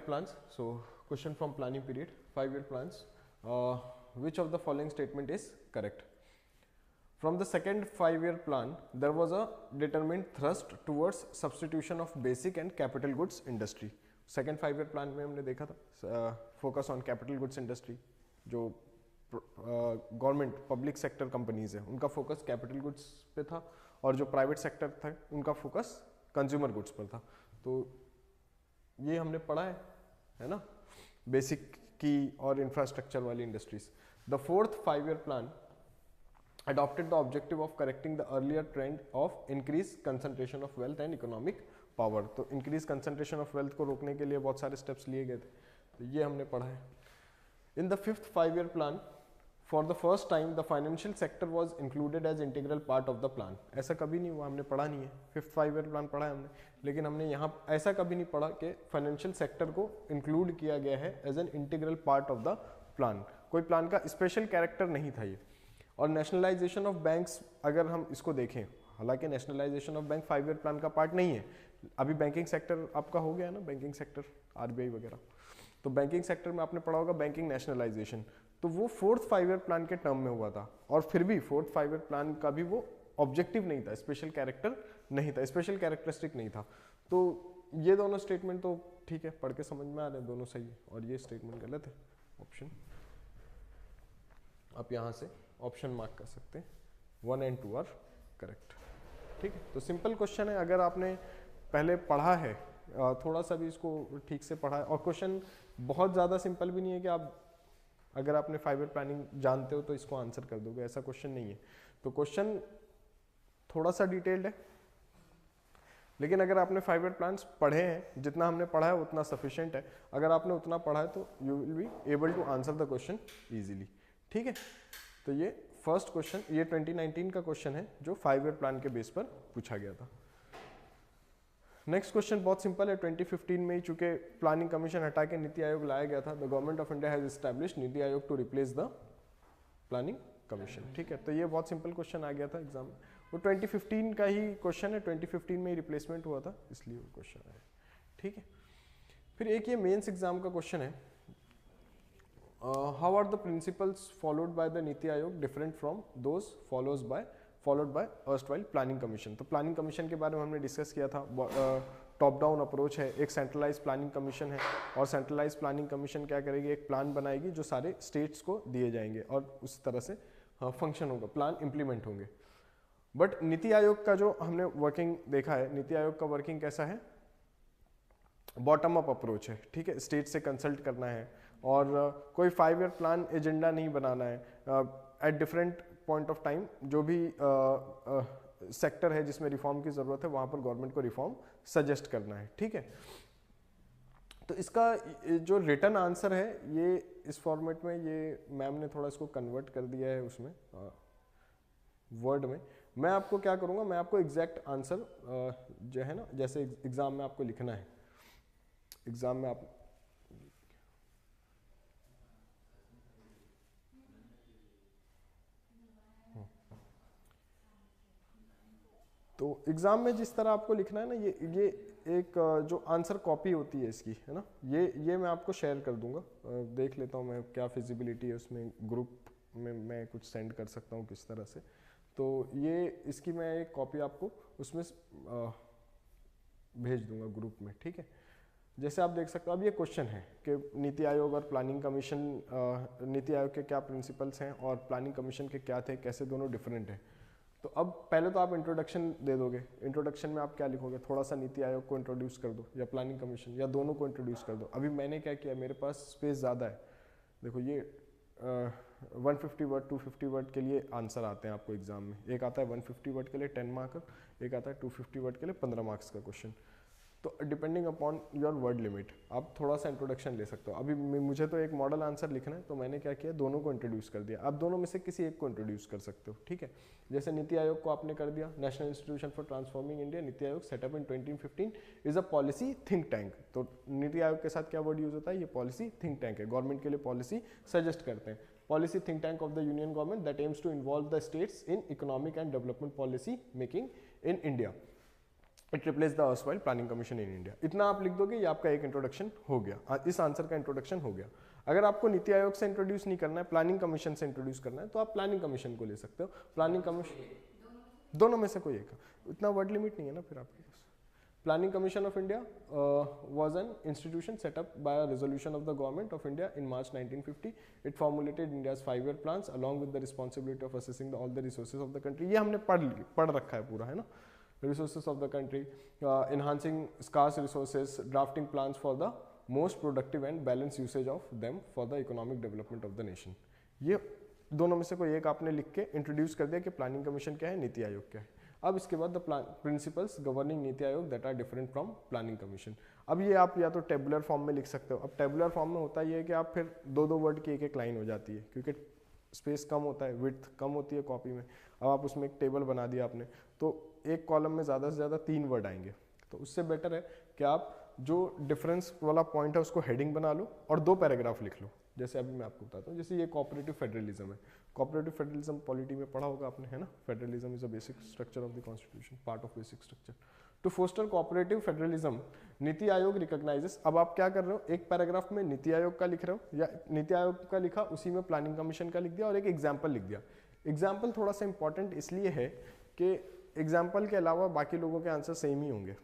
plans. So question from planning period, 5-year plans. Which of the following statement is correct? From the second 5-year plan, there was a determined thrust towards substitution of basic and capital goods industry. Second 5-year plan में हमने देखा था focus on capital goods industry. जो government public sector companies है उनका focus capital goods पे था और जो प्राइवेट सेक्टर था उनका फोकस कंज्यूमर गुड्स पर था. तो ये हमने पढ़ा है ना, बेसिक की और इंफ्रास्ट्रक्चर वाली industries. The fourth 5-year plan adopted the objective of correcting the earlier trend of increased concentration of wealth and economic power. तो increased concentration of wealth को रोकने के लिए बहुत सारे steps लिए गए थे, तो ये हमने पढ़ा है. In the fifth 5-year plan, for the first time the financial sector was included as integral part of the plan. ऐसा कभी नहीं हुआ, हमने पढ़ा नहीं है. फिफ्थ 5-year प्लान पढ़ा है हमने, लेकिन हमने यहाँ ऐसा कभी नहीं पढ़ा कि फाइनेंशियल सेक्टर को इंक्लूड किया गया है as an integral part of the plan. कोई प्लान का स्पेशल कैरेक्टर नहीं था ये. और नेशनलाइजेशन ऑफ बैंक्स अगर हम इसको देखें, हालांकि nationalisation of bank 5-year plan का पार्ट नहीं है. अभी बैंकिंग सेक्टर आपका हो गया है ना, बैंकिंग सेक्टर आरबीआई वगैरह, तो बैंकिंग सेक्टर में आपने पढ़ा होगा बैंकिंग नेशनलाइजेशन, तो वो फोर्थ 5-year प्लान के टर्म में हुआ था. और फिर भी फोर्थ 5-year प्लान का भी वो ऑब्जेक्टिव नहीं था, स्पेशल कैरेक्टर नहीं था, स्पेशल कैरेक्टरिस्टिक नहीं था. तो ये दोनों स्टेटमेंट तो ठीक है, पढ़ के समझ में आ रहे हैं, दोनों सही है, और ये स्टेटमेंट गलत है. ऑप्शन आप यहाँ से ऑप्शन मार्क कर सकते हैं, 1 and 2 आर करेक्ट. ठीक है, तो सिंपल क्वेश्चन है. अगर आपने पहले पढ़ा है, थोड़ा सा भी इसको ठीक से पढ़ा है, और क्वेश्चन बहुत ज़्यादा सिंपल भी नहीं है कि आप अगर आपने 5-year प्लानिंग जानते हो तो इसको आंसर कर दोगे, ऐसा क्वेश्चन नहीं है. तो क्वेश्चन थोड़ा सा डिटेल्ड है, लेकिन अगर आपने 5-year प्लान्स पढ़े हैं, जितना हमने पढ़ा है उतना सफिशिएंट है. अगर आपने उतना पढ़ा है तो you will be able to answer the question easily. ठीक है, तो ये फर्स्ट क्वेश्चन, ये 2019 का क्वेश्चन है जो 5-year प्लान के बेस पर पूछा गया था. नेक्स्ट क्वेश्चन बहुत सिंपल है. 2015 में ही चूंकि प्लानिंग कमीशन हटा के नीति आयोग लाया गया था, the government of India has established NITI Aayog to replace the planning commission. ठीक है, तो ये बहुत सिंपल क्वेश्चन आ गया था एग्जाम में. वो 2015 का ही क्वेश्चन है, 2015 में ही रिप्लेसमेंट हुआ था, इसलिए वो क्वेश्चन है. ठीक है, फिर एक ये मेंस एग्जाम का क्वेश्चन है. How are the principles followed by the NITI Aayog different from those followed by erstwhile planning commission? तो प्लानिंग कमीशन के बारे में हमने डिस्कस किया था. टॉप डाउन अप्रोच है, एक सेंट्रलाइज प्लानिंग कमीशन है, और सेंट्रलाइज प्लानिंग कमीशन क्या करेगी, एक प्लान बनाएगी जो सारे स्टेट्स को दिए जाएंगे और उस तरह से फंक्शन होगा, प्लान इंप्लीमेंट होंगे. बट नीति आयोग का जो हमने वर्किंग देखा है, नीति आयोग का वर्किंग कैसा है, बॉटम अप अप्रोच है. ठीक है, स्टेट से कंसल्ट करना है और कोई 5-year प्लान एजेंडा नहीं बनाना है. At different point of time जो भी सेक्टर है जिसमें रिफॉर्म की ज़रूरत है वहाँ पर गवर्नमेंट को रिफॉर्म सजेस्ट करना है. ठीक है, तो इसका जो रिटर्न आंसर है ये इस फॉर्मेट में, ये मैम ने थोड़ा इसको कन्वर्ट कर दिया है उसमें वर्ड में. मैं आपको क्या करूँगा, मैं आपको एग्जैक्ट आंसर जो है ना, जैसे एग्ज़ाम में आपको लिखना है, एग्ज़ाम में आप तो एग्ज़ाम में जिस तरह आपको लिखना है ना, ये एक जो आंसर कॉपी होती है इसकी, है ना, ये मैं आपको शेयर कर दूंगा. देख लेता हूँ मैं क्या फिजिबिलिटी है उसमें, ग्रुप में मैं कुछ सेंड कर सकता हूँ किस तरह से. तो ये इसकी मैं एक कॉपी आपको उसमें भेज दूंगा ग्रुप में. ठीक है, जैसे आप देख सकते हो अब ये क्वेश्चन है कि नीति आयोग और प्लानिंग कमीशन, नीति आयोग के क्या प्रिंसिपल्स हैं और प्लानिंग कमीशन के क्या थे, कैसे दोनों डिफरेंट हैं. तो अब पहले तो आप इंट्रोडक्शन दे दोगे. इंट्रोडक्शन में आप क्या लिखोगे, थोड़ा सा नीति आयोग को इंट्रोड्यूस कर दो या प्लानिंग कमीशन, या दोनों को इंट्रोड्यूस कर दो. अभी मैंने क्या किया, मेरे पास स्पेस ज़्यादा है. देखो ये 150 वर्ड 250 वर्ड के लिए आंसर आते हैं आपको एग्जाम में. एक आता है 150 वर्ड के लिए 10 मार्क, एक आता है 250 वर्ड के लिए 15 मार्क्स का क्वेश्चन. तो depending upon your word limit आप थोड़ा सा इंट्रोडक्शन ले सकते हो. अभी मुझे तो एक मॉडल आंसर लिखना है, तो मैंने क्या किया, दोनों को इंट्रोड्यूस कर दिया. आप दोनों में से किसी एक को इंट्रोड्यूस कर सकते हो. ठीक है, जैसे नीति आयोग को आपने कर दिया, national institution for transforming India, NITI Aayog setup in 2015 is a policy think tank. तो नीति आयोग के साथ क्या वर्ड यूज होता है, ये पॉलिसी थिंक टैंक है, गवर्नमेंट के लिए पॉलिसी सजेस्ट करते हैं. Policy think tank of the union government that aims to involve the states in economic and development policy making in India. It replace the erstwhile planning commission in India. इतना आप लिख दोगे, ये आपका एक introduction हो गया, इस आंसर का इंट्रोडक्शन हो गया। अगर आपको नीति आयोग से इंट्रोड्यूस नहीं करना है, प्लानिंग कमीशन से इंट्रोड्यूस करना है, तो आप प्लानिंग कमीशन को ले सकते हो। प्लानिंग कमीशन दोनों में से कोई एक, इतना वर्ड लिमिट नहीं है ना फिर आपके पास। Planning Commission of India was an institution set up by a resolution of the Government of India in March 1950. It formulated India's 5-year plans along with the responsibility of assessing all the resources of the country. ये हमने पढ़ रखा है पूरा, है ना। Resources of the country, enhancing scarce resources, drafting plans for the most productive and balanced usage of them for the economic development of the nation. ये दोनों में से कोई एक आपने लिख के इंट्रोड्यूस कर दिया कि प्लानिंग कमीशन क्या है, नीति आयोग क्या है। अब इसके बाद the principles governing NITI Aayog that are different from planning commission. अब ये आप या तो टेबुलर फॉर्म में लिख सकते हो। अब टेबुलर फॉर्म में होता ये है कि आप फिर दो वर्ड की एक लाइन हो जाती है, क्योंकि स्पेस कम होता है, विड्थ कम होती है कॉपी में। अब आप उसमें एक टेबल बना दिया आपने, तो एक कॉलम में ज़्यादा से ज़्यादा 3 वर्ड आएंगे। तो उससे बेटर है कि आप जो डिफरेंस वाला पॉइंट है उसको हेडिंग बना लो और 2 पैराग्राफ लिख लो। जैसे अभी मैं आपको बताता हूँ, जैसे ये कोऑपरेटिव फेडरलिज्म है। कोऑपरेटिव फेडरलिज्म पॉलिटी में पढ़ा होगा आपने, है ना। Federalism is a basic structure of the constitution, part of basic structure. To foster cooperative federalism NITI Aayog recognises. अब आप क्या कर रहे हो, एक पैराग्राफ में नीति आयोग का लिख रहे हो, या नीति आयोग का लिखा, उसी में प्लानिंग कमीशन का लिख दिया और एक एग्जाम्पल लिख दिया। एग्जाम्पल थोड़ा सा इंपॉर्टेंट इसलिए है कि एग्जाम्पल के अलावा बाकी लोगों के आंसर सेम ही होंगे।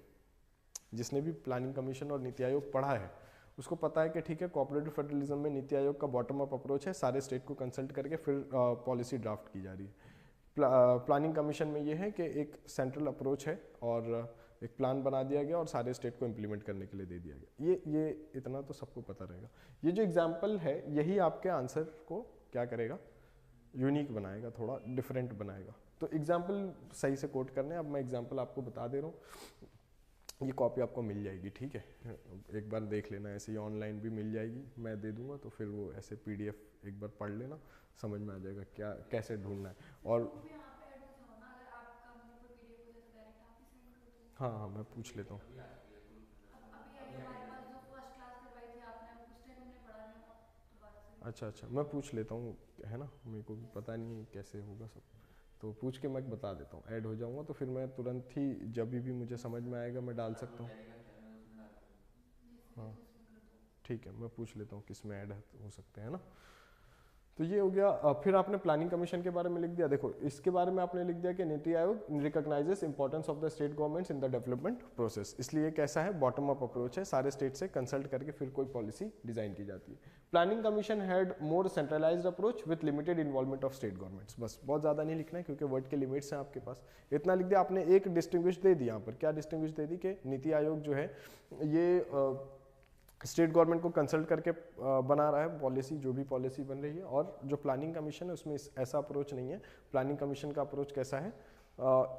जिसने भी प्लानिंग कमीशन और नीति आयोग पढ़ा है उसको पता है कि ठीक है, कोऑपरेटिव फेडरलिज्म में नीति आयोग का बॉटम अप अप्रोच है, सारे स्टेट को कंसल्ट करके फिर पॉलिसी ड्राफ्ट की जा रही है। प्लानिंग कमीशन में ये है कि एक सेंट्रल अप्रोच है और एक प्लान बना दिया गया और सारे स्टेट को इम्प्लीमेंट करने के लिए दे दिया गया। ये इतना तो सबको पता रहेगा। ये जो एग्जाम्पल है यही आपके आंसर को क्या करेगा, यूनिक बनाएगा, थोड़ा डिफरेंट बनाएगा। तो एग्जाम्पल सही से कोट करने। अब मैं एग्जाम्पल आपको बता दे रहा हूँ, ये कॉपी आपको मिल जाएगी, ठीक है। एक बार देख लेना, ऐसे ही ऑनलाइन भी मिल जाएगी, मैं दे दूंगा, तो फिर वो ऐसे PDF एक बार पढ़ लेना, समझ में आ जाएगा क्या कैसे ढूंढना है। और हाँ हाँ मैं पूछ लेता हूँ। अच्छा मैं पूछ लेता हूँ, है ना, मेरे को भी पता नहीं है कैसे होगा सब, तो पूछ के मैं बता देता हूँ। ऐड हो जाऊँगा तो फिर मैं तुरंत ही जब भी मुझे समझ में आएगा मैं डाल सकता हूँ। हाँ ठीक है, मैं पूछ लेता हूँ किस में ऐड हो सकते हैं ना। तो ये हो गया। फिर आपने प्लानिंग कमीशन के बारे में लिख दिया। देखो इसके बारे में आपने लिख दिया कि नीति Aayog recognises importance of the state governments in the development process. इसलिए कैसा है, बॉटम अप अप्रोच है, सारे स्टेट से कंसल्ट करके फिर कोई पॉलिसी डिजाइन की जाती है। Planning commission had more centralised approach with limited involvement of state governments. बस बहुत ज़्यादा नहीं लिखना है क्योंकि वर्ड के लिमिट्स हैं आपके पास। इतना लिख दिया आपने। एक डिस्टिंग्विश दे दी यहाँ पर। क्या डिस्टिंग्विश दे दी कि नीति आयोग जो है ये स्टेट गवर्नमेंट को कंसल्ट करके बना रहा है पॉलिसी, जो भी पॉलिसी बन रही है। और जो प्लानिंग कमीशन है उसमें ऐसा अप्रोच नहीं है। प्लानिंग कमीशन का अप्रोच कैसा है,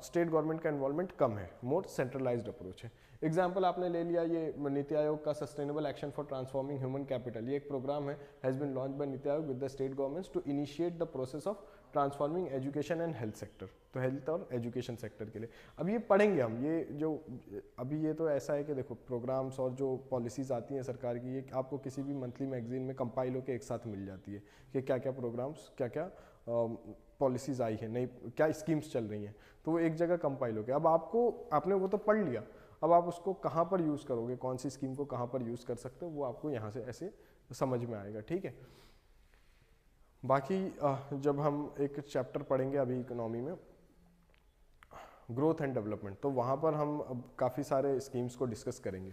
स्टेट गवर्नमेंट का इन्वॉल्वमेंट कम है, मोर सेंट्रलाइज्ड अप्रोच है। एग्जाम्पल आपने ले लिया ये नीति आयोग का sustainable action for transforming human capital. ये एक प्रोग्राम है, has been launch by NITI Aayog with the state governments to initiate the process of transforming education and health sector. तो हेल्थ और एजुकेशन सेक्टर के लिए अब ये पढ़ेंगे हम। ये जो अभी ये तो ऐसा है कि देखो प्रोग्राम्स और जो पॉलिसीज़ आती हैं सरकार की, ये आपको किसी भी मंथली मैगजीन में कंपाइल होकर एक साथ मिल जाती है कि क्या क्या प्रोग्राम्स, क्या क्या पॉलिसीज़ आई है, नई क्या स्कीम्स चल रही हैं, तो वो एक जगह कंपाइल हो गया। अब आपने वो तो पढ़ लिया, अब आप उसको कहाँ पर यूज़ करोगे, कौन सी स्कीम को कहाँ पर यूज़ कर सकते हो, वो आपको यहाँ से ऐसे समझ में आएगा, ठीक है। बाकी जब हम एक चैप्टर पढ़ेंगे अभी इकोनॉमी में, ग्रोथ एंड डेवलपमेंट, तो वहाँ पर हम काफ़ी सारे स्कीम्स को डिस्कस करेंगे।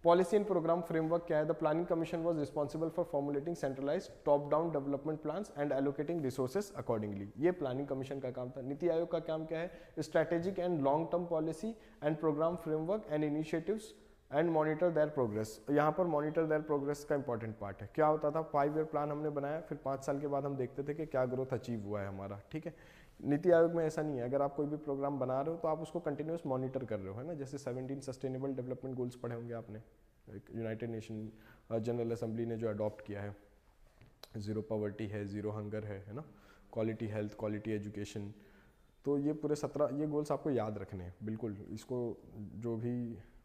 पॉलिसी एंड प्रोग्राम फ्रेमवर्क क्या है। The planning commission was responsible for formulating centralised top down development plans and allocating resources accordingly. ये प्लानिंग कमीशन का काम था। नीति आयोग का काम क्या है, strategic and long term policy and programme framework and initiatives and monitor their progress. यहाँ पर मॉनिटर देयर प्रोग्रेस का इंपॉर्टेंट पार्ट है। क्या होता था, 5 ईयर प्लान हमने बनाया, फिर 5 साल के बाद हम देखते थे कि क्या ग्रोथ अचीव हुआ है हमारा, ठीक है। नीति आयोग में ऐसा नहीं है। अगर आप कोई भी प्रोग्राम बना रहे हो तो आप उसको कंटिन्यूस मॉनिटर कर रहे हो, है ना। जैसे 17 सस्टेनेबल डेवलपमेंट गोल्स पढ़े होंगे आपने, यूनाइटेड नेशन जनरल असेंबली ने जो अडॉप्ट किया है। ज़ीरो पॉवर्टी है, ज़ीरो हंगर है ना, क्वालिटी हेल्थ, क्वालिटी एजुकेशन। तो ये पूरे 17 ये गोल्स आपको याद रखने हैं बिल्कुल। इसको जो भी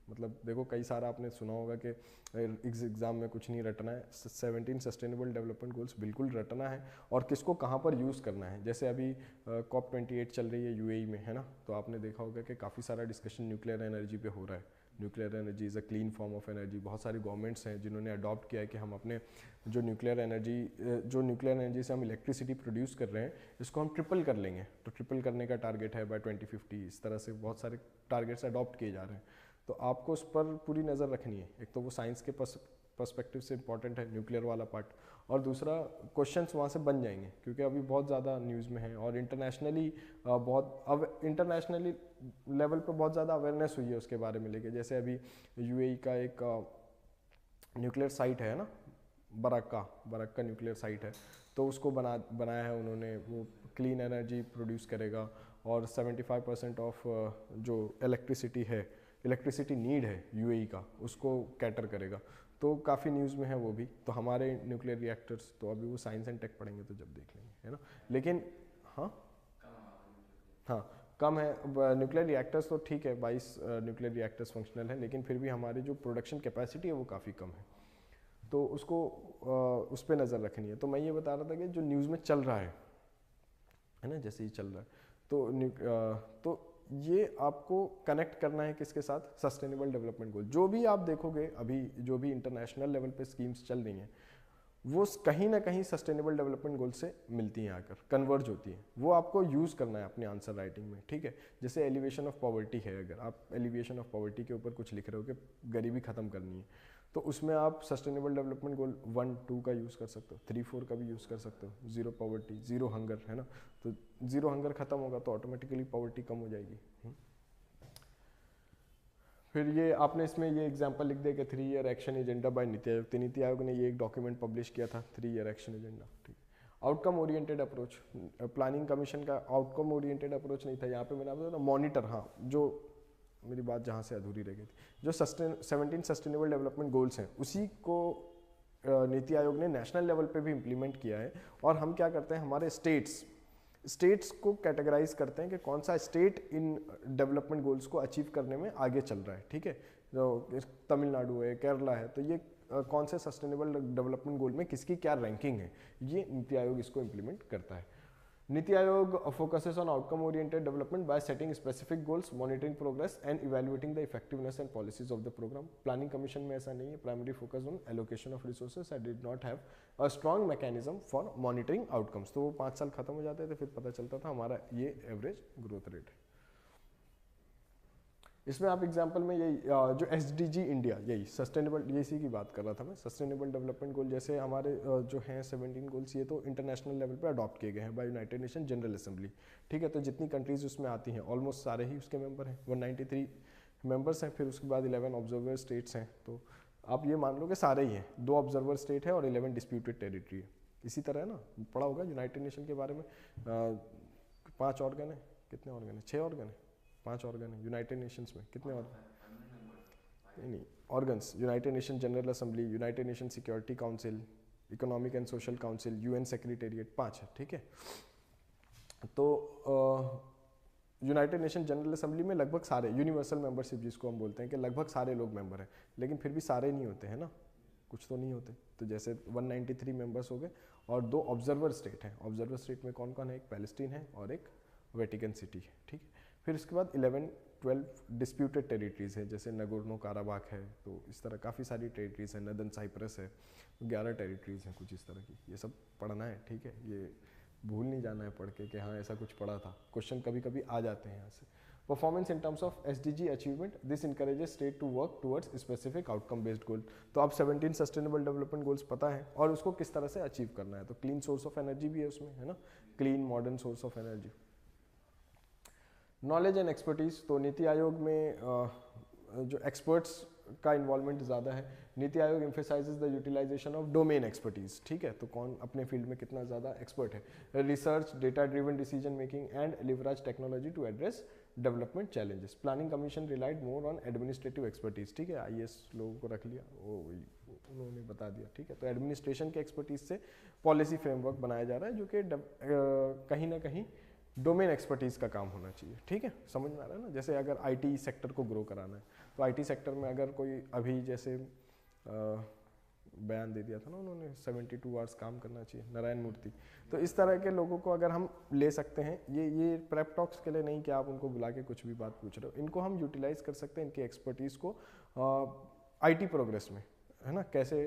मतलब देखो कई सारा आपने सुना होगा कि इस एग्ज़ाम में कुछ नहीं रटना है, 17 सस्टेनेबल डेवलपमेंट गोल्स बिल्कुल रटना है और किसको कहाँ पर यूज़ करना है। जैसे अभी COP28 चल रही है UAE में, है ना, तो आपने देखा होगा कि काफ़ी सारा डिस्कशन न्यूक्लियर एनर्जी पे हो रहा है। Nuclear energy is a clean form of energy. बहुत सारी गवर्नमेंट्स हैं जिन्होंने अडॉप्ट किया है कि हम अपने जो न्यूक्लियर एनर्जी से हम इलेक्ट्रिसिटी प्रोड्यूस कर रहे हैं, इसको हम ट्रिपल कर लेंगे। तो ट्रिपल करने का टारगेट है बाय 2050। इस तरह से बहुत सारे टारगेट्स अडॉप्ट किए जा रहे हैं। तो आपको उस पर पूरी नज़र रखनी है। एक तो वो साइंस के पर्सपेक्टिव से इंपॉर्टेंट है न्यूक्लियर वाला पार्ट, और दूसरा क्वेश्चंस वहाँ से बन जाएंगे क्योंकि अभी बहुत ज़्यादा न्यूज़ में है और इंटरनेशनली इंटरनेशनली लेवल पे बहुत ज़्यादा अवेयरनेस हुई है उसके बारे में लेके। जैसे अभी UAE का एक न्यूक्लियर साइट है ना, बरक्का न्यूक्लियर साइट है, तो उसको बनाया है उन्होंने। वो क्लीन एनर्जी प्रोड्यूस करेगा और 75% ऑफ जो इलेक्ट्रिसिटी नीड है UAE का, उसको कैटर करेगा। तो काफ़ी न्यूज़ में है वो भी। तो हमारे न्यूक्लियर रिएक्टर्स तो अभी वो साइंस एंड टेक पढ़ेंगे तो जब देख लेंगे, है ना। लेकिन हाँ कम है न्यूक्लियर रिएक्टर्स तो ठीक है, 22 न्यूक्लियर रिएक्टर्स फंक्शनल है, लेकिन फिर भी हमारी जो प्रोडक्शन कैपेसिटी है वो काफ़ी कम है। तो उसको उस पर नज़र रखनी है। तो मैं ये बता रहा था कि जो न्यूज़ में चल रहा है ना, जैसे ही चल रहा है तो ये आपको कनेक्ट करना है किसके साथ, सस्टेनेबल डेवलपमेंट गोल। जो भी आप देखोगे अभी जो भी इंटरनेशनल लेवल पे स्कीम्स चल रही हैं वो कहीं ना कहीं सस्टेनेबल डेवलपमेंट गोल से मिलती हैं, आकर कन्वर्ज होती हैं। वो आपको यूज़ करना है अपने आंसर राइटिंग में, ठीक है। जैसे एलिवेशन ऑफ पॉवर्टी है, अगर आप एलिवेशन ऑफ पॉवर्टी के ऊपर कुछ लिख रहे हो कि गरीबी खत्म करनी है, तो उसमें आप सस्टेनेबल डेवलपमेंट गोल 1, 2 का यूज़ कर सकते हो, 3, 4 का भी यूज़ कर सकते हो। ज़ीरो पॉवर्टी, ज़ीरो हंगर, है ना। तो ज़ीरो हंगर खत्म होगा तो ऑटोमेटिकली पॉवर्टी कम हो जाएगी। फिर ये आपने इसमें ये एग्जांपल लिख दिया कि 3 year action agenda bye NITI आयोग। तो नीति आयोग ने ये एक डॉक्यूमेंट पब्लिश किया था, 3 ईयर एक्शन एजेंडा, ठीक। Outcome oriented approach, planning commission का आउटकम ओरिएंटेड अप्रोच नहीं था यहाँ पे। मैंने आपको बताया मॉनिटर, हाँ, जो मेरी बात जहाँ से अधूरी रह गई थी, जो 17 सस्टेनेबल डेवलपमेंट गोल्स हैं उसी को नीति आयोग ने नेशनल लेवल पे भी इम्प्लीमेंट किया है। और हम क्या करते हैं, हमारे स्टेट्स को कैटेगराइज करते हैं कि कौन सा स्टेट इन डेवलपमेंट गोल्स को अचीव करने में आगे चल रहा है, ठीक है। जो तमिलनाडु है, केरला है, तो ये कौन से सस्टेनेबल डेवलपमेंट गोल में किसकी क्या रैंकिंग है, ये नीति आयोग इसको इम्प्लीमेंट करता है। NITI Aayog focuses on outcome oriented development by setting specific goals, monitoring progress and evaluating the effectiveness and policies of the programme. Planning commission में ऐसा नहीं है। Primary focus on allocation of resources and did not have a strong mechanism for monitoring outcomes. तो वो 5 साल खत्म हो जाते थे, फिर पता चलता था हमारा ये एवरेज ग्रोथ रेट है। इसमें आप एग्जांपल में यही जो SDG इंडिया, यही सस्टेनेबल, ये इसी की बात कर रहा था मैं, सस्टेनेबल डेवलपमेंट गोल। जैसे हमारे जो हैं 17 गोल्स, ये तो इंटरनेशनल लेवल पे अडॉप्ट किए गए हैं by United Nation General Assembly, ठीक है। तो जितनी कंट्रीज उसमें आती हैं ऑलमोस्ट सारे ही उसके मेंबर हैं, 193 मेंबर्स हैं। फिर उसके बाद 11 ऑब्जर्वर स्टेट्स हैं। तो आप ये मान लो कि सारे ही हैं, 2 ऑब्जर्वर स्टेट है और 11 डिस्प्यूटेड टेरिटरी है। इसी तरह है ना, पढ़ा होगा यूनाइटेड नेशन के बारे में, 5 ऑर्गन है, कितने ऑर्गन है, 6 ऑर्गन है, 5 ऑर्गन है यूनाइटेड नेशंस में। कितने नहीं organs, United Nation General assembly, United nation security council, economic and social council, UN secretariat, 5 है, ठीक है। तो यूनाइटेड नेशन जनरल असेंबली में लगभग सारे, यूनिवर्सल मेंबरशिप जिसको हम बोलते हैं, कि लगभग सारे लोग मेंबर हैं, लेकिन फिर भी सारे नहीं होते हैं ना, कुछ तो नहीं होते। तो जैसे 193 मेंबर्स हो गए और 2 ऑब्जर्वर स्टेट हैं। ऑब्जर्वर स्टेट में कौन कौन है, एक पैलेस्टीन है और एक वेटिकन सिटी है, ठीक है। फिर उसके बाद 11-12 डिस्प्यूटेड टेरिटरीज है, जैसे नगोर्नो काराबाख है। तो इस तरह काफ़ी सारी टेरिटरीज हैं, नदन साइप्रस है, 11 टेरिटरीज हैं कुछ इस तरह की। ये सब पढ़ना है, ठीक है, ये भूल नहीं जाना है पढ़ के कि हाँ ऐसा कुछ पढ़ा था। क्वेश्चन कभी कभी आ जाते हैं यहाँ से। Performance in terms of SDG achievement, this encourages state to work towards specific outcome based goal. तो आप 17 सस्टेनेबल डेवलपमेंट गोल्स पता है और उसको किस तरह से अचीव करना है। तो क्लीन सोर्स ऑफ एनर्जी भी है उसमें, है ना, clean modern source of energy. Knowledge and expertise, तो नीति आयोग में जो एक्सपर्ट्स का इन्वॉल्वमेंट ज़्यादा है। NITI Aayog emphasises the utilisation of domain expertise, ठीक है। तो कौन अपने फील्ड में कितना ज़्यादा एक्सपर्ट है। Research, data driven decision making and leverage technology to address development challenges. Planning commission relied more on administrative expertise, ठीक है। IAS लोगों को रख लिया, वो उन्होंने बता दिया, ठीक है। तो एडमिनिस्ट्रेशन के एक्सपर्टीज से पॉलिसी फ्रेमवर्क बनाया जा रहा है जो कि कहीं ना कहीं डोमेन एक्सपर्टीज़ का काम होना चाहिए, ठीक है, समझ में आ रहा है ना। जैसे अगर आईटी सेक्टर को ग्रो कराना है तो आईटी सेक्टर में अगर कोई अभी जैसे बयान दे दिया था ना उन्होंने 72 आवर्स काम करना चाहिए, नारायण मूर्ति, तो इस तरह के लोगों को अगर हम ले सकते हैं, ये प्रेप टॉक्स के लिए नहीं कि आप उनको बुला के कुछ भी बात पूछ रहे हो, इनको हम यूटिलाइज कर सकते हैं, इनकी एक्सपर्टीज़ को आईटी प्रोग्रेस में, है ना, कैसे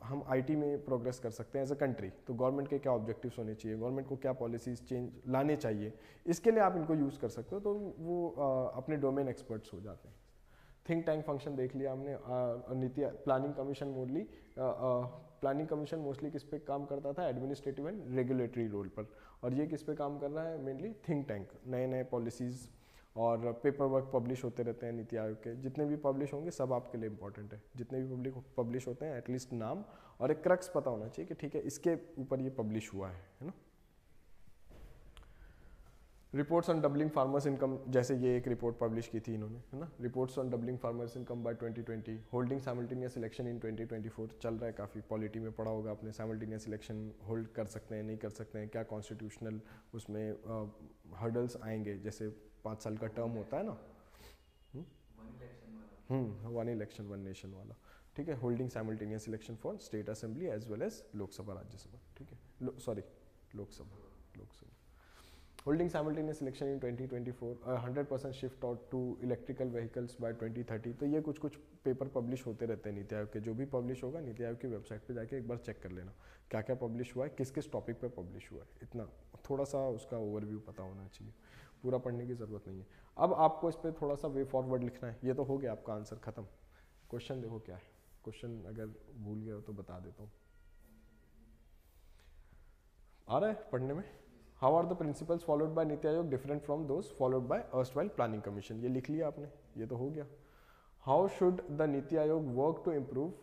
हम आईटी में प्रोग्रेस कर सकते हैं एज अ कंट्री। तो गवर्नमेंट के क्या ऑब्जेक्टिव्स होने चाहिए, गवर्नमेंट को क्या पॉलिसीज चेंज लाने चाहिए, इसके लिए आप इनको यूज़ कर सकते हो, तो वो अपने डोमेन एक्सपर्ट्स हो जाते हैं। थिंक टैंक फंक्शन देख लिया हमने। नीति प्लानिंग कमीशन मोस्टली किस पे काम करता था, एडमिनिस्ट्रेटिव एंड रेगुलेटरी रोल पर, और ये किस पे काम कर रहा है, मेनली थिंक टैंक, नए नए पॉलिसीज़ और पेपर वर्क पब्लिश होते रहते हैं नीति आयोग के, जितने भी पब्लिश होंगे सब आपके लिए इंपॉर्टेंट है, जितने भी पब्लिश होते हैं एटलीस्ट नाम और एक क्रक्स पता होना चाहिए कि ठीक है इसके ऊपर ये पब्लिश हुआ है ना। Reports on doubling farmers income, जैसे ये एक रिपोर्ट पब्लिश की थी इन्होंने, है ना, reports on doubling farmers income by 2020, holding simultaneous election in 2024, चल रहा है काफ़ी, पॉलिटी में पढ़ा होगा आपने, साइमल्टेनियस इलेक्शन होल्ड कर सकते हैं नहीं कर सकते हैं, क्या कॉन्स्टिट्यूशनल उसमें हर्डल्स आएंगे, जैसे 5 साल का टर्म होता है ना, वन इलेक्शन वन नेशन वाला, ठीक है, holding simultaneous election for state assembly as well as Lok Sabha Rajya Sabha, ठीक है, sorry Lok Sabha holding simultaneous election in 2024, 100% shift out to electrical vehicles by 2030, तो ये कुछ कुछ पेपर पब्लिश होते रहते हैं नीति आयोग के, जो भी पब्लिश होगा नीति आयोग की वेबसाइट पे जाके एक बार चेक कर लेना क्या क्या पब्लिश हुआ है, किस किस टॉपिक पे पब्लिश हुआ है, इतना थोड़ा सा उसका ओवरव्यू पता होना चाहिए, पूरा पढ़ने की ज़रूरत नहीं है। अब आपको इस पर थोड़ा सा वे फॉरवर्ड लिखना है, ये तो हो गया आपका आंसर खत्म। क्वेश्चन देखो क्या है, क्वेश्चन अगर भूल गए हो तो बता देता हूँ, आ रहा है पढ़ने में। How are the principles followed by NITI Aayog different from those followed by erstwhile planning commission, ये लिख लिया आपने, ये तो हो गया। How should the NITI Aayog work to improve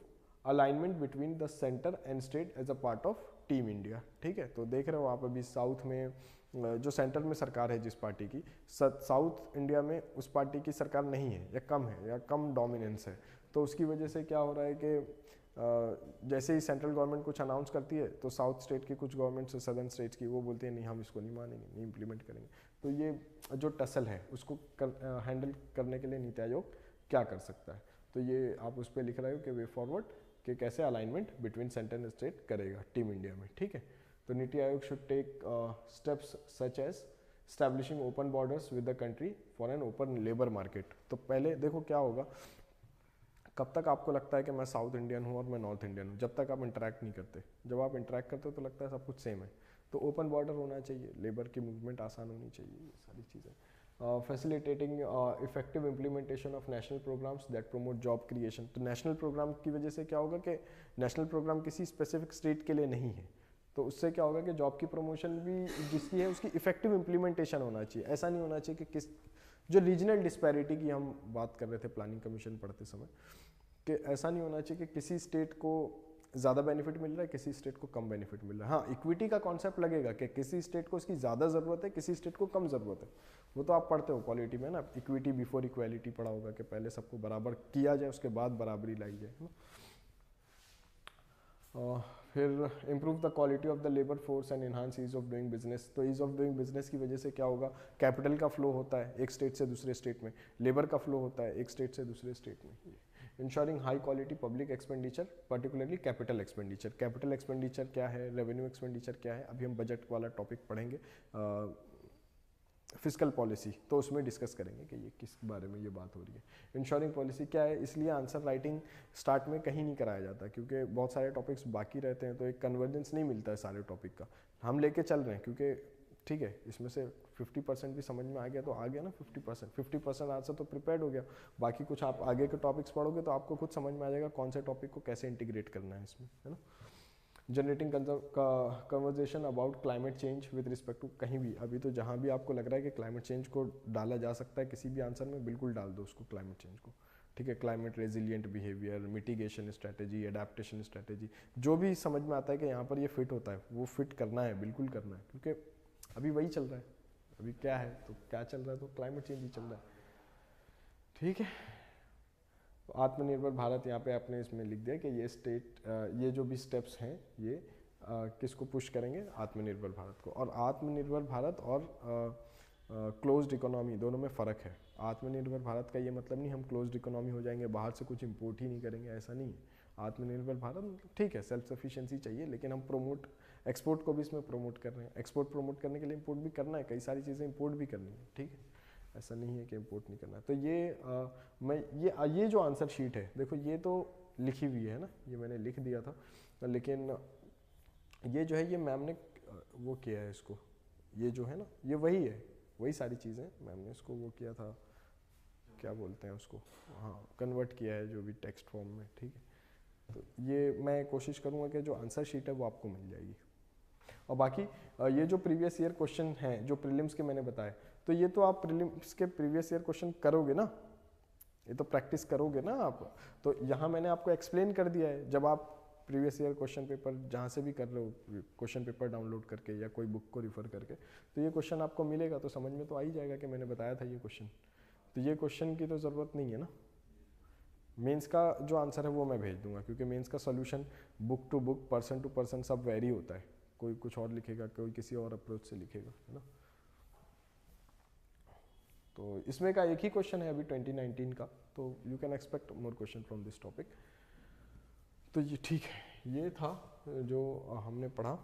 alignment between the center and state as a part of team India, ठीक है, तो देख रहे हो आप अभी साउथ में जो सेंटर में सरकार है जिस पार्टी की, साउथ इंडिया में उस पार्टी की सरकार नहीं है या कम है या कम डोमिनेंस है, तो उसकी वजह से क्या हो रहा है कि जैसे ही सेंट्रल गवर्नमेंट कुछ अनाउंस करती है तो साउथ स्टेट की कुछ गवर्नमेंट से सदर्न स्टेट्स की वो बोलती है नहीं हम इसको नहीं मानेंगे, नहीं इम्प्लीमेंट करेंगे, तो ये जो टसल है उसको हैंडल करने के लिए नीति आयोग क्या कर सकता है, तो ये आप उस पर लिख रहे हो कि वे फॉरवर्ड कि कैसे alignment between centre and state करेगा टीम इंडिया में, ठीक है। तो नीति आयोग should take steps such as establishing open borders with the country for an open labour market. तो पहले देखो क्या होगा, कब तक आपको लगता है कि मैं साउथ इंडियन हूँ और मैं नॉर्थ इंडियन हूँ, जब तक आप इंटरेक्ट नहीं करते, जब आप इंटरेक्ट करते हो तो लगता है सब कुछ सेम है, तो ओपन बॉर्डर होना चाहिए, लेबर की मूवमेंट आसान होनी चाहिए, ये सारी चीज़ें। Facilitating effective implementation of national programmes that promote job creation, तो नेशनल प्रोग्राम की वजह से क्या होगा कि नेशनल प्रोग्राम किसी स्पेसिफिक स्टेट के लिए नहीं है, तो उससे क्या होगा कि जॉब की प्रमोशन भी जिसकी है उसकी इफेक्टिव इम्प्लीमेंटेशन होना चाहिए, ऐसा नहीं होना चाहिए कि किस जो रीजनल डिस्पैरिटी की हम बात कर रहे थे प्लानिंग कमीशन पढ़ते समय, कि ऐसा नहीं होना चाहिए कि किसी स्टेट को ज़्यादा बेनिफिट मिल रहा है किसी स्टेट को कम बेनिफिट मिल रहा है। हाँ, इक्विटी का कॉन्सेप्ट लगेगा कि किसी स्टेट को इसकी ज़्यादा ज़रूरत है किसी स्टेट को कम ज़रूरत है, वो तो आप पढ़ते हो पॉलिटी में ना, इक्विटी बिफोर इक्वालिटी पढ़ा होगा कि पहले सबको बराबर किया जाए उसके बाद बराबरी लाई जाए, है ना। फिर improve the quality of the labour force and enhance ease of doing business, तो ईज ऑफ डूइंग बिजनेस की वजह से क्या होगा, कैपिटल का फ्लो होता है एक स्टेट से दूसरे स्टेट में, लेबर का फ्लो होता है एक स्टेट से दूसरे स्टेट में। Ensuring high quality public expenditure particularly capital expenditure, capital expenditure क्या है, रेवेन्यू एक्सपेंडिचर क्या है, अभी हम बजट वाला टॉपिक पढ़ेंगे, फिजिकल पॉलिसी, तो उसमें डिस्कस करेंगे कि ये किस बारे में ये बात हो रही है। इंश्योरिंग पॉलिसी क्या है, इसलिए आंसर राइटिंग स्टार्ट में कहीं नहीं कराया जाता क्योंकि बहुत सारे टॉपिक्स बाकी रहते हैं, तो एक कन्वर्जेंस नहीं मिलता है सारे टॉपिक का, हम लेके चल रहे हैं क्योंकि ठीक है इसमें से 50% भी समझ में आ गया तो आ गया ना, 50% आंसर तो प्रिपेयर्ड हो गया, बाकी कुछ आप आगे के टॉपिक्स पढ़ोगे तो आपको खुद समझ में आ जाएगा कौन से टॉपिक को कैसे इंटीग्रेट करना है इसमें, है ना। Generating conversation about climate change with respect to, कहीं भी अभी तो जहाँ भी आपको लग रहा है कि क्लाइमेट चेंज को डाला जा सकता है किसी भी आंसर में, बिल्कुल डाल दो उसको क्लाइमेट चेंज को, ठीक है। Climate resilient behaviour, mitigation strategy, adaptation strategy, जो भी समझ में आता है कि यहाँ पर ये फिट होता है वो फिट करना है, बिल्कुल करना है, क्योंकि अभी वही चल रहा है, अभी क्या है तो क्या चल रहा है, तो क्लाइमेट चेंज ही चल रहा है, ठीक है। तो आत्मनिर्भर भारत यहाँ पे आपने इसमें लिख दिया कि ये स्टेट ये जो भी स्टेप्स हैं ये किसको पुश करेंगे, आत्मनिर्भर भारत को। और आत्मनिर्भर भारत और क्लोज्ड इकोनॉमी दोनों में फ़र्क है। आत्मनिर्भर भारत का ये मतलब नहीं हम क्लोज्ड इकोनॉमी हो जाएंगे, बाहर से कुछ इंपोर्ट ही नहीं करेंगे, ऐसा नहीं है। आत्मनिर्भर भारत मतलब ठीक है सेल्फ सफिशिएंसी चाहिए, लेकिन हम प्रोमोट एक्सपोर्ट को भी इसमें प्रोमोट कर रहे हैं। एक्सपोर्ट प्रोमोट करने के लिए इंपोर्ट भी करना है, कई सारी चीज़ें इंपोर्ट भी करनी है, ठीक है, ऐसा नहीं है कि इंपोर्ट नहीं करना है। तो ये जो आंसर शीट है देखो, ये तो लिखी हुई है ना, ये मैंने लिख दिया था, लेकिन ये जो है ये मैम ने वो किया है इसको, ये जो है ना ये वही है, वही सारी चीज़ें मैम ने इसको वो किया था, क्या बोलते हैं उसको, हाँ कन्वर्ट किया है जो भी टेक्स्ट फॉर्म में, ठीक है। तो ये मैं कोशिश करूँगा कि जो आंसर शीट है वो आपको मिल जाएगी। और बाकी ये जो प्रीवियस ईयर क्वेश्चन हैं जो प्रीलिम्स के मैंने बताए, तो ये तो आप प्रीलिम्स के प्रीवियस ईयर क्वेश्चन करोगे ना, ये तो प्रैक्टिस करोगे ना आप। तो यहाँ मैंने आपको एक्सप्लेन कर दिया है, जब आप प्रीवियस ईयर क्वेश्चन पेपर जहाँ से भी कर रहे हो, क्वेश्चन पेपर डाउनलोड करके या कोई बुक को रिफ़र करके, तो ये क्वेश्चन आपको मिलेगा तो समझ में तो आ ही जाएगा कि मैंने बताया था ये क्वेश्चन। तो ये क्वेश्चन की तो ज़रूरत नहीं है ना। मेंस का जो आंसर है वो मैं भेज दूंगा, क्योंकि मेंस का solution book to book, person to person सब वेरी होता है, कोई कुछ और लिखेगा, कोई किसी और अप्रोच से लिखेगा, है ना। तो इसमें का एक ही क्वेश्चन है अभी 2019 का, तो you can expect more question from this topic. तो ये ठीक है, ये था जो हमने पढ़ा।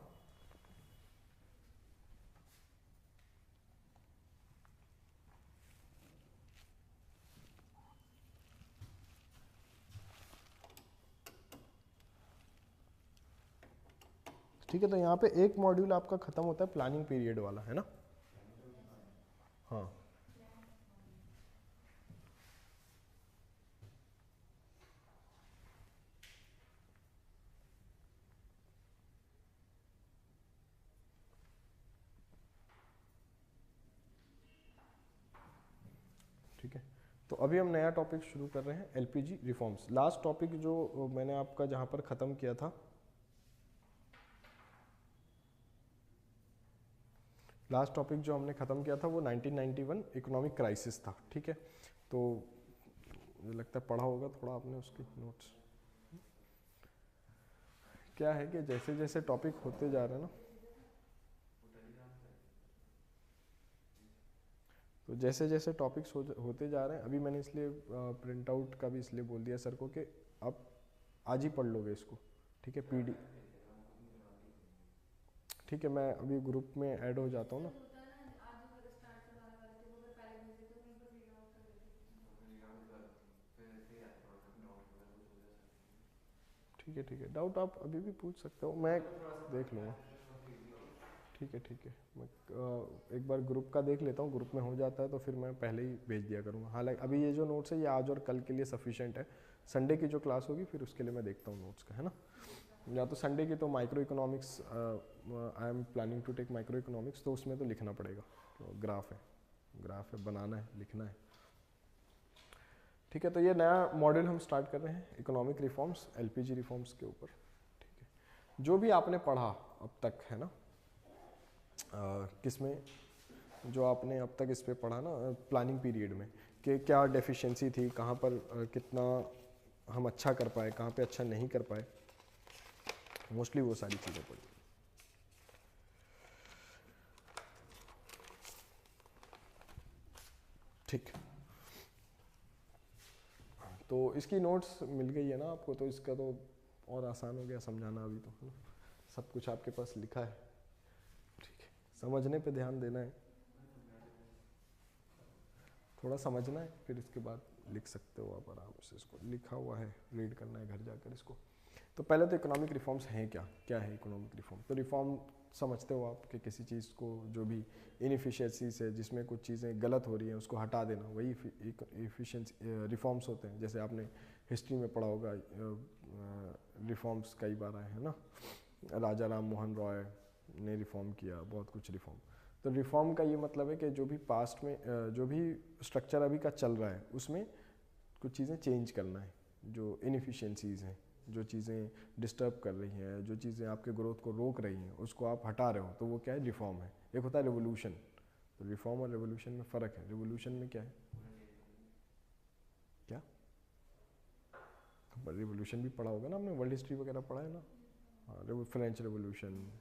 ठीक है, तो यहाँ पे एक मॉड्यूल आपका खत्म होता है प्लानिंग पीरियड वाला, है ना। हाँ ठीक है, तो अभी हम नया टॉपिक शुरू कर रहे हैं, एलपीजी रिफॉर्म्स। लास्ट टॉपिक जो मैंने आपका जहाँ पर ख़त्म किया था, लास्ट टॉपिक जो हमने ख़त्म किया था वो 1991 इकोनॉमिक क्राइसिस था, ठीक है। तो मुझे लगता है पढ़ा होगा थोड़ा आपने उसकी नोट्स। क्या है कि जैसे जैसे टॉपिक होते जा रहे हैं ना, तो जैसे जैसे टॉपिक्स होते जा रहे हैं, अभी मैंने इसलिए प्रिंट आउट का भी इसलिए बोल दिया सर को कि आप आज ही पढ़ लोगे इसको, ठीक है। पीडी ठीक है, मैं अभी ग्रुप में ऐड हो जाता हूँ ना। ठीक है, डाउट आप अभी भी पूछ सकते हो, मैं देख लूँगा। ठीक है, मैं एक बार ग्रुप का देख लेता हूँ, ग्रुप में हो जाता है तो फिर मैं पहले ही भेज दिया करूँगा। हालांकि अभी ये जो नोट्स है ये आज और कल के लिए सफिशिएंट है, संडे की जो क्लास होगी फिर उसके लिए मैं देखता हूँ नोट्स का, है ना। या तो संडे की तो microeconomics, I am planning to take microeconomics, तो उसमें तो लिखना पड़ेगा, तो ग्राफ है बनाना है, लिखना है। ठीक है, तो ये नया मॉड्यूल हम स्टार्ट कर रहे हैं इकोनॉमिक रिफॉर्म्स, एलपीजी रिफॉर्म्स के ऊपर, ठीक है। जो भी आपने पढ़ा अब तक, है ना, किसमें जो आपने अब तक इस पे पढ़ा ना प्लानिंग पीरियड में, कि क्या डेफिशिएंसी थी, कहाँ पर कितना हम अच्छा कर पाए, कहाँ पे अच्छा नहीं कर पाए, मोस्टली वो सारी चीज़ें पढ़ी। ठीक, तो इसकी नोट्स मिल गई है ना आपको, तो इसका तो और आसान हो गया समझाना, अभी तो है ना, सब कुछ आपके पास लिखा है, ठीक है। समझने पे ध्यान देना है, थोड़ा समझना है, फिर इसके बाद लिख सकते हो आप आराम से, इसको लिखा हुआ है, रीड करना है घर जाकर इसको। तो पहले तो इकोनॉमिक रिफॉर्म्स हैं क्या है इकोनॉमिक रिफॉर्म। तो रिफॉर्म समझते हो आप कि किसी चीज़ को जो भी इनएफिशिएंसीज है, जिसमें कुछ चीज़ें गलत हो रही हैं उसको हटा देना, वही इफिशिएंसी रिफॉर्म्स होते हैं। जैसे आपने हिस्ट्री में पढ़ा होगा, रिफॉर्म्स कई बार आए हैं ना, राजा राम मोहन रॉय ने रिफॉर्म किया, बहुत कुछ रिफॉर्म। तो रिफॉर्म का ये मतलब है कि जो भी पास्ट में जो भी स्ट्रक्चर अभी का चल रहा है उसमें कुछ चीज़ें चेंज करना है, जो इनएफिशिएंसीज हैं, जो चीज़ें डिस्टर्ब कर रही हैं, जो चीज़ें आपके ग्रोथ को रोक रही हैं, उसको आप हटा रहे हो, तो वो क्या है, रिफॉर्म है। एक होता है रेवोल्यूशन, तो रिफॉर्म और रेवोल्यूशन में फ़र्क है। रेवोल्यूशन में क्या है, क्या, तो रेवोल्यूशन भी पढ़ा होगा ना आपने, वर्ल्ड हिस्ट्री वगैरह पढ़ा है ना, फ्रेंच रेवोल्यूशन,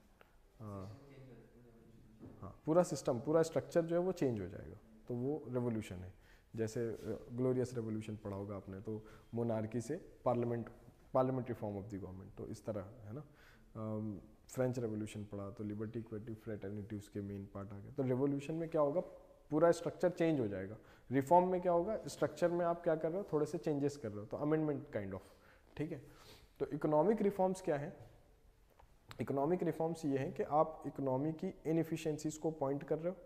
हाँ पूरा सिस्टम, पूरा स्ट्रक्चर जो है वो चेंज हो जाएगा, तो वो रेवोल्यूशन है। जैसे ग्लोरियस रेवोल्यूशन पढ़ा होगा आपने, तो मोनार्की से parliamentary form of the government, तो इस तरह है ना। फ्रेंच रेवोल्यूशन पढ़ा तो लिबर्टी, इक्विटी, फ्रेटर्निटी उसके मेन पार्ट आ गए। तो रेवोल्यूशन में क्या होगा, पूरा स्ट्रक्चर चेंज हो जाएगा। रिफॉर्म में क्या होगा, स्ट्रक्चर में आप क्या कर रहे हो, थोड़े से चेंजेस कर रहे हो, तो अमेंडमेंट काइंड ऑफ, ठीक है। तो इकोनॉमिक रिफॉर्म्स क्या है, इकोनॉमिक रिफॉर्म्स ये हैं कि आप इकोनॉमी की इनएफिशिएंसीज को पॉइंट कर रहे हो,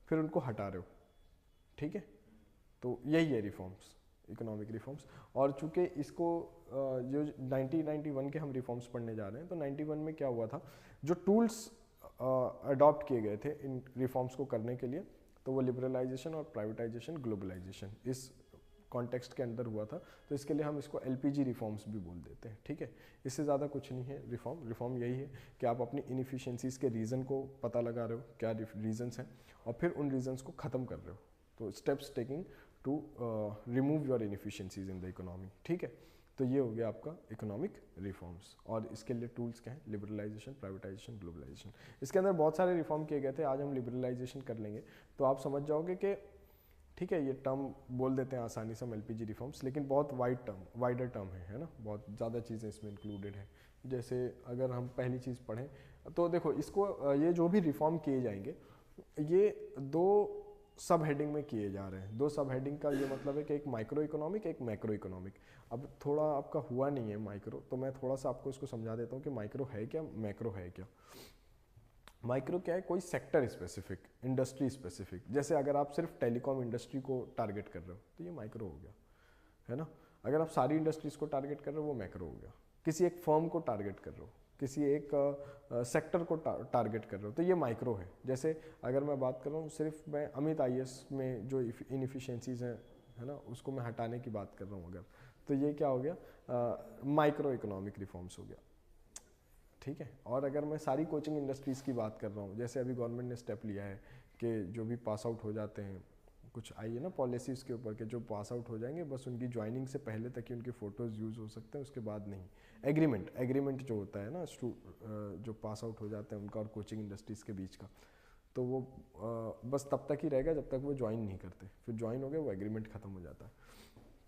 फिर उनको हटा रहे हो, ठीक है। तो यही है रिफॉर्म्स, इकोनॉमिक रिफॉर्म्स। और चूंकि इसको जो 1991 के हम रिफॉर्म्स पढ़ने जा रहे हैं, तो 91 में क्या हुआ था, जो टूल्स अडॉप्ट किए गए थे इन रिफॉर्म्स को करने के लिए, तो वो लिबरलाइजेशन और प्राइवेटाइजेशन, ग्लोबलाइजेशन, इस कॉन्टेक्स्ट के अंदर हुआ था। तो इसके लिए हम इसको एलपीजी रिफॉर्म्स भी बोल देते हैं, ठीक है। इससे ज़्यादा कुछ नहीं है रिफॉर्म यही है कि आप अपनी इनएफिशिएंसीज के रीज़न को पता लगा रहे हो, क्या रीजंस हैं, और फिर उन रीजंस को ख़त्म कर रहे हो। तो steps taking to remove your inefficiencies in the economy, ठीक है। तो ये हो गया आपका इकोनॉमिक रिफॉर्म्स, और इसके लिए टूल्स क्या हैं, लिबरलाइजेशन, प्राइवेटाइजेशन, ग्लोबलाइजेशन। इसके अंदर बहुत सारे रिफॉर्म किए गए थे, आज हम लिबरलाइजेशन कर लेंगे, तो आप समझ जाओगे कि ठीक है, ये टर्म बोल देते हैं आसानी से हम एलपीजी रिफॉर्म्स, लेकिन बहुत वाइडर टर्म है ना, बहुत ज़्यादा चीज़ें इसमें इंक्लूडेड है। जैसे अगर हम पहली चीज़ पढ़ें, तो देखो इसको, ये जो भी रिफॉर्म किए जाएंगे, ये दो सब हेडिंग में किए जा रहे हैं। दो सब हेडिंग का ये मतलब है कि एक माइक्रो इकोनॉमिक, एक मैक्रो इकोनॉमिक। अब थोड़ा आपका हुआ नहीं है माइक्रो, तो मैं थोड़ा सा आपको इसको समझा देता हूँ कि माइक्रो है क्या, मैक्रो है क्या। माइक्रो क्या है, कोई सेक्टर स्पेसिफिक, इंडस्ट्री स्पेसिफिक। जैसे अगर आप सिर्फ टेलीकॉम इंडस्ट्री को टारगेट कर रहे हो, तो ये माइक्रो हो गया, है ना। अगर आप सारी इंडस्ट्रीज को टारगेट कर रहे हो, वो मैक्रो हो गया। किसी एक फर्म को टारगेट कर रहे हो, किसी एक सेक्टर को टारगेट कर रहे हो, तो ये माइक्रो है। जैसे अगर मैं बात कर रहा हूँ सिर्फ मैं अमित आईएएस में जो इनएफिशिएंसीज हैं, है ना, उसको मैं हटाने की बात कर रहा हूँ अगर, तो ये क्या हो गया, माइक्रो इकोनॉमिक रिफॉर्म्स हो गया, ठीक है। और अगर मैं सारी कोचिंग इंडस्ट्रीज़ की बात कर रहा हूँ, जैसे अभी गवर्नमेंट ने स्टेप लिया है कि जो भी पास आउट हो जाते हैं, कुछ आई है ना पॉलिसी उसके ऊपर के, जो पास आउट हो जाएंगे बस उनकी ज्वाइनिंग से पहले तक ही उनके फ़ोटोज़ यूज़ हो सकते हैं, उसके बाद नहीं। एग्रीमेंट जो होता है ना, जो पास आउट हो जाते हैं उनका और कोचिंग इंडस्ट्रीज़ के बीच का, तो वो बस तब तक ही रहेगा जब तक वो ज्वाइन नहीं करते। फिर ज्वाइन हो गए, वो एग्रीमेंट ख़त्म हो जाता है।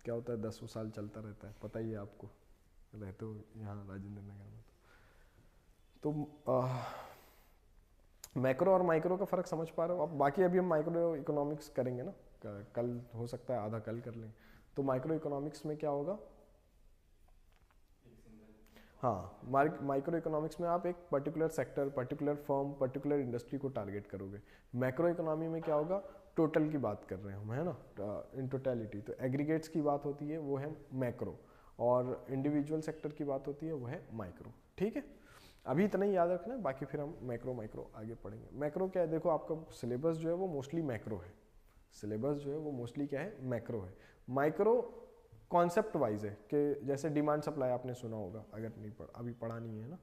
क्या होता है, 10 साल चलता रहता है, पता ही है आपको, रहते हो यहाँ राजेंद्र नगर में। तो मैक्रो और माइक्रो का फ़र्क समझ पा रहे हो आप। बाकी अभी हम माइक्रो इकोनॉमिक्स करेंगे ना, कल हो सकता है आधा कल कर लें। तो माइक्रो इकोनॉमिक्स में क्या होगा, हाँ, माइक्रो इकोनॉमिक्स में आप एक particular sector, particular firm, particular industry को टारगेट करोगे। मैक्रो इकोनॉमी में क्या होगा, टोटल की बात कर रहे हैं हम, है ना, इन टोटलिटी। तो एग्रीगेट्स की बात होती है, वो है मैक्रो, और इंडिविजुअल सेक्टर की बात होती है, वो है माइक्रो, ठीक है। अभी इतना ही याद रखना है, बाकी फिर हम मैक्रो आगे पढ़ेंगे। मैक्रो क्या है, देखो आपका सिलेबस जो है वो मोस्टली मैक्रो है, सिलेबस जो है वो मोस्टली क्या है, मैक्रो है। माइक्रो कॉन्सेप्ट वाइज है कि जैसे डिमांड सप्लाई आपने सुना होगा, अगर नहीं अभी पढ़ा नहीं है ना,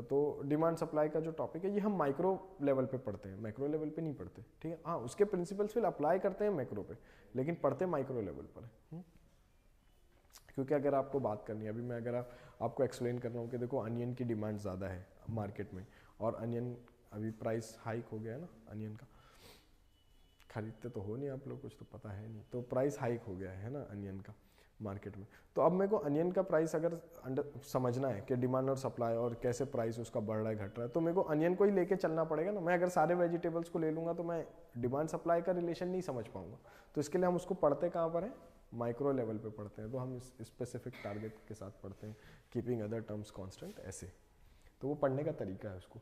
तो डिमांड सप्लाई का जो टॉपिक है ये हम माइक्रो लेवल पे पढ़ते हैं, मैक्रो लेवल पे नहीं पढ़ते, ठीक है। हाँ, उसके प्रिंसिपल्स फिर अप्लाई करते हैं मैक्रो पे, लेकिन पढ़ते माइक्रो लेवल पर है। क्योंकि अगर आपको बात करनी है, अभी मैं अगर आपको एक्सप्लेन कर रहा हूँ कि देखो अनियन की डिमांड ज़्यादा है मार्केट में, और अनियन अभी प्राइस हाइक हो गया है ना अनियन का, खरीदते तो हो नहीं आप लोग, कुछ तो पता है नहीं, तो प्राइस हाइक हो गया है ना अनियन का मार्केट में। तो अब मेरे को अनियन का प्राइस अगर समझना है कि डिमांड और सप्लाई और कैसे प्राइस उसका बढ़ रहा है घट रहा है, तो मेरे को अनियन को ही लेके चलना पड़ेगा ना। मैं अगर सारे वेजिटेबल्स को ले लूँगा तो मैं डिमांड सप्लाई का रिलेशन नहीं समझ पाऊँगा। तो इसके लिए हम उसको पढ़ते कहाँ पर हैं, माइक्रो लेवल पे पढ़ते हैं। तो हम इस स्पेसिफिक टारगेट के साथ पढ़ते हैं, कीपिंग अदर टर्म्स कांस्टेंट, ऐसे। तो वो पढ़ने का तरीका है उसको।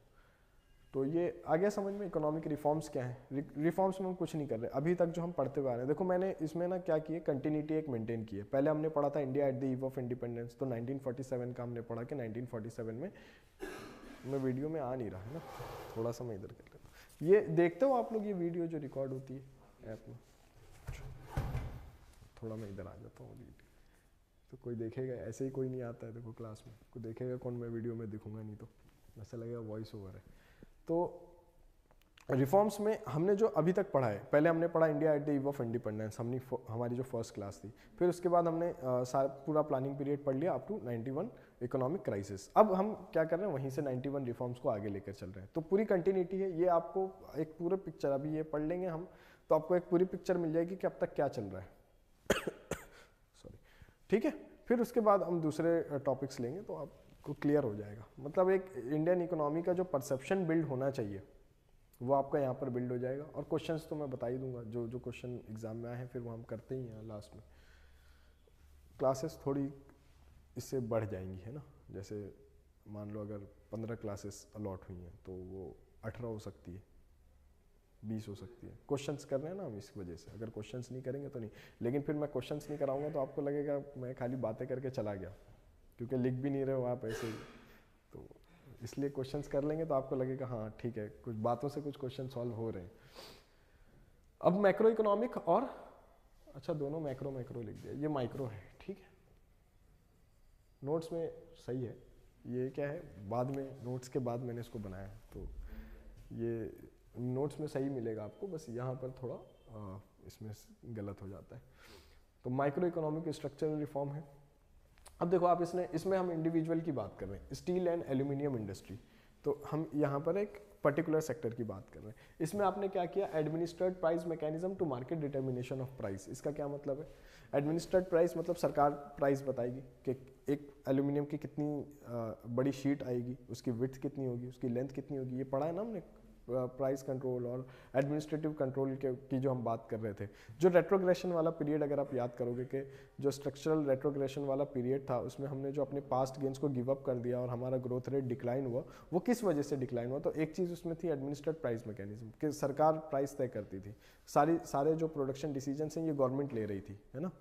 तो ये आ गया समझ में, इकोनॉमिक रिफॉर्म्स क्या है। रिफॉर्म्स में हम कुछ नहीं कर रहे अभी तक, जो हम पढ़ते हुए आ रहे हैं। देखो मैंने इसमें ना क्या किया, कंटिन्यूटी एक मेंटेन की है। पहले हमने पढ़ा था India at the eve of independence, तो 1947 का हमने पढ़ा कि 1947 में, मैं वीडियो में आ नहीं रहा है ना, थोड़ा सा मैं इधर कर लेता हूँ। ये देखते हो आप लोग, ये वीडियो जो रिकॉर्ड होती है ऐप में, थोड़ा मैं इधर आ जाता हूँ, तो कोई देखेगा, ऐसे ही कोई नहीं आता है देखो क्लास में, कोई देखेगा कौन, मैं वीडियो में दिखूंगा नहीं, तो ऐसा लगेगा वॉइस ओवर है। तो रिफॉर्म्स में हमने जो अभी तक पढ़ा है, पहले हमने पढ़ा India at the eve of independence, हमारी जो फर्स्ट क्लास थी। फिर उसके बाद हमने पूरा प्लानिंग पीरियड पढ़ लिया अप टू 91 इकोनॉमिक क्राइसिस। अब हम क्या कर रहे हैं, वहीं से 91 रिफॉर्म्स को आगे लेकर चल रहे हैं। तो पूरी कंटिन्यूटी है, ये आपको एक पूरा पिक्चर, अभी ये पढ़ लेंगे हम तो आपको एक पूरी पिक्चर मिल जाएगी कि अब तक क्या चल रहा है। सॉरी, ठीक है। फिर उसके बाद हम दूसरे टॉपिक्स लेंगे तो आपको क्लियर हो जाएगा। मतलब एक इंडियन इकोनॉमी का जो परसेप्शन बिल्ड होना चाहिए वो आपका यहाँ पर बिल्ड हो जाएगा। और क्वेश्चंस तो मैं बता ही दूंगा, जो जो क्वेश्चन एग्जाम में आए हैं फिर वो हम करते ही हैं लास्ट में। क्लासेस थोड़ी इससे बढ़ जाएंगी, है ना। जैसे मान लो अगर 15 क्लासेस अलॉट हुई हैं तो वो 18 हो सकती है, 20 हो सकती है। क्वेश्चंस कर रहे हैं ना हम, इस वजह से। अगर क्वेश्चंस नहीं करेंगे तो नहीं, लेकिन फिर मैं क्वेश्चंस नहीं कराऊंगा तो आपको लगेगा मैं खाली बातें करके चला गया, क्योंकि लिख भी नहीं रहे हो आप ऐसे ही। तो इसलिए क्वेश्चंस कर लेंगे तो आपको लगेगा हाँ ठीक है, कुछ बातों से कुछ क्वेश्चन सॉल्व हो रहे हैं। अब मैक्रो इकोनॉमिक और, अच्छा दोनों मैक्रो मैक्रो लिख दिया, ये माइक्रो है, ठीक है। नोट्स में सही है, ये क्या है बाद में, नोट्स के बाद मैंने इसको बनाया है, तो ये नोट्स में सही मिलेगा आपको, बस यहाँ पर थोड़ा इसमें गलत हो जाता है। तो माइक्रो इकोनॉमिक स्ट्रक्चरल रिफॉर्म है। अब देखो आप इसमें हम इंडिविजुअल की बात कर रहे हैं, स्टील एंड एल्यूमिनियम इंडस्ट्री। तो हम यहाँ पर एक पर्टिकुलर सेक्टर की बात कर रहे हैं। इसमें आपने क्या किया, administered price mechanism to market determination of price. इसका क्या मतलब है, एडमिनिस्ट्रेड प्राइस मतलब सरकार प्राइस बताएगी कि एक एल्यूमिनियम की कितनी बड़ी शीट आएगी, उसकी विड्थ कितनी होगी, उसकी लेंथ कितनी होगी। ये पढ़ा है ना हमने, प्राइस कंट्रोल और एडमिनिस्ट्रेटिव कंट्रोल की जो हम बात कर रहे थे। जो रेट्रोग्रेशन वाला पीरियड अगर आप याद करोगे कि जो स्ट्रक्चरल रेट्रोग्रेशन वाला पीरियड था, उसमें हमने जो अपने पास्ट गेन्स को गिव अप कर दिया और हमारा ग्रोथ रेट डिक्लाइन हुआ, वो किस वजह से डिक्लाइन हुआ। तो एक चीज़ उसमें थी एडमिनिस्ट्रेड प्राइस मैकेनिज्म, कि सरकार प्राइस तय करती थी, सारे जो प्रोडक्शन डिसीजन हैं ये गवर्नमेंट ले रही थी, है ना।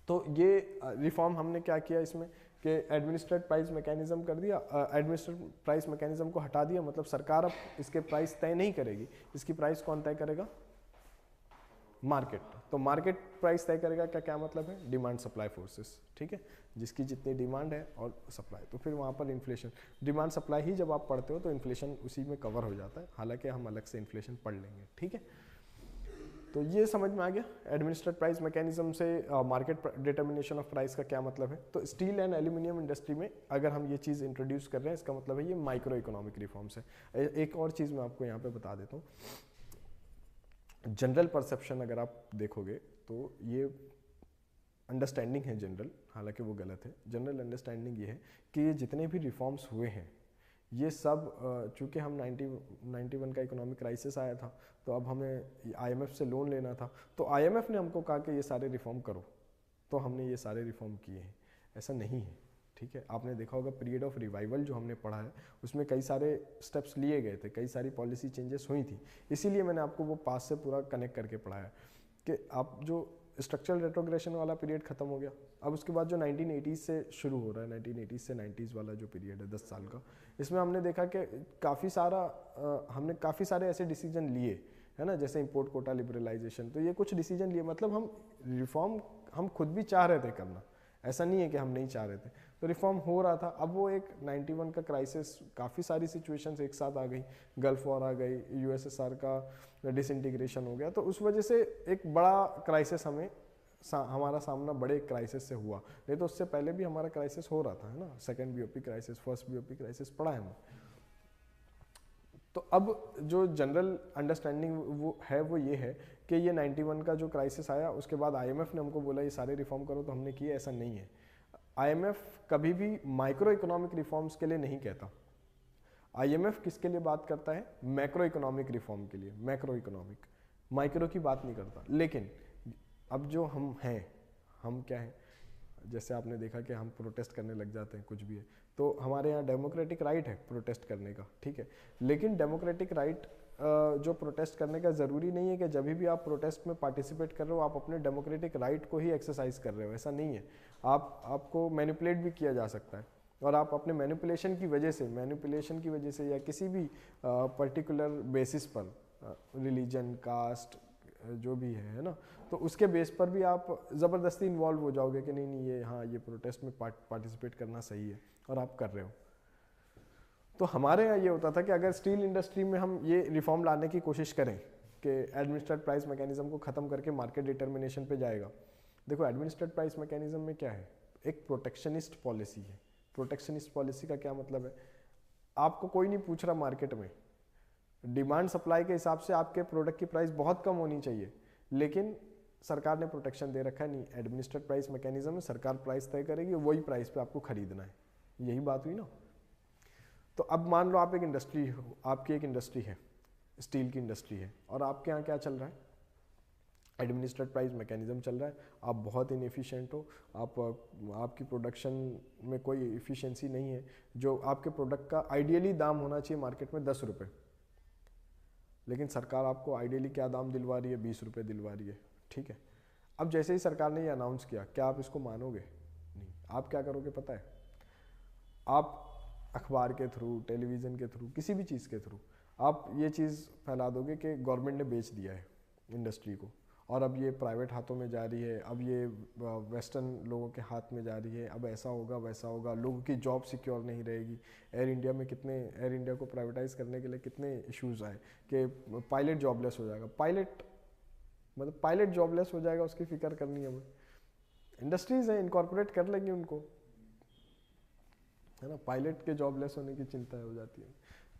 तो ये रिफॉर्म हमने क्या किया इसमें कि एडमिनिस्ट्रेड प्राइस मैकेनिज्म कर दिया, एडमिनिस्ट्रेड प्राइस मैकेनिज्म को हटा दिया। मतलब सरकार अब इसके प्राइस तय नहीं करेगी, इसकी प्राइस कौन तय करेगा, मार्केट। तो मार्केट प्राइस तय करेगा का क्या मतलब है, डिमांड सप्लाई फोर्सेस, ठीक है। जिसकी जितनी डिमांड है और सप्लाई, तो फिर वहाँ पर इन्फ्लेशन, डिमांड सप्लाई ही जब आप पढ़ते हो तो इन्फ्लेशन उसी में कवर हो जाता है। हालांकि हम अलग से इन्फ्लेशन पढ़ लेंगे, ठीक है। तो ये समझ में आ गया एडमिनिस्ट्रेड प्राइस मैकेनिज्म से मार्केट डिटर्मिनेशन ऑफ प्राइस का क्या मतलब है। तो स्टील एंड एल्यूमिनियम इंडस्ट्री में अगर हम ये चीज़ इंट्रोड्यूस कर रहे हैं, इसका मतलब है ये माइक्रो इकोनॉमिक रिफॉर्म्स है। एक और चीज़ मैं आपको यहाँ पे बता देता हूँ, जनरल परसेप्शन अगर आप देखोगे तो ये अंडरस्टैंडिंग है जनरल, हालांकि वो गलत है। जनरल अंडरस्टैंडिंग ये है कि ये जितने भी रिफॉर्म्स हुए हैं ये सब, चूँकि हम 91 का इकोनॉमिक क्राइसिस आया था तो अब हमें IMF से लोन लेना था, तो IMF ने हमको कहा कि ये सारे रिफॉर्म करो, तो हमने ये सारे रिफॉर्म किए हैं। ऐसा नहीं है, ठीक है। आपने देखा होगा पीरियड ऑफ रिवाइवल जो हमने पढ़ा है उसमें कई सारे स्टेप्स लिए गए थे, कई सारी पॉलिसी चेंजेस हुई थी। इसीलिए मैंने आपको वो पास से पूरा कनेक्ट करके पढ़ाया कि आप जो स्ट्रक्चरल रेट्रोग्रेशन वाला पीरियड खत्म हो गया, अब उसके बाद जो 1980s से शुरू हो रहा है, 1980s से 90s वाला जो पीरियड है 10 साल का, इसमें हमने देखा कि हमने काफ़ी सारे ऐसे डिसीजन लिए, है ना, जैसे इंपोर्ट कोटा लिबरलाइजेशन। तो ये कुछ डिसीजन लिए, मतलब हम रिफॉर्म हम खुद भी चाह रहे थे करना, ऐसा नहीं है कि हम नहीं चाह रहे थे। तो रिफॉर्म हो रहा था। अब वो एक 91 का क्राइसिस, काफ़ी सारी सिचुएशंस एक साथ आ गई, गल्फ वॉर आ गई, USSR का डिसइंटीग्रेशन हो गया, तो उस वजह से एक बड़ा क्राइसिस हमारा सामना बड़े क्राइसिस से हुआ। नहीं तो उससे पहले भी हमारा क्राइसिस हो रहा था, है ना, second BOP crisis, first BOP crisis पढ़ा है हमने। तो अब जो जनरल अंडरस्टैंडिंग वो ये है कि ये 91 का जो क्राइसिस आया उसके बाद IMF ने हमको बोला ये सारे रिफॉर्म करो, तो हमने किए। ऐसा नहीं है, IMF कभी भी माइक्रो इकोनॉमिक रिफॉर्म्स के लिए नहीं कहता। IMF किसके लिए बात करता है, मैक्रो इकोनॉमिक रिफॉर्म के लिए, मैक्रो इकोनॉमिक, माइक्रो की बात नहीं करता। लेकिन अब जो हम हैं, हम क्या हैं, जैसे आपने देखा कि हम प्रोटेस्ट करने लग जाते हैं, कुछ भी है, तो हमारे यहाँ डेमोक्रेटिक राइट है प्रोटेस्ट करने का, ठीक है। लेकिन डेमोक्रेटिक राइट जो प्रोटेस्ट करने का ज़रूरी नहीं है कि जब भी आप प्रोटेस्ट में पार्टिसिपेट कर रहे हो आप अपने डेमोक्रेटिक राइट को ही एक्सरसाइज कर रहे हो, ऐसा नहीं है। आपको मैनिपुलेट भी किया जा सकता है, और आप अपने मैनिपुलेशन की वजह से या किसी भी पर्टिकुलर बेसिस पर, रिलीजन, कास्ट, जो भी है ना, तो उसके बेस पर भी आप ज़बरदस्ती इन्वॉल्व हो जाओगे कि नहीं ये प्रोटेस्ट में पार्टिसिपेट करना सही है, और आप कर रहे हो। तो हमारे यहाँ ये होता था कि अगर स्टील इंडस्ट्री में हम ये रिफॉर्म लाने की कोशिश करें कि एडमिनिस्ट्रेड प्राइस मैकेनिज्म को ख़त्म करके मार्केट डिटर्मिनेशन पे जाएगा। देखो एडमिनिस्ट्रेड प्राइस मैकेनिज्म में क्या है, एक प्रोटेक्शनिस्ट पॉलिसी है। प्रोटेक्शनिस्ट पॉलिसी का क्या मतलब है, आपको कोई नहीं पूछ रहा मार्केट में, डिमांड सप्लाई के हिसाब से आपके प्रोडक्ट की प्राइस बहुत कम होनी चाहिए, लेकिन सरकार ने प्रोटेक्शन दे रखा है, नहीं एडमिनिस्ट्रेड प्राइस मैकेनिज्म है, सरकार प्राइस तय करेगी, वही प्राइस पे आपको खरीदना है, यही बात हुई ना। तो अब मान लो आप एक इंडस्ट्री हो, आपकी एक इंडस्ट्री है, स्टील की इंडस्ट्री है, और आपके यहाँ क्या चल रहा है, एडमिनिस्ट्रेड प्राइस मैकेनिज्म चल रहा है, आप बहुत इनएफिशिएंट हो, आपकी प्रोडक्शन में कोई इफ़िशिएंसी नहीं है, जो आपके प्रोडक्ट का आइडियली दाम होना चाहिए मार्केट में 10 रुपये, लेकिन सरकार आपको आइडियली क्या दाम दिलवा रही है, 20 रुपये दिलवा रही है, ठीक है। अब जैसे ही सरकार ने ये अनाउंस किया, क्या आप इसको मानोगे? नहीं। आप क्या करोगे पता है, आप अखबार के थ्रू, टेलीविज़न के थ्रू, किसी भी चीज़ के थ्रू आप ये चीज़ फैला दोगे कि गवर्नमेंट ने बेच दिया है इंडस्ट्री को, और अब ये प्राइवेट हाथों में जा रही है, अब ये वेस्टर्न लोगों के हाथ में जा रही है, अब ऐसा होगा वैसा होगा, लोगों की जॉब सिक्योर नहीं रहेगी। एयर इंडिया में एयर इंडिया को प्राइवेटाइज करने के लिए कितने इश्यूज आए कि पायलट जॉबलेस हो जाएगा, पायलट जॉबलेस हो जाएगा, उसकी फिक्र करनी है हमें। इंडस्ट्रीज हैं, इनकॉर्पोरेट कर लेंगे उनको, है ना, पायलट के जॉबलेस होने की चिंता हो जाती है।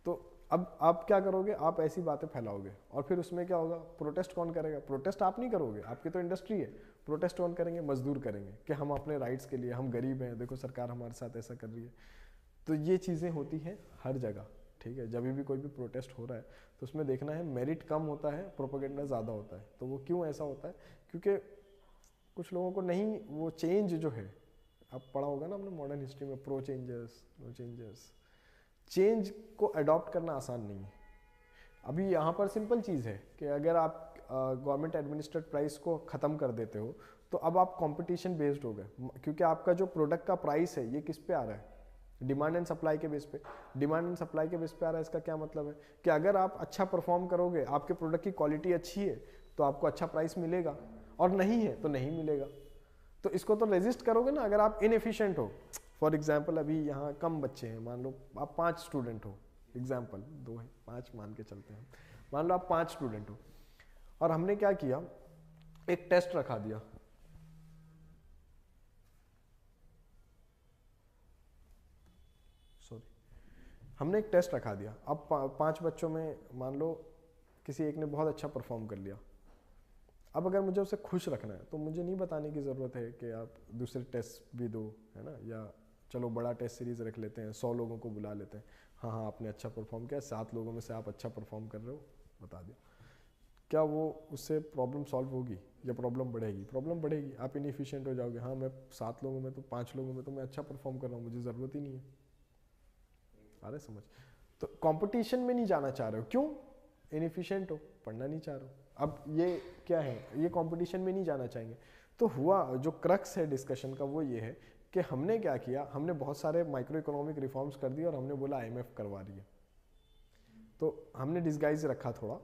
तो अब आप क्या करोगे, आप ऐसी बातें फैलाओगे, और फिर उसमें क्या होगा, प्रोटेस्ट कौन करेगा? प्रोटेस्ट आप नहीं करोगे, आपकी तो इंडस्ट्री है, प्रोटेस्ट कौन करेंगे? मजदूर करेंगे कि हम अपने राइट्स के लिए, हम गरीब हैं, देखो सरकार हमारे साथ ऐसा कर रही है। तो ये चीज़ें होती हैं हर जगह, ठीक है। जब भी कोई भी प्रोटेस्ट हो रहा है तो उसमें देखना है मेरिट कम होता है, प्रोपेगेंडा ज़्यादा होता है। तो वो क्यों ऐसा होता है? क्योंकि कुछ लोगों को नहीं, वो चेंज जो है, आप पढ़ा होगा ना हमने मॉडर्न हिस्ट्री में, pro changers, no changers, change को अडॉप्ट करना आसान नहीं है। अभी यहाँ पर सिंपल चीज़ है कि अगर आप गवर्नमेंट एडमिनिस्ट्रेड प्राइस को ख़त्म कर देते हो तो अब आप कंपटीशन बेस्ड हो गए, क्योंकि आपका जो प्रोडक्ट का प्राइस है ये किस पे आ रहा है? डिमांड एंड सप्लाई के बेस पे। डिमांड एंड सप्लाई के बेस पे आ रहा है। इसका क्या मतलब है कि अगर आप अच्छा परफॉर्म करोगे, आपके प्रोडक्ट की क्वालिटी अच्छी है तो आपको अच्छा प्राइस मिलेगा, और नहीं है तो नहीं मिलेगा। तो इसको तो रेजिस्ट करोगे ना। अगर आप इनएफिशिएंट हो, फॉर एग्जाम्पल अभी यहाँ कम बच्चे हैं, मान लो आप 5 स्टूडेंट हो, एग्जाम्पल 2 है, 5 मान के चलते हैं, मान लो आप 5 स्टूडेंट हो, और हमने क्या किया, एक टेस्ट रखा दिया, हमने एक टेस्ट रखा दिया। अब 5 बच्चों में मान लो किसी एक ने बहुत अच्छा परफॉर्म कर लिया। अब अगर मुझे उसे खुश रखना है तो मुझे नहीं बताने की ज़रूरत है कि आप दूसरे टेस्ट भी दो, है ना, या चलो बड़ा टेस्ट सीरीज़ रख लेते हैं, 100 लोगों को बुला लेते हैं, हाँ हाँ आपने अच्छा परफॉर्म किया, 7 लोगों में से आप अच्छा परफॉर्म कर रहे हो, बता दिया। क्या वो उससे प्रॉब्लम सॉल्व होगी या प्रॉब्लम बढ़ेगी? प्रॉब्लम बढ़ेगी, आप इनएफिशिएंट हो जाओगे। हाँ मैं 7 लोगों में तो 5 लोगों में तो मैं अच्छा परफॉर्म कर रहा हूँ, मुझे ज़रूरत ही नहीं है। आ रहे समझ? तो कंपटीशन में नहीं जाना चाह रहे हो, क्यों? इनएफिशिएंट हो, पढ़ना नहीं चाह रहे हो। अब ये क्या है, ये कंपटीशन में नहीं जाना चाहेंगे। तो हुआ जो क्रक्स है डिस्कशन का वो ये है कि हमने क्या किया, हमने बहुत सारे माइक्रो इकोनॉमिक रिफॉर्म्स कर दिए और हमने बोला आईएमएफ करवा रही है। तो हमने डिस्गाइज रखा थोड़ा,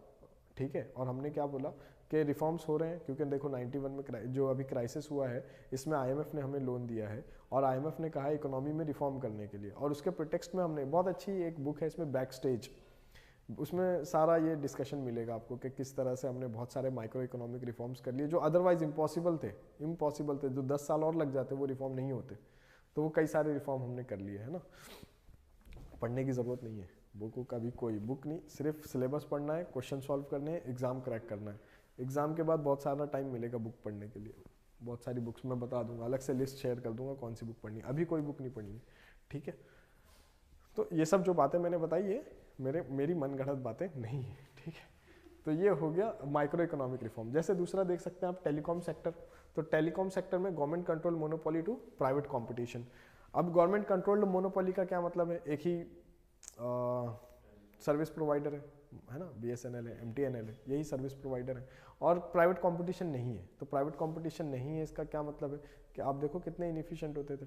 ठीक है, और हमने क्या बोला कि रिफॉर्म्स हो रहे हैं, क्योंकि देखो 91 में जो अभी क्राइसिस हुआ है इसमें आईएमएफ ने हमें लोन दिया है, और आईएमएफ ने कहा है इकोनॉमी में रिफॉर्म करने के लिए, और उसके प्रोटेक्स्ट में हमने बहुत अच्छी एक बुक है इसमें, बैक स्टेज, उसमें सारा ये डिस्कशन मिलेगा आपको कि किस तरह से हमने बहुत सारे माइक्रो इकोनॉमिक रिफॉर्म्स कर लिए जो अदरवाइज इम्पॉसिबल थे, जो 10 साल और लग जाते वो रिफॉर्म नहीं होते। तो वो कई सारे रिफॉर्म हमने कर लिए, है ना। पढ़ने की ज़रूरत नहीं है, बुक का भी कोई बुक नहीं, सिर्फ सिलेबस पढ़ना है, क्वेश्चन सॉल्व करने हैं, एग्जाम क्रैक करना है। एग्जाम के बाद बहुत सारा टाइम मिलेगा बुक पढ़ने के लिए, बहुत सारी बुक्स मैं बता दूंगा, अलग से लिस्ट शेयर कर दूंगा कौन सी बुक पढ़नी है, अभी कोई बुक नहीं पढ़नी है, ठीक है। तो ये सब जो बातें मैंने बताई ये मेरी मनगढ़ंत बातें नहीं है, ठीक है। तो ये हो गया माइक्रो इकोनॉमिक रिफॉर्म। जैसे दूसरा देख सकते हैं आप टेलीकॉम सेक्टर, तो टेलीकॉम सेक्टर में government control monopoly to private competition. अब गवर्नमेंट कंट्रोल्ड मोनोपोली का क्या मतलब है, एक ही सर्विस प्रोवाइडर है ना, बीएसएनएल है, एमटीएनएल है, यही सर्विस प्रोवाइडर है, और प्राइवेट कंपटीशन नहीं है। तो प्राइवेट कंपटीशन नहीं है इसका क्या मतलब है कि आप देखो कितने इनएफिशिएंट होते थे।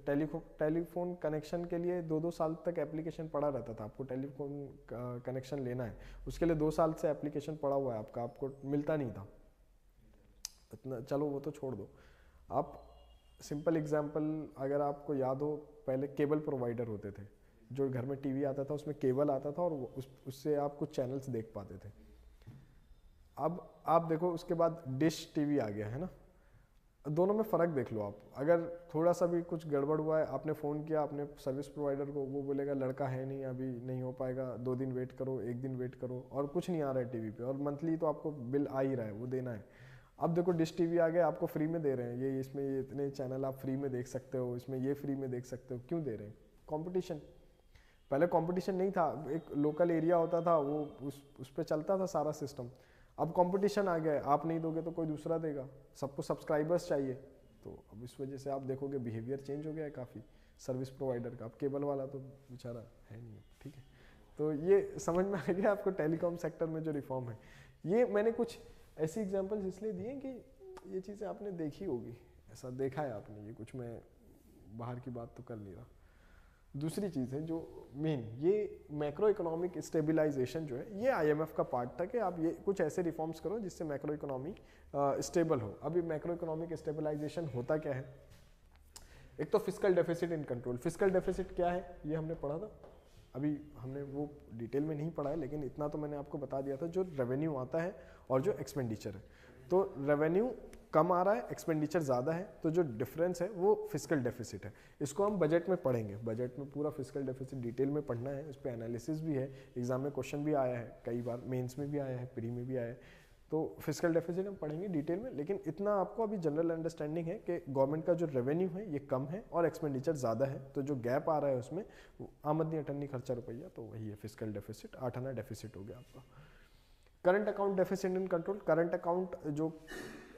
टेलीफोन कनेक्शन के लिए 2-2 साल तक एप्लीकेशन पड़ा रहता था, आपको टेलीफोन कनेक्शन लेना है उसके लिए 2 साल से एप्लीकेशन पड़ा हुआ है आपका, आपको मिलता नहीं था इतना। चलो वो तो छोड़ दो, आप सिंपल एग्जांपल अगर आपको याद हो, पहले केबल प्रोवाइडर होते थे, जो घर में टीवी आता था उसमें केबल आता था और उससे आप कुछ चैनल्स देख पाते थे। अब आप देखो उसके बाद डिश टीवी आ गया, है ना। दोनों में फ़र्क देख लो आप। अगर थोड़ा सा भी कुछ गड़बड़ हुआ है, आपने फ़ोन किया अपने सर्विस प्रोवाइडर को, वो बोलेगा लड़का है नहीं, अभी नहीं हो पाएगा, 2 दिन वेट करो, 1 दिन वेट करो, और कुछ नहीं आ रहा है टीवी पे, और मंथली तो आपको बिल आ ही रहा है, वो देना है। अब देखो डिश टीवी आ गया, आपको फ्री में दे रहे हैं, ये इसमें ये इतने चैनल आप फ्री में देख सकते हो, इसमें ये फ्री में देख सकते हो, क्यों दे रहे हैं? कंपटीशन। पहले कंपटीशन नहीं था, एक लोकल एरिया होता था, वो उस पर चलता था सारा सिस्टम। अब कंपटीशन आ गया है, आप नहीं दोगे तो कोई दूसरा देगा, सबको सब्सक्राइबर्स चाहिए, तो अब इस वजह से आप देखोगे बिहेवियर चेंज हो गया है काफ़ी सर्विस प्रोवाइडर का। अब केबल वाला तो बेचारा है नहीं, ठीक है। तो ये समझ में आ गया आपको टेलीकॉम सेक्टर में जो रिफॉर्म है। ये मैंने कुछ ऐसी एग्जांपल्स इसलिए दिए कि ये चीज़ें आपने देखी होगी, ऐसा देखा है आपने, ये कुछ मैं बाहर की बात तो कर नहीं रहा। दूसरी चीज़ है जो मेन, ये मैक्रो इकोनॉमिक स्टेबलाइजेशन जो है, ये आईएमएफ का पार्ट था कि आप ये कुछ ऐसे रिफॉर्म्स करो जिससे मैक्रो इकोनॉमी स्टेबल हो। अभी मैक्रो इकोनॉमिक स्टेबलाइजेशन होता क्या है? एक तो fiscal deficit in control. Fiscal deficit क्या है ये हमने पढ़ा था, अभी हमने वो डिटेल में नहीं पढ़ा है, लेकिन इतना तो मैंने आपको बता दिया था, जो रेवेन्यू आता है और जो एक्सपेंडिचर है। तो रेवेन्यू कम आ रहा है, एक्सपेंडिचर ज़्यादा है, तो जो डिफरेंस है वो फिस्कल डेफिसिट है। इसको हम बजट में पढ़ेंगे, बजट में पूरा फिस्कल डेफिसिट डिटेल में पढ़ना है, इस पर एनालिसिस भी है, एग्जाम में क्वेश्चन भी आया है, कई बार मेंस में भी आया है, प्री में भी आया है। तो फिस्कल डेफिसिट हम पढ़ेंगे डिटेल में, लेकिन इतना आपको अभी जनरल अंडरस्टैंडिंग है कि गवर्नमेंट का जो रेवेन्यू है ये कम है और एक्सपेंडिचर ज़्यादा है, तो जो गैप आ रहा है उसमें आमदनी अठन्नी खर्चा रुपया, तो वही है फिस्कल डेफिसिट, 8 आना डेफिसिट हो गया आपका। Current account deficit in control. Current account जो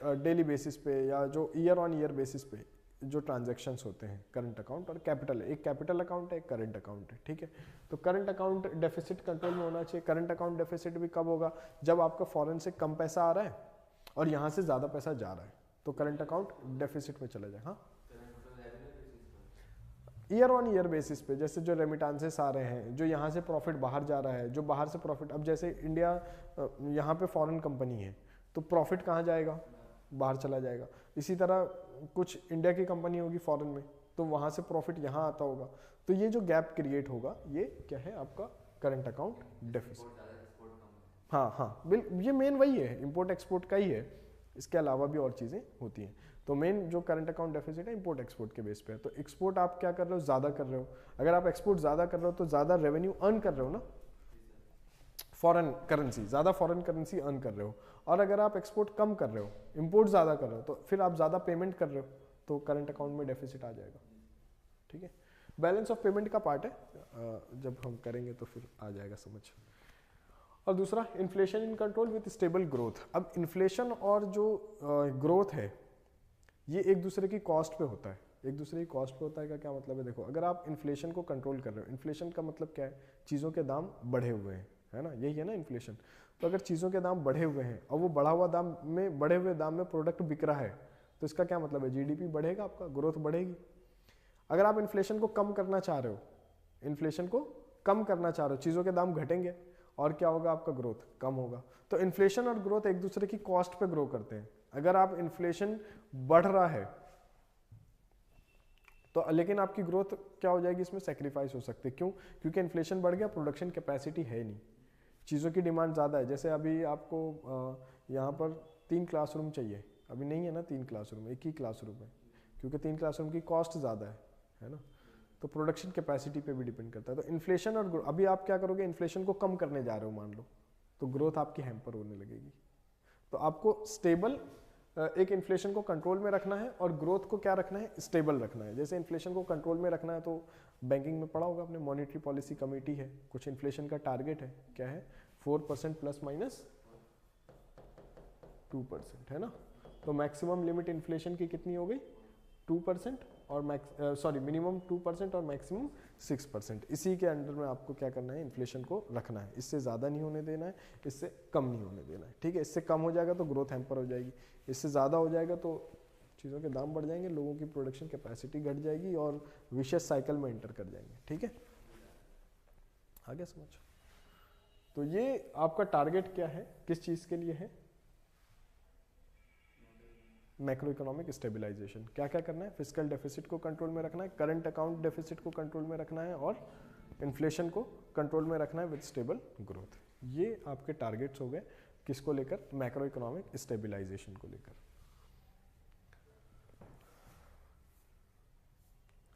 डेली बेसिस पे या जो ईयर ऑन ईयर बेसिस पे जो ट्रांजैक्शंस होते हैं, करंट अकाउंट और कैपिटल, एक कैपिटल अकाउंट है, एक करंट अकाउंट है, ठीक है। तो करंट अकाउंट डेफिसिट कंट्रोल में होना चाहिए। करंट अकाउंट डेफिसिट भी कब होगा? जब आपका फॉरेन से कम पैसा आ रहा है और यहाँ से ज़्यादा पैसा जा रहा है, तो करंट अकाउंट डेफिसिट में चला जाए। हाँ, ईयर ऑन ईयर बेसिस पे, जैसे जो रेमिटांसेस आ रहे हैं, जो यहाँ से प्रॉफिट बाहर जा रहा है, जो बाहर से प्रॉफिट, अब जैसे इंडिया यहाँ पे फॉरेन कंपनी है, तो प्रॉफिट कहाँ जाएगा? बाहर चला जाएगा। इसी तरह कुछ इंडिया की कंपनी होगी फॉरेन में, तो वहाँ से प्रॉफिट यहाँ आता होगा, तो ये जो गैप क्रिएट होगा ये क्या है? आपका करंट अकाउंट डेफिसिट। हाँ हाँ, ये मेन वही है, इंपोर्ट एक्सपोर्ट का ही है, इसके अलावा भी और चीज़ें होती हैं। तो मेन जो करंट अकाउंट डेफिसिट है इंपोर्ट एक्सपोर्ट के बेस पे है। तो एक्सपोर्ट आप क्या कर रहे हो? ज़्यादा कर रहे हो। अगर आप एक्सपोर्ट ज़्यादा कर रहे हो तो ज़्यादा रेवेन्यू अर्न कर रहे हो ना, फॉरेन करेंसी, ज़्यादा फॉरेन करेंसी अर्न कर रहे हो। और अगर आप एक्सपोर्ट कम कर रहे हो, इंपोर्ट ज़्यादा कर रहे हो, तो फिर आप ज़्यादा पेमेंट कर रहे हो, तो करंट अकाउंट में डेफिसिट आ जाएगा, ठीक है। बैलेंस ऑफ पेमेंट का पार्ट है, जब हम करेंगे तो फिर आ जाएगा समझ। और दूसरा, inflation in control with stable growth. अब इन्फ्लेशन और जो ग्रोथ है ये एक दूसरे की कॉस्ट पे होता है। एक दूसरे की कॉस्ट पे होता है का क्या मतलब है? देखो, अगर आप इन्फ्लेशन को कंट्रोल कर रहे हो, इन्फ्लेशन का मतलब क्या है? चीज़ों के दाम बढ़े हुए हैं, है ना, यही है ना इन्फ्लेशन। तो अगर चीज़ों के दाम बढ़े हुए हैं और वो बढ़ा हुआ दाम में, बढ़े हुए दाम में प्रोडक्ट बिक रहा है, तो इसका क्या मतलब है? जीडीपी बढ़ेगा, आपका ग्रोथ बढ़ेगी। अगर आप इन्फ्लेशन को कम करना चाह रहे हो, इन्फ्लेशन को कम करना चाह रहे हो, चीज़ों के दाम घटेंगे और क्या होगा? आपका ग्रोथ कम होगा। तो इन्फ्लेशन और ग्रोथ एक दूसरे की कॉस्ट पे ग्रो करते हैं। अगर आप इन्फ्लेशन बढ़ रहा है तो, लेकिन आपकी ग्रोथ क्या हो जाएगी? इसमें सेक्रीफाइस हो सकते हैं। क्यों? क्योंकि इन्फ्लेशन बढ़ गया, प्रोडक्शन कैपेसिटी है नहीं, चीज़ों की डिमांड ज़्यादा है। जैसे अभी आपको यहाँ पर 3 क्लासरूम चाहिए, अभी नहीं है ना 3 क्लासरूम, एक ही क्लासरूम है, क्योंकि 3 क्लासरूम की कॉस्ट ज़्यादा है ना। तो प्रोडक्शन कैपेसिटी पे भी डिपेंड करता है। तो इन्फ्लेशन और ग्रोथ, अभी आप क्या करोगे? इन्फ्लेशन को कम करने जा रहे हो मान लो, तो ग्रोथ आपकी हैम्पर होने लगेगी। तो आपको स्टेबल एक इन्फ्लेशन को कंट्रोल में रखना है और ग्रोथ को क्या रखना है? स्टेबल रखना है। जैसे इन्फ्लेशन को कंट्रोल में रखना है तो बैंकिंग में पढ़ा होगा आपने, मॉनेटरी पॉलिसी कमेटी है, कुछ इन्फ्लेशन का टारगेट है, क्या है? 4% प्लस माइनस 2%, है ना। तो मैक्सिमम लिमिट इन्फ्लेशन की कितनी हो गई? 2%, और मिनिमम 2% और मैक्सिमम 6%। इसी के अंडर में आपको क्या करना है? इन्फ्लेशन को रखना है, इससे ज़्यादा नहीं होने देना है, इससे कम नहीं होने देना है, ठीक है। इससे कम हो जाएगा तो ग्रोथ हैम्पर हो जाएगी, इससे ज़्यादा हो जाएगा तो चीज़ों के दाम बढ़ जाएंगे, लोगों की प्रोडक्शन कैपेसिटी घट जाएगी और विशेष साइकिल में एंटर कर जाएंगे, ठीक है। आगे समझ। तो ये आपका टारगेट क्या है, किस चीज़ के लिए है? Macroeconomic stabilisation. क्या क्या करना है? फिस्कल डेफिसिट को कंट्रोल में रखना है, करंट अकाउंट डेफिसिट को कंट्रोल में रखना है और इन्फ्लेशन को कंट्रोल में रखना है विद स्टेबल ग्रोथ। ये आपके टारगेट्स हो गए, किसको लेकर? मैक्रो इकोनॉमिक स्टेबलाइजेशन को लेकर।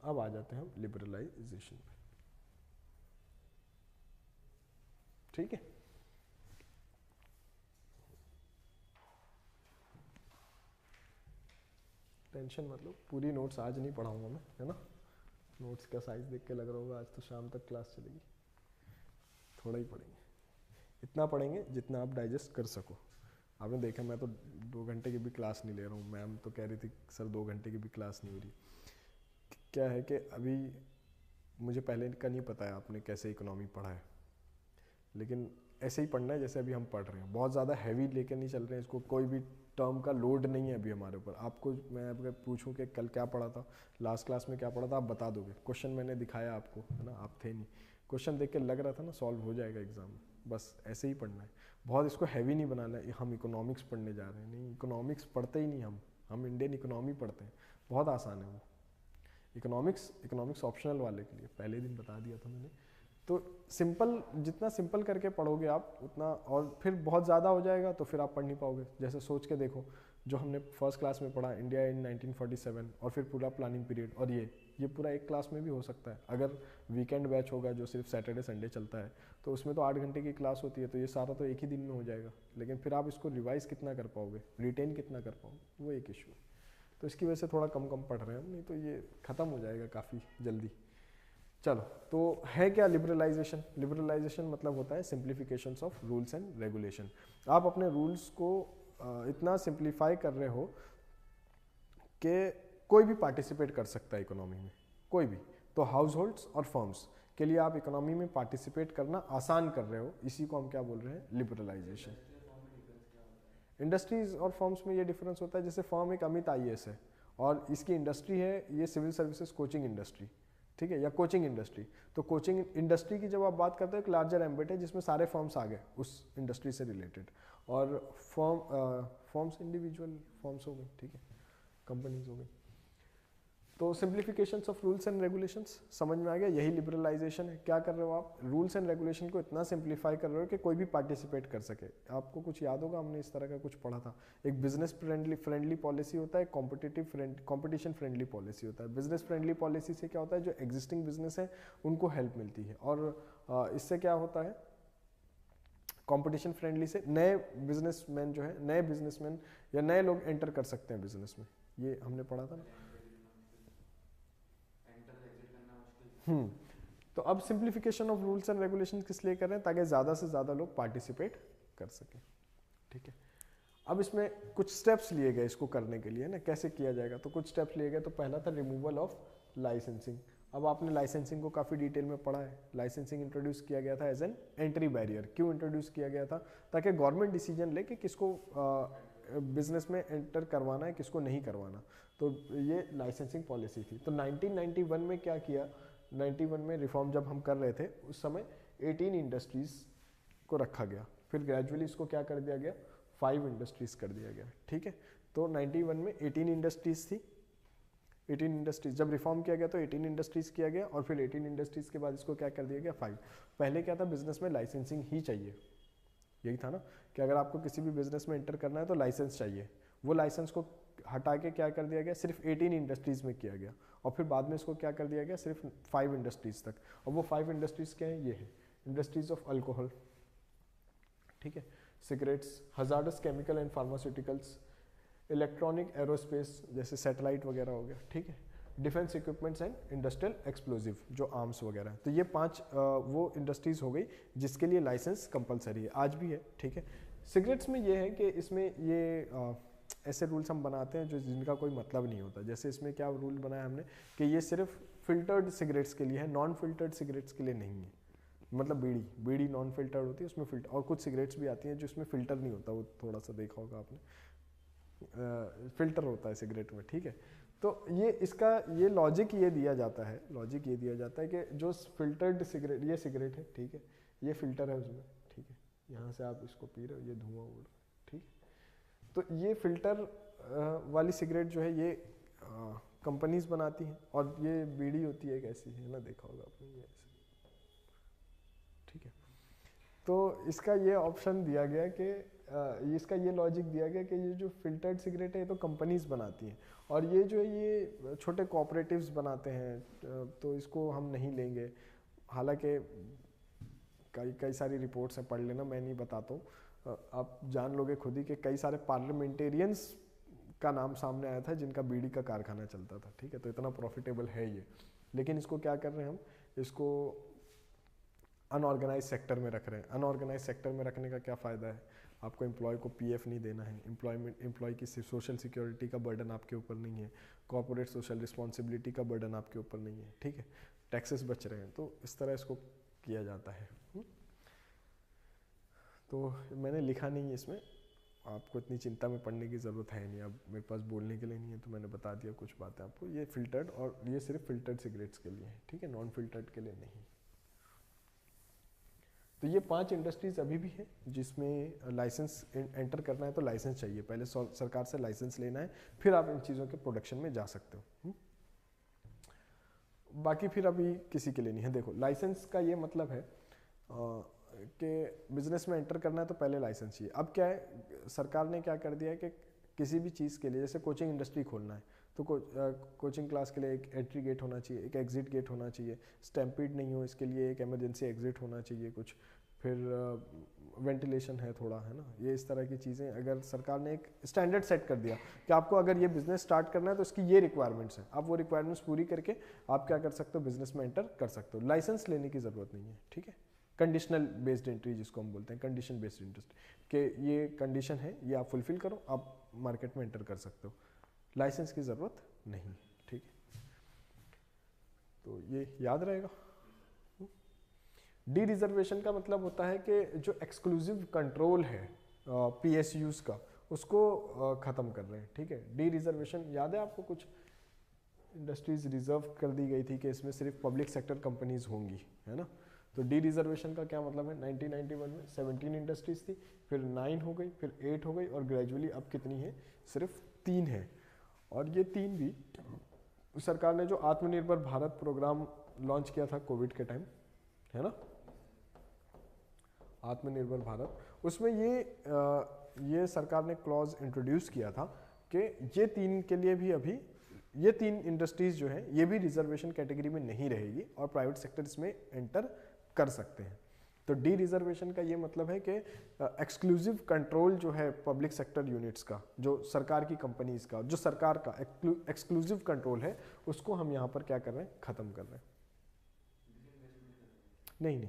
अब आ जाते हैं हम लिबरलाइजेशन पे, ठीक है। टेंशन मतलब पूरी नोट्स आज नहीं पढ़ाऊंगा मैं, है ना। नोट्स का साइज देख के लग रहा होगा आज तो शाम तक क्लास चलेगी, थोड़ा ही पढ़ेंगे, इतना पढ़ेंगे जितना आप डाइजेस्ट कर सको। आपने देखा मैं तो 2 घंटे की भी क्लास नहीं ले रहा हूँ, मैम तो कह रही थी सर 2 घंटे की भी क्लास नहीं हो रही। क्या है कि अभी मुझे पहले का नहीं पता है आपने कैसे इकोनॉमी पढ़ा है, लेकिन ऐसे ही पढ़ना है जैसे अभी हम पढ़ रहे हैं। बहुत ज़्यादा हैवी लेकर नहीं चल रहे हैं इसको, कोई भी टर्म का लोड नहीं है अभी हमारे ऊपर। आपको मैं अगर पूछूं कि कल क्या पढ़ा था, लास्ट क्लास में क्या पढ़ा था, आप बता दोगे। क्वेश्चन मैंने दिखाया आपको, है ना, आप थे नहीं, क्वेश्चन देख के लग रहा था ना सॉल्व हो जाएगा एग्जाम में। बस ऐसे ही पढ़ना है, बहुत इसको हैवी नहीं बनाना है। हम इकोनॉमिक्स पढ़ने जा रहे हैं, नहीं, इकोनॉमिक्स पढ़ते ही नहीं हम इंडियन इकोनॉमी पढ़ते हैं, बहुत आसान है वो। इकोनॉमिक्स ऑप्शनल वाले के लिए पहले दिन बता दिया था मैंने। तो सिंपल, जितना सिंपल करके पढ़ोगे आप उतना, और फिर बहुत ज़्यादा हो जाएगा तो फिर आप पढ़ नहीं पाओगे। जैसे सोच के देखो, जो हमने फर्स्ट क्लास में पढ़ा इंडिया इन 1947, और फिर पूरा प्लानिंग पीरियड, और ये पूरा एक क्लास में भी हो सकता है। अगर वीकेंड बैच होगा जो सिर्फ सैटरडे संडे चलता है, तो उसमें तो 8 घंटे की क्लास होती है, तो ये सारा तो एक ही दिन में हो जाएगा। लेकिन फिर आप इसको रिवाइज कितना कर पाओगे, रिटेन कितना कर पाओगे, वो एक इशू है। तो इसकी वजह से थोड़ा कम पढ़ रहे हैं हम, नहीं तो ये ख़त्म हो जाएगा काफ़ी जल्दी। चलो, तो है क्या लिबरलाइजेशन? लिबरलाइजेशन मतलब होता है simplifications of rules and regulation. आप अपने रूल्स को इतना सिंप्लीफाई कर रहे हो कि कोई भी पार्टिसिपेट कर सकता है इकोनॉमी में, कोई भी। तो हाउस होल्ड्स और फर्म्स के लिए आप इकोनॉमी में पार्टिसिपेट करना आसान कर रहे हो, इसी को हम क्या बोल रहे हैं, लिबरलाइजेशन। इंडस्ट्रीज और फर्म्स में ये डिफरेंस होता है, जैसे फर्म एक अमित IAS है और इसकी इंडस्ट्री है ये सिविल सर्विसेज कोचिंग इंडस्ट्री, ठीक है, या कोचिंग इंडस्ट्री। तो कोचिंग इंडस्ट्री की जब आप बात करते हो, एक लार्जर एम्बेट है जिसमें सारे फर्म्स आ गए उस इंडस्ट्री से रिलेटेड, और फर्म्स इंडिविजुअल फर्म्स हो गए, ठीक है, कंपनीज हो गई। तो simplifications of rules and regulations समझ में आ गया, यही लिबरलाइजेशन है। क्या कर रहे हो आप, रूल्स एंड रेगुलेशन को इतना सिंप्लीफाई कर रहे हो कि कोई भी पार्टिसिपेट कर सके। आपको कुछ याद होगा, हमने इस तरह का कुछ पढ़ा था। एक बिजनेस फ्रेंडली पॉलिसी होता है, कॉम्पिटिशन फ्रेंडली पॉलिसी होता है। बिजनेस फ्रेंडली पॉलिसी से क्या होता है, जो एग्जिस्टिंग बिजनेस है उनको हेल्प मिलती है, और इससे क्या होता है, कंपटीशन फ्रेंडली से नए बिजनेसमैन जो है, नए बिजनेसमैन या नए लोग एंटर कर सकते हैं बिजनेस में। ये हमने पढ़ा था ना। तो अब simplification of rules and regulation किस लिए कर रहे हैं, ताकि ज़्यादा से ज़्यादा लोग पार्टिसिपेट कर सकें, ठीक है। अब इसमें कुछ स्टेप्स लिए गए इसको करने के लिए ना, कैसे किया जाएगा, तो कुछ स्टेप्स लिए गए। तो पहला था रिमूवल ऑफ लाइसेंसिंग। अब आपने लाइसेंसिंग को काफ़ी डिटेल में पढ़ा है। लाइसेंसिंग इंट्रोड्यूस किया गया था एज एन एंट्री बैरियर। क्यों इंट्रोड्यूस किया गया था, ताकि गवर्नमेंट डिसीजन ले कि किसको बिजनेस में एंटर करवाना है, किसको नहीं करवाना। तो ये लाइसेंसिंग पॉलिसी थी। तो 1991 में क्या किया, 91 में रिफॉर्म जब हम कर रहे थे उस समय 18 इंडस्ट्रीज को रखा गया, फिर ग्रेजुअली इसको क्या कर दिया गया, 5 इंडस्ट्रीज कर दिया गया, ठीक है। तो 91 में 18 इंडस्ट्रीज थी, 18 इंडस्ट्रीज जब रिफॉर्म किया गया तो 18 इंडस्ट्रीज किया गया, और फिर 18 इंडस्ट्रीज के बाद इसको क्या कर दिया गया, 5। पहले क्या था, बिजनेस में लाइसेंसिंग ही चाहिए, यही था ना, कि अगर आपको किसी भी बिजनेस में एंटर करना है तो लाइसेंस चाहिए। वो लाइसेंस को हटा के क्या कर दिया गया, सिर्फ 18 इंडस्ट्रीज में किया गया, और फिर बाद में इसको क्या कर दिया गया, सिर्फ 5 इंडस्ट्रीज तक। और वो 5 इंडस्ट्रीज क्या है, ये है इंडस्ट्रीज ऑफ अल्कोहल, ठीक है, cigarettes, hazardous chemical and pharmaceuticals, electronic aerospace जैसे सैटेलाइट वगैरह हो गया, ठीक है, defence equipments and industrial explosive जो आर्म्स वगैरह है। तो ये 5 वो इंडस्ट्रीज हो गई जिसके लिए लाइसेंस कंपलसरी है, आज भी है, ठीक है। सिगरेट्स में ये है कि इसमें ये ऐसे रूल्स हम बनाते हैं जो जिनका कोई मतलब नहीं होता। जैसे इसमें क्या रूल बनाया हमने कि ये सिर्फ फिल्टर्ड सिगरेट्स के लिए है, नॉन फिल्टर्ड सिगरेट्स के लिए नहीं है। मतलब बीड़ी नॉन फिल्टर्ड होती है, उसमें फिल्टर, और कुछ सिगरेट्स भी आती हैं जो उसमें फिल्टर नहीं होता, वो थोड़ा सा देखा होगा आपने, फिल्टर होता है सिगरेट में, ठीक है। तो ये इसका ये लॉजिक ये दिया जाता है, कि जो फिल्टर्ड सिगरेट, ये सिगरेट है, ठीक है, ये फिल्टर है उसमें, ठीक है, यहाँ से आप इसको पी रहे हो, ये धुआं उड़ रहा है, ठीक है। तो ये फिल्टर वाली सिगरेट जो है ये कंपनीज बनाती हैं, और ये बीड़ी होती है एक ऐसी, है ना, देखा होगा आपने, ये ऐसे, ठीक है। तो इसका ये ऑप्शन दिया गया कि इसका ये लॉजिक दिया गया कि ये जो फिल्टर्ड सिगरेट है ये तो कंपनीज बनाती हैं, और ये जो है ये छोटे कोऑपरेटिव्स बनाते हैं, तो इसको हम नहीं लेंगे। हालांकि कई कई सारी रिपोर्ट्स हैं, पढ़ लेना, मैं नहीं बताता हूँ, आप जान लोगे खुद ही कि कई सारे पार्लियामेंटेरियंस का नाम सामने आया था जिनका बीड़ी का कारखाना चलता था, ठीक है। तो इतना प्रॉफिटेबल है ये, लेकिन इसको क्या कर रहे हैं हम, इसको अनऑर्गेनाइज सेक्टर में रख रहे हैं। अनऑर्गेनाइज सेक्टर में रखने का क्या फ़ायदा है, आपको एम्प्लॉय को पीएफ नहीं देना है, एम्प्लॉय की सोशल सिक्योरिटी का बर्डन आपके ऊपर नहीं है, कॉर्पोरेट सोशल रिस्पॉन्सिबिलिटी का बर्डन आपके ऊपर नहीं है, ठीक है, टैक्सेस बच रहे हैं, तो इस तरह इसको किया जाता है। तो मैंने लिखा नहीं है इसमें, आपको इतनी चिंता में पड़ने की ज़रूरत है नहीं, अब मेरे पास बोलने के लिए नहीं है, तो मैंने बता दिया कुछ बातें आपको। ये फिल्टर्ड, और ये सिर्फ फिल्टर्ड सिगरेट्स के लिए है, ठीक है, नॉन फिल्टर्ड के लिए नहीं। तो ये 5 इंडस्ट्रीज अभी भी हैं जिसमें लाइसेंस एंटर करना है तो लाइसेंस चाहिए, पहले सरकार से लाइसेंस लेना है, फिर आप इन चीज़ों के प्रोडक्शन में जा सकते हो। बाकी फिर अभी किसी के लिए नहीं है। देखो, लाइसेंस का ये मतलब है कि बिजनेस में एंटर करना है तो पहले लाइसेंस चाहिए। अब क्या है, सरकार ने क्या कर दिया है कि किसी भी चीज़ के लिए, जैसे कोचिंग इंडस्ट्री खोलना है तो कोचिंग क्लास के लिए एक एंट्री गेट होना चाहिए, एक एग्जिट गेट होना चाहिए, स्टैम्पीड नहीं हो इसके लिए एक इमरजेंसी एग्जिट होना चाहिए कुछ, फिर वेंटिलेशन है थोड़ा, है ना, ये इस तरह की चीज़ें। अगर सरकार ने एक स्टैंडर्ड सेट कर दिया कि आपको अगर ये बिजनेस स्टार्ट करना है तो इसकी ये रिक्वायरमेंट्स हैं, आप वो रिक्वायरमेंट्स पूरी करके आप क्या कर सकते हो, बिजनेस में एंटर कर सकते हो, लाइसेंस लेने की ज़रूरत नहीं है, ठीक है। कंडीशनल बेस्ड एंट्री जिसको हम बोलते हैं, कंडीशन बेस्ड इंटरेस्ट, कि ये कंडीशन है, ये आप फुलफिल करो, आप मार्केट में एंटर कर सकते हो, लाइसेंस की ज़रूरत नहीं, ठीक है। तो ये याद रहेगा। डी रिजर्वेशन का मतलब होता है कि जो एक्सक्लूसिव कंट्रोल है पीएसयूज का, उसको ख़त्म कर रहे हैं, ठीक है। डी रिजर्वेशन याद है आपको, कुछ इंडस्ट्रीज रिजर्व कर दी गई थी कि इसमें सिर्फ पब्लिक सेक्टर कंपनीज होंगी, है ना। तो डी रिजर्वेशन का क्या मतलब है, 1991 में 17 इंडस्ट्रीज थी, फिर 9 हो गई, फिर 8 हो गई, और ग्रेजुअली अब कितनी है, सिर्फ 3 है। और ये 3 भी सरकार ने जो आत्मनिर्भर भारत प्रोग्राम लॉन्च किया था कोविड के टाइम, है ना, आत्मनिर्भर भारत, उसमें ये सरकार ने क्लॉज इंट्रोड्यूस किया था कि ये 3 के लिए भी अभी ये 3 इंडस्ट्रीज जो है ये भी रिजर्वेशन कैटेगरी में नहीं रहेगी और प्राइवेट सेक्टर इसमें एंटर कर सकते हैं। तो डी रिजर्वेशन का ये मतलब है कि एक्सक्लूसिव कंट्रोल जो है पब्लिक सेक्टर यूनिट्स का, जो सरकार की कंपनीज का, जो सरकार का एक्सक्लूसिव कंट्रोल है, उसको हम यहाँ पर क्या कर रहे हैं, ख़त्म कर रहे हैं। नहीं,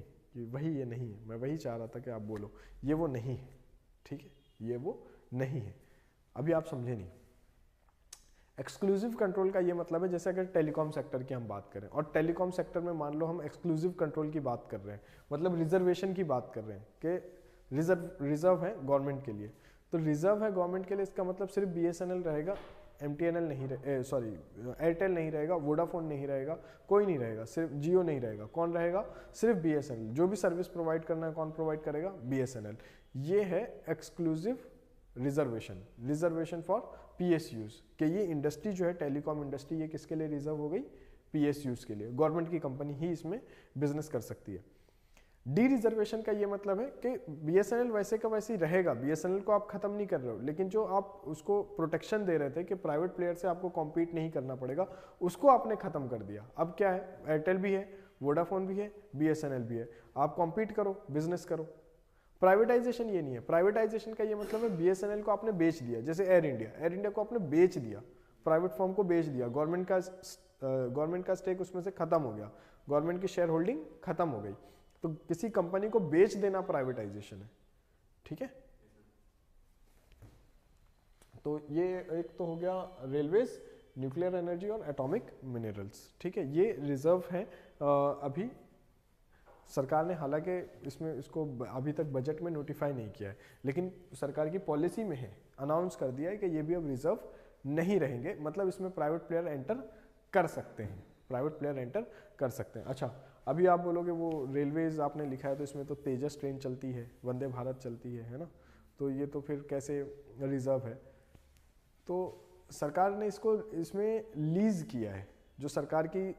ये नहीं है, मैं वही चाह रहा था कि आप बोलो, ये वो नहीं है, ठीक है, ये वो नहीं है। अभी आप समझे नहीं। एक्सक्लूसिव कंट्रोल का ये मतलब है, जैसे अगर टेलीकॉम सेक्टर की हम बात करें, और टेलीकॉम सेक्टर में मान लो हम एक्सक्लूसिव कंट्रोल की बात कर रहे हैं, मतलब रिजर्वेशन की बात कर रहे हैं कि रिजर्व है गवर्नमेंट के लिए, तो रिजर्व है गवर्नमेंट के लिए, इसका मतलब सिर्फ बीएसएनएल रहेगा, एमटीएनएल नहीं एयरटेल नहीं रहेगा, वोडाफोन नहीं रहेगा, कोई नहीं रहेगा, सिर्फ जियो नहीं रहेगा, कौन रहेगा, सिर्फ बीएसएनएल। जो भी सर्विस प्रोवाइड करना है कौन प्रोवाइड करेगा, बीएसएनएल। ये है एक्सक्लूसिव रिजर्वेशन फॉर पीएसयूज, कि ये इंडस्ट्री जो है टेलीकॉम इंडस्ट्री, ये किसके लिए रिजर्व हो गई, पीएसयूज के लिए, गवर्नमेंट की कंपनी ही इसमें बिजनेस कर सकती है। डी रिजर्वेशन का ये मतलब है कि बीएसएनएल वैसे का वैसे ही रहेगा, बीएसएनएल को आप खत्म नहीं कर रहे हो, लेकिन जो आप उसको प्रोटेक्शन दे रहे थे कि प्राइवेट प्लेयर से आपको कॉम्पीट नहीं करना पड़ेगा, उसको आपने खत्म कर दिया। अब क्या है, एयरटेल भी है, वोडाफोन भी है, बीएसएनएल भी है, आप कॉम्पीट करो, बिजनेस करो। प्राइवेटाइजेशन ये नहीं है, प्राइवेटाइजेशन का ये मतलब है बीएसएनएल को आपने बेच दिया, जैसे एयर इंडिया को आपने बेच दिया, प्राइवेट फर्म को बेच दिया, गवर्नमेंट का स्टेक उसमें से खत्म हो गया, गवर्नमेंट की शेयर होल्डिंग खत्म हो गई, तो किसी कंपनी को बेच देना प्राइवेटाइजेशन है, ठीक है। तो ये एक तो हो गया रेलवेज, न्यूक्लियर एनर्जी और एटॉमिक मिनरल्स, ठीक है। ये रिजर्व है अभी सरकार ने, हालांकि इसको अभी तक बजट में नोटिफाई नहीं किया है, लेकिन सरकार की पॉलिसी में है, अनाउंस कर दिया है कि ये भी अब रिजर्व नहीं रहेंगे, मतलब इसमें प्राइवेट प्लेयर एंटर कर सकते हैं, प्राइवेट प्लेयर एंटर कर सकते हैं। अच्छा, अभी आप बोलोगे वो रेलवेज आपने लिखा है तो इसमें तो तेजस ट्रेन चलती है, वंदे भारत चलती है ना, तो ये तो फिर कैसे रिजर्व है। तो सरकार ने इसको इसमें लीज किया है, जो सरकार की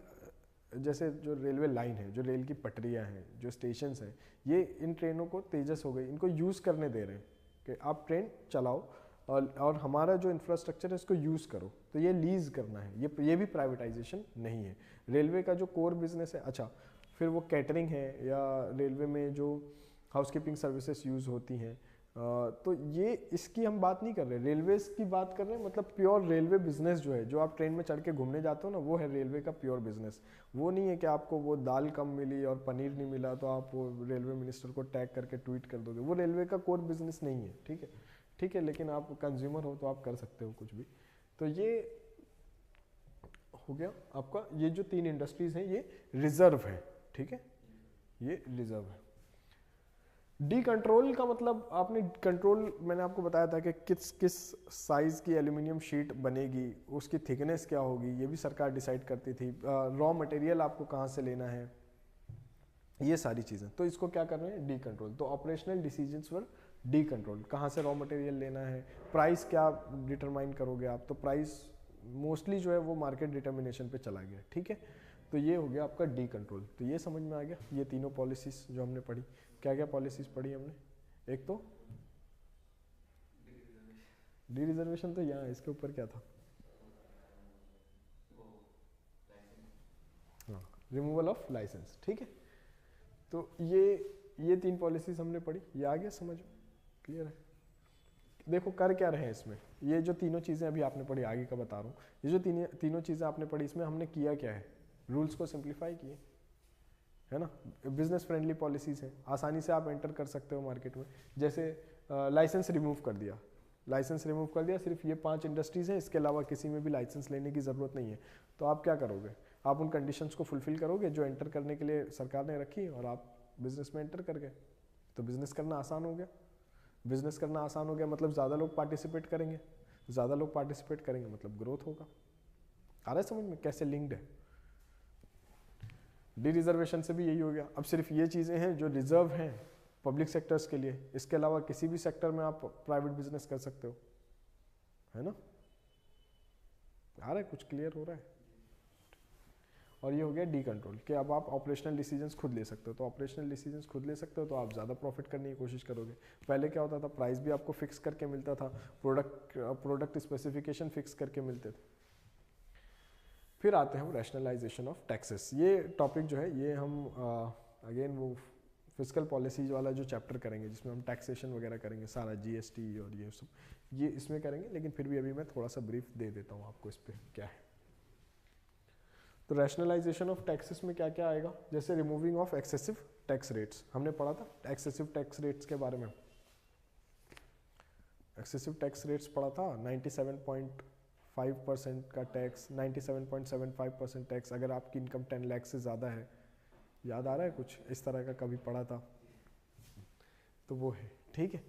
जैसे जो रेलवे लाइन है, जो रेल की पटरियां हैं, जो स्टेशंस हैं, ये इन ट्रेनों को, तेजस हो गई, इनको यूज़ करने दे रहे हैं कि आप ट्रेन चलाओ और हमारा जो इंफ्रास्ट्रक्चर है इसको यूज़ करो। तो ये लीज करना है, ये भी प्राइवेटाइजेशन नहीं है। रेलवे का जो कोर बिजनेस है, अच्छा फिर वो कैटरिंग है या रेलवे में जो हाउसकीपिंग सर्विसेज यूज़ होती हैं, तो ये इसकी हम बात नहीं कर रहे, रेलवेज की बात कर रहे हैं। मतलब प्योर रेलवे बिजनेस जो है, जो आप ट्रेन में चढ़ के घूमने जाते हो ना, वो है रेलवे का प्योर बिजनेस। वो नहीं है कि आपको वो दाल कम मिली और पनीर नहीं मिला तो आप वो रेलवे मिनिस्टर को टैग करके ट्वीट कर दोगे, वो रेलवे का कोर बिजनेस नहीं है। ठीक है, ठीक है, लेकिन आप कंज्यूमर हो तो आप कर सकते हो कुछ भी। तो ये हो गया आपका, ये जो 3 इंडस्ट्रीज हैं ये रिजर्व है। ठीक है, ये रिजर्व है। डी कंट्रोल का मतलब आपने कंट्रोल, मैंने आपको बताया था कि किस किस साइज की एल्यूमिनियम शीट बनेगी, उसकी थिकनेस क्या होगी, ये भी सरकार डिसाइड करती थी। रॉ मटेरियल आपको कहाँ से लेना है, ये सारी चीज़ें। तो इसको क्या कर रहे हैं, डी कंट्रोल। तो ऑपरेशनल डिसीजंस वर डी कंट्रोल, कहाँ से रॉ मटेरियल लेना है, प्राइस क्या डिटरमाइन करोगे आप, तो प्राइस मोस्टली जो है वो मार्केट डिटर्मिनेशन पे चला गया। ठीक है, तो ये हो गया आपका डी कंट्रोल। तो ये समझ में आ गया, ये तीनों पॉलिसीज जो हमने पढ़ी। क्या क्या पॉलिसीज पढ़ी हमने, एक तो डी रिजर्वेशन, तो यहाँ इसके ऊपर क्या था, हाँ, रिमूवल ऑफ लाइसेंस। ठीक है, तो ये 3 पॉलिसीज हमने पढ़ी, ये आ गया समझ में, क्लियर है। देखो कर क्या रहे हैं इसमें, ये जो तीनों चीज़ें अभी आपने पढ़ी, आगे का बता रहा हूँ, ये जो तीनों चीज़ें आपने पढ़ी, इसमें हमने किया क्या है, रूल्स को सिंप्लीफाई किए, है ना। बिजनेस फ्रेंडली पॉलिसीज हैं, आसानी से आप एंटर कर सकते हो मार्केट में। जैसे लाइसेंस रिमूव कर दिया, सिर्फ ये 5 इंडस्ट्रीज हैं, इसके अलावा किसी में भी लाइसेंस लेने की ज़रूरत नहीं है। तो आप क्या करोगे, आप उन कंडीशंस को फुलफिल करोगे जो एंटर करने के लिए सरकार ने रखी, और आप बिजनेस में एंटर कर गए। तो बिजनेस करना आसान हो गया। बिजनेस करना आसान हो गया मतलब ज़्यादा लोग पार्टिसिपेट करेंगे, ज़्यादा लोग पार्टिसिपेट करेंगे मतलब ग्रोथ होगा। आ रहा है समझ में कैसे लिंक्ड है। डी रिजर्वेशन से भी यही हो गया। अब सिर्फ ये चीज़ें हैं जो रिजर्व हैं पब्लिक सेक्टर्स के लिए, इसके अलावा किसी भी सेक्टर में आप प्राइवेट बिजनेस कर सकते हो, है ना। आ रहा है, कुछ क्लियर हो रहा है। और ये हो गया डी कंट्रोल, कि अब आप ऑपरेशनल डिसीजंस खुद ले सकते हो। तो ऑपरेशनल डिसीजंस खुद ले सकते हो तो आप ज़्यादा प्रॉफिट करने की कोशिश करोगे। पहले क्या होता था, प्राइस भी आपको फिक्स करके मिलता था, प्रोडक्ट स्पेसिफिकेशन फिक्स करके मिलते थे। फिर आते हैं रैशनलाइजेशन ऑफ टैक्सेस। ये टॉपिक जो है ये हम अगेन वो फिजिकल पॉलिसीज वाला जो चैप्टर करेंगे, जिसमें हम टैक्सेशन वगैरह करेंगे, सारा जीएसटी और ये सब ये इसमें करेंगे। लेकिन फिर भी अभी मैं थोड़ा सा ब्रीफ दे देता हूँ आपको इस पर क्या है। तो रैशनलाइजेशन ऑफ टैक्सेस में क्या क्या आएगा, जैसे removing of excessive tax rates, हमने पढ़ा था एक्सेसिव टैक्स रेट्स के बारे में। एक्सेसिव टैक्स रेट्स पढ़ा था, 97.5% का टैक्स, 97.75% टैक्स अगर आपकी इनकम 10 लाख से ज़्यादा है। याद आ रहा है कुछ इस तरह का, कभी पढ़ा था तो वो है। ठीक है,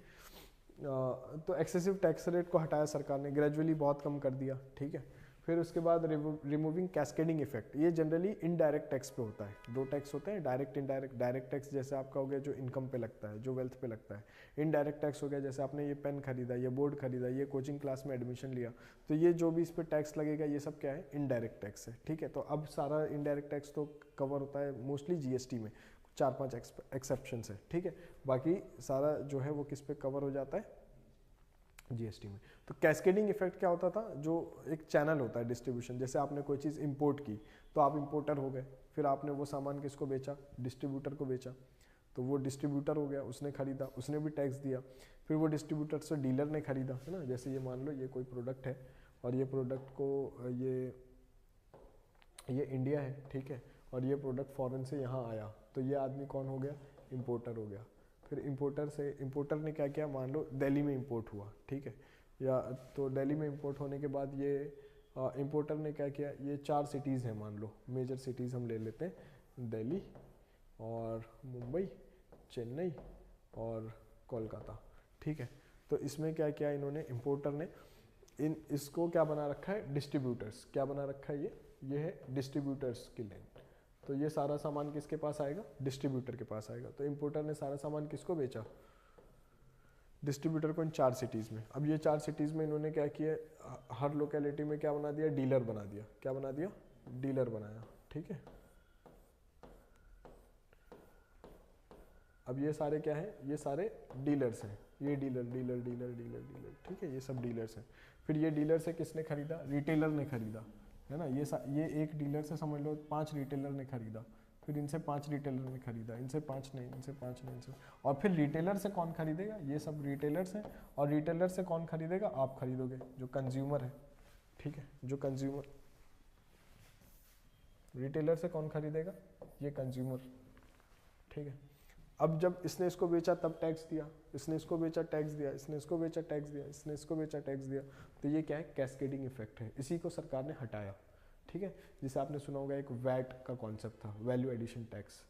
तो एक्सेसिव टैक्स रेट को हटाया सरकार ने, ग्रेजुअली बहुत कम कर दिया। ठीक है, फिर उसके बाद रिमूविंग कैस्केडिंग इफेक्ट, ये जनरली इनडायरेक्ट टैक्स पे होता है। 2 टैक्स होते हैं, डायरेक्ट इनडायरेक्ट। डायरेक्ट टैक्स जैसे आपका हो गया जो इनकम पे लगता है, जो वेल्थ पे लगता है। इनडायरेक्ट टैक्स हो गया जैसे आपने ये पेन खरीदा, ये बोर्ड खरीदा, ये कोचिंग क्लास में एडमिशन लिया, तो ये जो भी इस पर टैक्स लगेगा ये सब क्या है, इनडायरेक्ट टैक्स है। ठीक है, तो अब सारा इनडायरेक्ट टैक्स तो कवर होता है मोस्टली जीएसटी में, 4-5 एक्सेप्शन है। ठीक है, बाकी सारा जो है वो किस पे कवर हो जाता है, जीएसटी में। तो कैस्केडिंग इफेक्ट क्या होता था, जो एक चैनल होता है डिस्ट्रीब्यूशन, जैसे आपने कोई चीज़ इंपोर्ट की तो आप इंपोर्टर हो गए, फिर आपने वो सामान किसको बेचा, डिस्ट्रीब्यूटर को बेचा, तो वो डिस्ट्रीब्यूटर हो गया, उसने खरीदा, उसने भी टैक्स दिया। फिर वो डिस्ट्रीब्यूटर से डीलर ने खरीदा, है ना। जैसे ये मान लो ये कोई प्रोडक्ट है और ये प्रोडक्ट को ये इंडिया है, ठीक है, और ये प्रोडक्ट फॉरेन से यहाँ आया, तो ये आदमी कौन हो गया, इंपोर्टर हो गया। फिर इंपोर्टर ने क्या किया, मान लो दिल्ली में इंपोर्ट हुआ, ठीक है, या तो दिल्ली में इंपोर्ट होने के बाद ये इंपोर्टर ने क्या किया, ये 4 सिटीज़ हैं मान लो, मेजर सिटीज़ हम ले लेते हैं, दिल्ली और मुंबई, चेन्नई और कोलकाता। ठीक है, तो इसमें क्या किया इन्होंने, इंपोर्टर ने इसको क्या बना रखा है, डिस्ट्रीब्यूटर्स। क्या बना रखा है ये है डिस्ट्रीब्यूटर्स की लाइन। तो ये सारा सामान किसके पास आएगा, डिस्ट्रीब्यूटर के पास आएगा। तो इंपोर्टर ने सारा सामान किसको बेचा, डिस्ट्रीब्यूटर को, इन 4 सिटीज़ में। अब ये 4 सिटीज़ में इन्होंने क्या किया, हर लोकेलिटी में क्या बना दिया, डीलर बना दिया। क्या बना दिया, डीलर बनाया। ठीक है, अब ये सारे क्या हैं, ये सारे डीलर्स हैं। ये dealer dealer dealer dealer dealer, ठीक है, ये सब डीलर्स हैं। फिर ये डीलर से किसने खरीदा, रिटेलर ने खरीदा, है ना, ये एक डीलर से समझ लो 5 रिटेलर ने खरीदा, फिर इनसे 5 रिटेलर ने खरीदा, इनसे 5 नहीं, इनसे 5 नहीं, इनसे, और फिर रिटेलर से कौन खरीदेगा, ये सब रिटेलर्स हैं, और रिटेलर से कौन खरीदेगा, आप खरीदोगे, जो कंज्यूमर है, ठीक है, जो कंज्यूमर, रिटेलर से कौन खरीदेगा, ये कंज्यूमर, ठीक है। अब जब इसने इसको बेचा तब टैक्स दिया, इसने इसको बेचा टैक्स दिया, इसने इसको बेचा टैक्स दिया, इसने इसको बेचा टैक्स दिया, तो ये क्या है, कैस्केडिंग इफेक्ट है, इसी को सरकार ने हटाया, ठीक है। जिसे आपने सुना होगा एक वैट का कॉन्सेप्ट था, वैल्यू एडिशन टैक्स,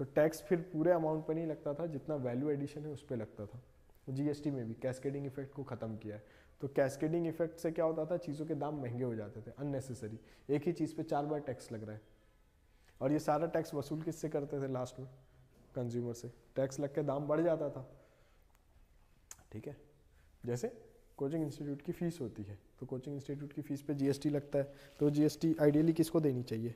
तो टैक्स फिर पूरे अमाउंट पर नहीं लगता था जितना वैल्यू एडिशन है उस पर लगता था। जीएसटी में भी कैस्केडिंग इफेक्ट को खत्म किया है। तो कैस्केडिंग इफेक्ट से क्या होता था, चीज़ों के दाम महंगे हो जाते थे अननेसेसरी, एक ही चीज़ पे 4 बार टैक्स लग रहा है, और ये सारा टैक्स वसूल किससे करते थे लास्ट में, कंज्यूमर से, टैक्स लग के दाम बढ़ जाता था, ठीक है। जैसे कोचिंग इंस्टीट्यूट की फीस होती है, तो कोचिंग इंस्टीट्यूट की फीस पे जीएसटी लगता है, तो जीएसटी आइडियली किसको देनी चाहिए,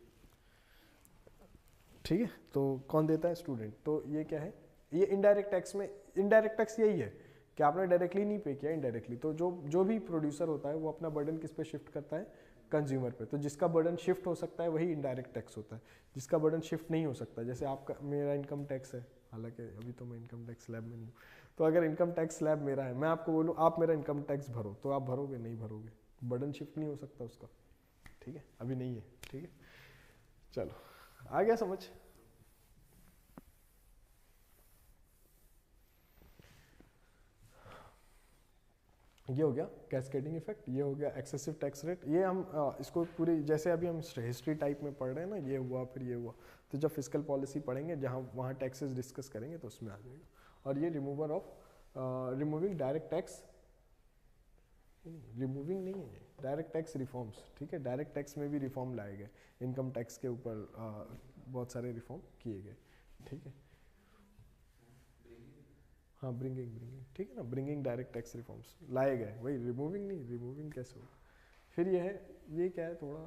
ठीक है, तो कौन देता है, स्टूडेंट। तो ये क्या है, ये इनडायरेक्ट टैक्स में, इनडायरेक्ट टैक्स यही है कि आपने डायरेक्टली नहीं पे किया, इनडायरेक्टली, तो जो भी प्रोड्यूसर होता है वो अपना बर्डन किस पे शिफ्ट करता है, कंज्यूमर पे, तो जिसका बर्डन शिफ्ट हो सकता है वही इनडायरेक्ट टैक्स होता है, जिसका बर्डन शिफ्ट नहीं हो सकता, जैसे आपका, मेरा इनकम टैक्स है, हालांकि अभी तो मैं इनकम टैक्स स्लैब में नहीं हूँ, तो अगर इनकम टैक्स स्लैब मेरा है, मैं आपको बोलूँ आप मेरा इनकम टैक्स भरो, तो आप भरोगे, नहीं भरोगे, बर्डन शिफ्ट नहीं हो सकता उसका, ठीक है, अभी नहीं है, ठीक है। चलो आ गया समझ। ये हो गया कैस्केडिंग इफेक्ट, ये हो गया एक्सेसिव टैक्स रेट, ये हम इसको पूरी, जैसे अभी हम हिस्ट्री टाइप में पढ़ रहे हैं ना, ये हुआ फिर ये हुआ, तो जब फिस्कल पॉलिसी पढ़ेंगे जहाँ वहाँ टैक्सेस डिस्कस करेंगे तो उसमें आ जाएगा। और ये remover of, removing direct tax, removing नहीं है, डायरेक्ट टैक्स रिफॉर्म्स, ठीक है, डायरेक्ट टैक्स में भी रिफॉर्म लाए गए, इनकम टैक्स के ऊपर बहुत सारे रिफॉर्म किए गए, ठीक है। हाँ ब्रिंगिंग, ठीक है ना, ब्रिंगिंग डायरेक्ट टैक्स रिफॉर्म्स लाए गए, वही रिमूविंग नहीं, रिमूविंग कैसे हो। फिर ये है, ये क्या है, थोड़ा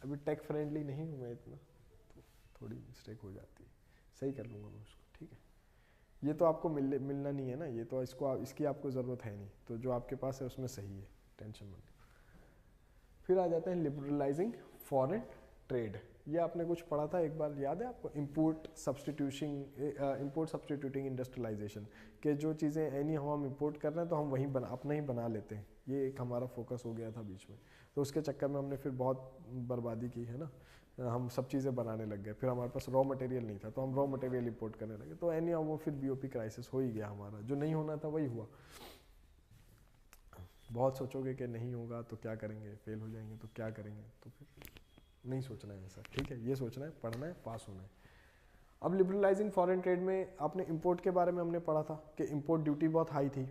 अभी टेक फ्रेंडली नहीं हूँ मैं इतना, तो थोड़ी मिस्टेक हो जाती है, सही कर लूँगा मैं उसको, ठीक है। ये तो आपको मिलना नहीं है ना, ये तो इसकी आपको ज़रूरत है नहीं, तो जो आपके पास है उसमें सही है, टेंशन मत। फिर आ जाते हैं लिबरलाइजिंग फॉरेन ट्रेड, ये आपने कुछ पढ़ा था एक बार, याद है आपको, इंपोर्ट सब्सटीट्यूटिंग इंडस्ट्रियलाइजेशन, कि जो चीज़ें एनी हम इंपोर्ट कर रहे हैं तो हम वहीं अपना ही बना लेते हैं, ये एक हमारा फोकस हो गया था बीच में, तो उसके चक्कर में हमने फिर बहुत बर्बादी की है ना, हम सब चीज़ें बनाने लग गए, फिर हमारे पास रॉ मटेरियल नहीं था तो हम रॉ मटेरियल इंपोर्ट करने लगे, तो एनी वो फिर बीओपी क्राइसिस हो ही गया हमारा, जो नहीं होना था वही हुआ। बहुत सोचोगे कि नहीं होगा तो क्या करेंगे, फेल हो जाएंगे तो क्या करेंगे, तो फिर नहीं सोचना है ऐसा, ठीक है, ये सोचना है, पढ़ना है, पास होना है। अब लिबरलाइजिंग फॉरेन ट्रेड में आपने इंपोर्ट के बारे में हमने पढ़ा था कि इंपोर्ट ड्यूटी बहुत हाई थी,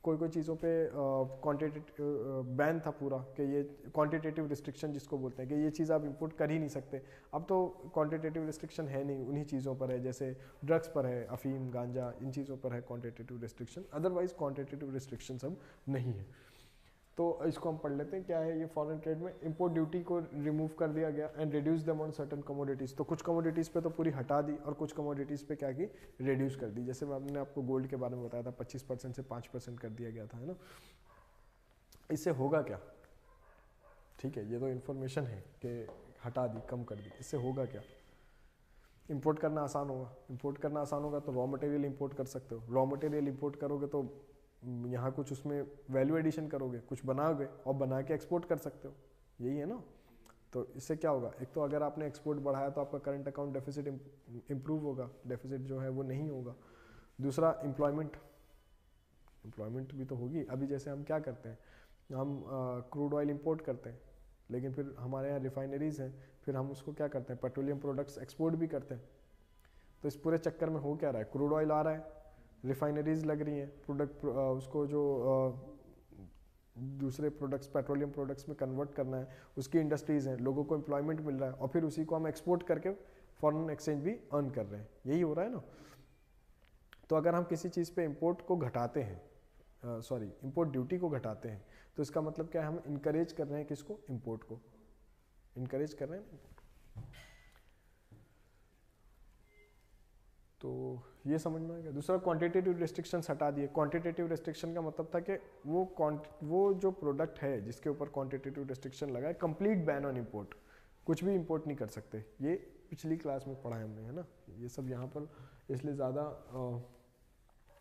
कोई चीज़ों पे क्वांटिटेटिव बैन था पूरा, कि ये क्वांटिटेटिव रिस्ट्रिक्शन जिसको बोलते हैं कि ये चीज़ आप इंपोर्ट कर ही नहीं सकते। अब तो क्वांटिटेटिव रिस्ट्रिक्शन है नहीं, उन्हीं चीज़ों पर है, जैसे ड्रग्स पर है, अफीम गांजा, इन चीज़ों पर है quantitative restriction, otherwise quantitative restriction सब नहीं है। तो इसको हम पढ़ लेते हैं क्या है ये फॉरेन ट्रेड में। इंपोर्ट ड्यूटी को रिमूव कर दिया गया and reduce them on certain commodities, तो कुछ कमोडिटीज़ पे तो पूरी हटा दी और कुछ कमोडिटीज़ पे क्या की, रिड्यूस कर दी। जैसे मैंने आपको गोल्ड के बारे में बताया था, 25% से 5% कर दिया गया था, है ना। इससे होगा क्या, ठीक है, ये तो इन्फॉर्मेशन है कि हटा दी, कम कर दी, इससे होगा क्या, इंपोर्ट करना आसान होगा। इंपोर्ट करना आसान होगा तो रॉ मटेरियल इंपोर्ट कर सकते हो, रॉ मटेरियल इंपोर्ट करोगे तो यहाँ कुछ उसमें वैल्यू एडिशन करोगे, कुछ बनाओगे और बना के एक्सपोर्ट कर सकते हो, यही है ना। तो इससे क्या होगा, एक तो अगर आपने एक्सपोर्ट बढ़ाया तो आपका करंट अकाउंट डेफिसिट इंप्रूव होगा, डेफिसिट जो है वो नहीं होगा। दूसरा एम्प्लॉयमेंट भी तो होगी। अभी जैसे हम क्या करते हैं, हम क्रूड ऑयल इंपोर्ट करते हैं, लेकिन फिर हमारे यहाँ रिफाइनरीज हैं, फिर हम उसको क्या करते हैं, पेट्रोलियम प्रोडक्ट्स एक्सपोर्ट भी करते हैं। तो इस पूरे चक्कर में हो क्या रहा है, क्रूड ऑयल आ रहा है, रिफाइनरीज लग रही हैं, प्रोडक्ट उसको जो दूसरे प्रोडक्ट्स पेट्रोलियम प्रोडक्ट्स में कन्वर्ट करना है, उसकी इंडस्ट्रीज़ हैं, लोगों को एम्प्लॉयमेंट मिल रहा है और फिर उसी को हम एक्सपोर्ट करके फॉरेन एक्सचेंज भी अर्न कर रहे हैं, यही हो रहा है ना। तो अगर हम किसी चीज़ पे इंपोर्ट को घटाते हैं, इंपोर्ट ड्यूटी को घटाते हैं, तो इसका मतलब क्या है, हम इनकरेज कर रहे हैं किसको, इंपोर्ट को इनकरेज कर रहे हैं। तो ये समझ में आ गया। दूसरा क्वांटिटेटिव रिस्ट्रिक्शंस हटा दिए। क्वांटिटेटिव रिस्ट्रिक्शन का मतलब था कि वो जो प्रोडक्ट है जिसके ऊपर क्वांटिटेटिव रिस्ट्रिक्शन लगा है, कंप्लीट बैन ऑन इंपोर्ट, कुछ भी इंपोर्ट नहीं कर सकते। ये पिछली क्लास में पढ़ा है हमने, है ना। ये सब यहाँ पर इसलिए ज़्यादा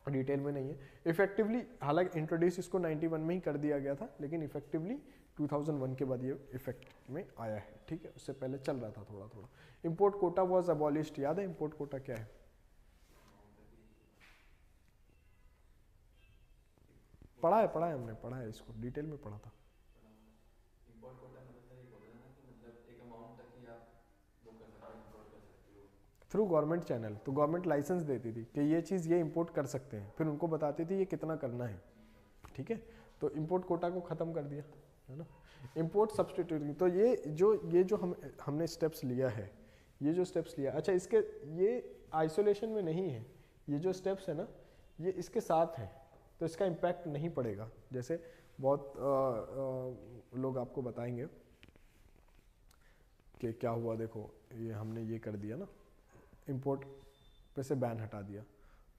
डिटेल में नहीं है। इफेक्टिवली हालांकि इंट्रोड्यूस इसको 91 में ही कर दिया गया था, लेकिन इफेक्टिवली 2001 के बाद ये इफेक्ट में आया है, ठीक है। उससे पहले चल रहा था थोड़ा थोड़ा। इंपोर्ट कोटा वॉज अबॉलिश्ड, याद है इंपोर्ट कोटा क्या है? पढ़ा है हमने, पढ़ा है इसको, डिटेल में पढ़ा था। थ्रू गवर्नमेंट चैनल, तो गवर्नमेंट लाइसेंस देती थी कि ये चीज़ ये इंपोर्ट कर सकते हैं, फिर उनको बताती थी ये कितना करना है, ठीक है। तो इंपोर्ट कोटा को ख़त्म कर दिया, है ना। इंपोर्ट सब्सटीट्यूटिंग, तो ये जो हमने स्टेप्स लिया है, ये जो स्टेप्स लिया, अच्छा इसके ये आइसोलेशन में नहीं है, ये जो स्टेप्स है ना ये इसके साथ हैं, तो इसका इम्पैक्ट नहीं पड़ेगा। जैसे बहुत लोग आपको बताएंगे कि क्या हुआ, देखो ये हमने ये कर दिया ना, इंपोर्ट पे से बैन हटा दिया,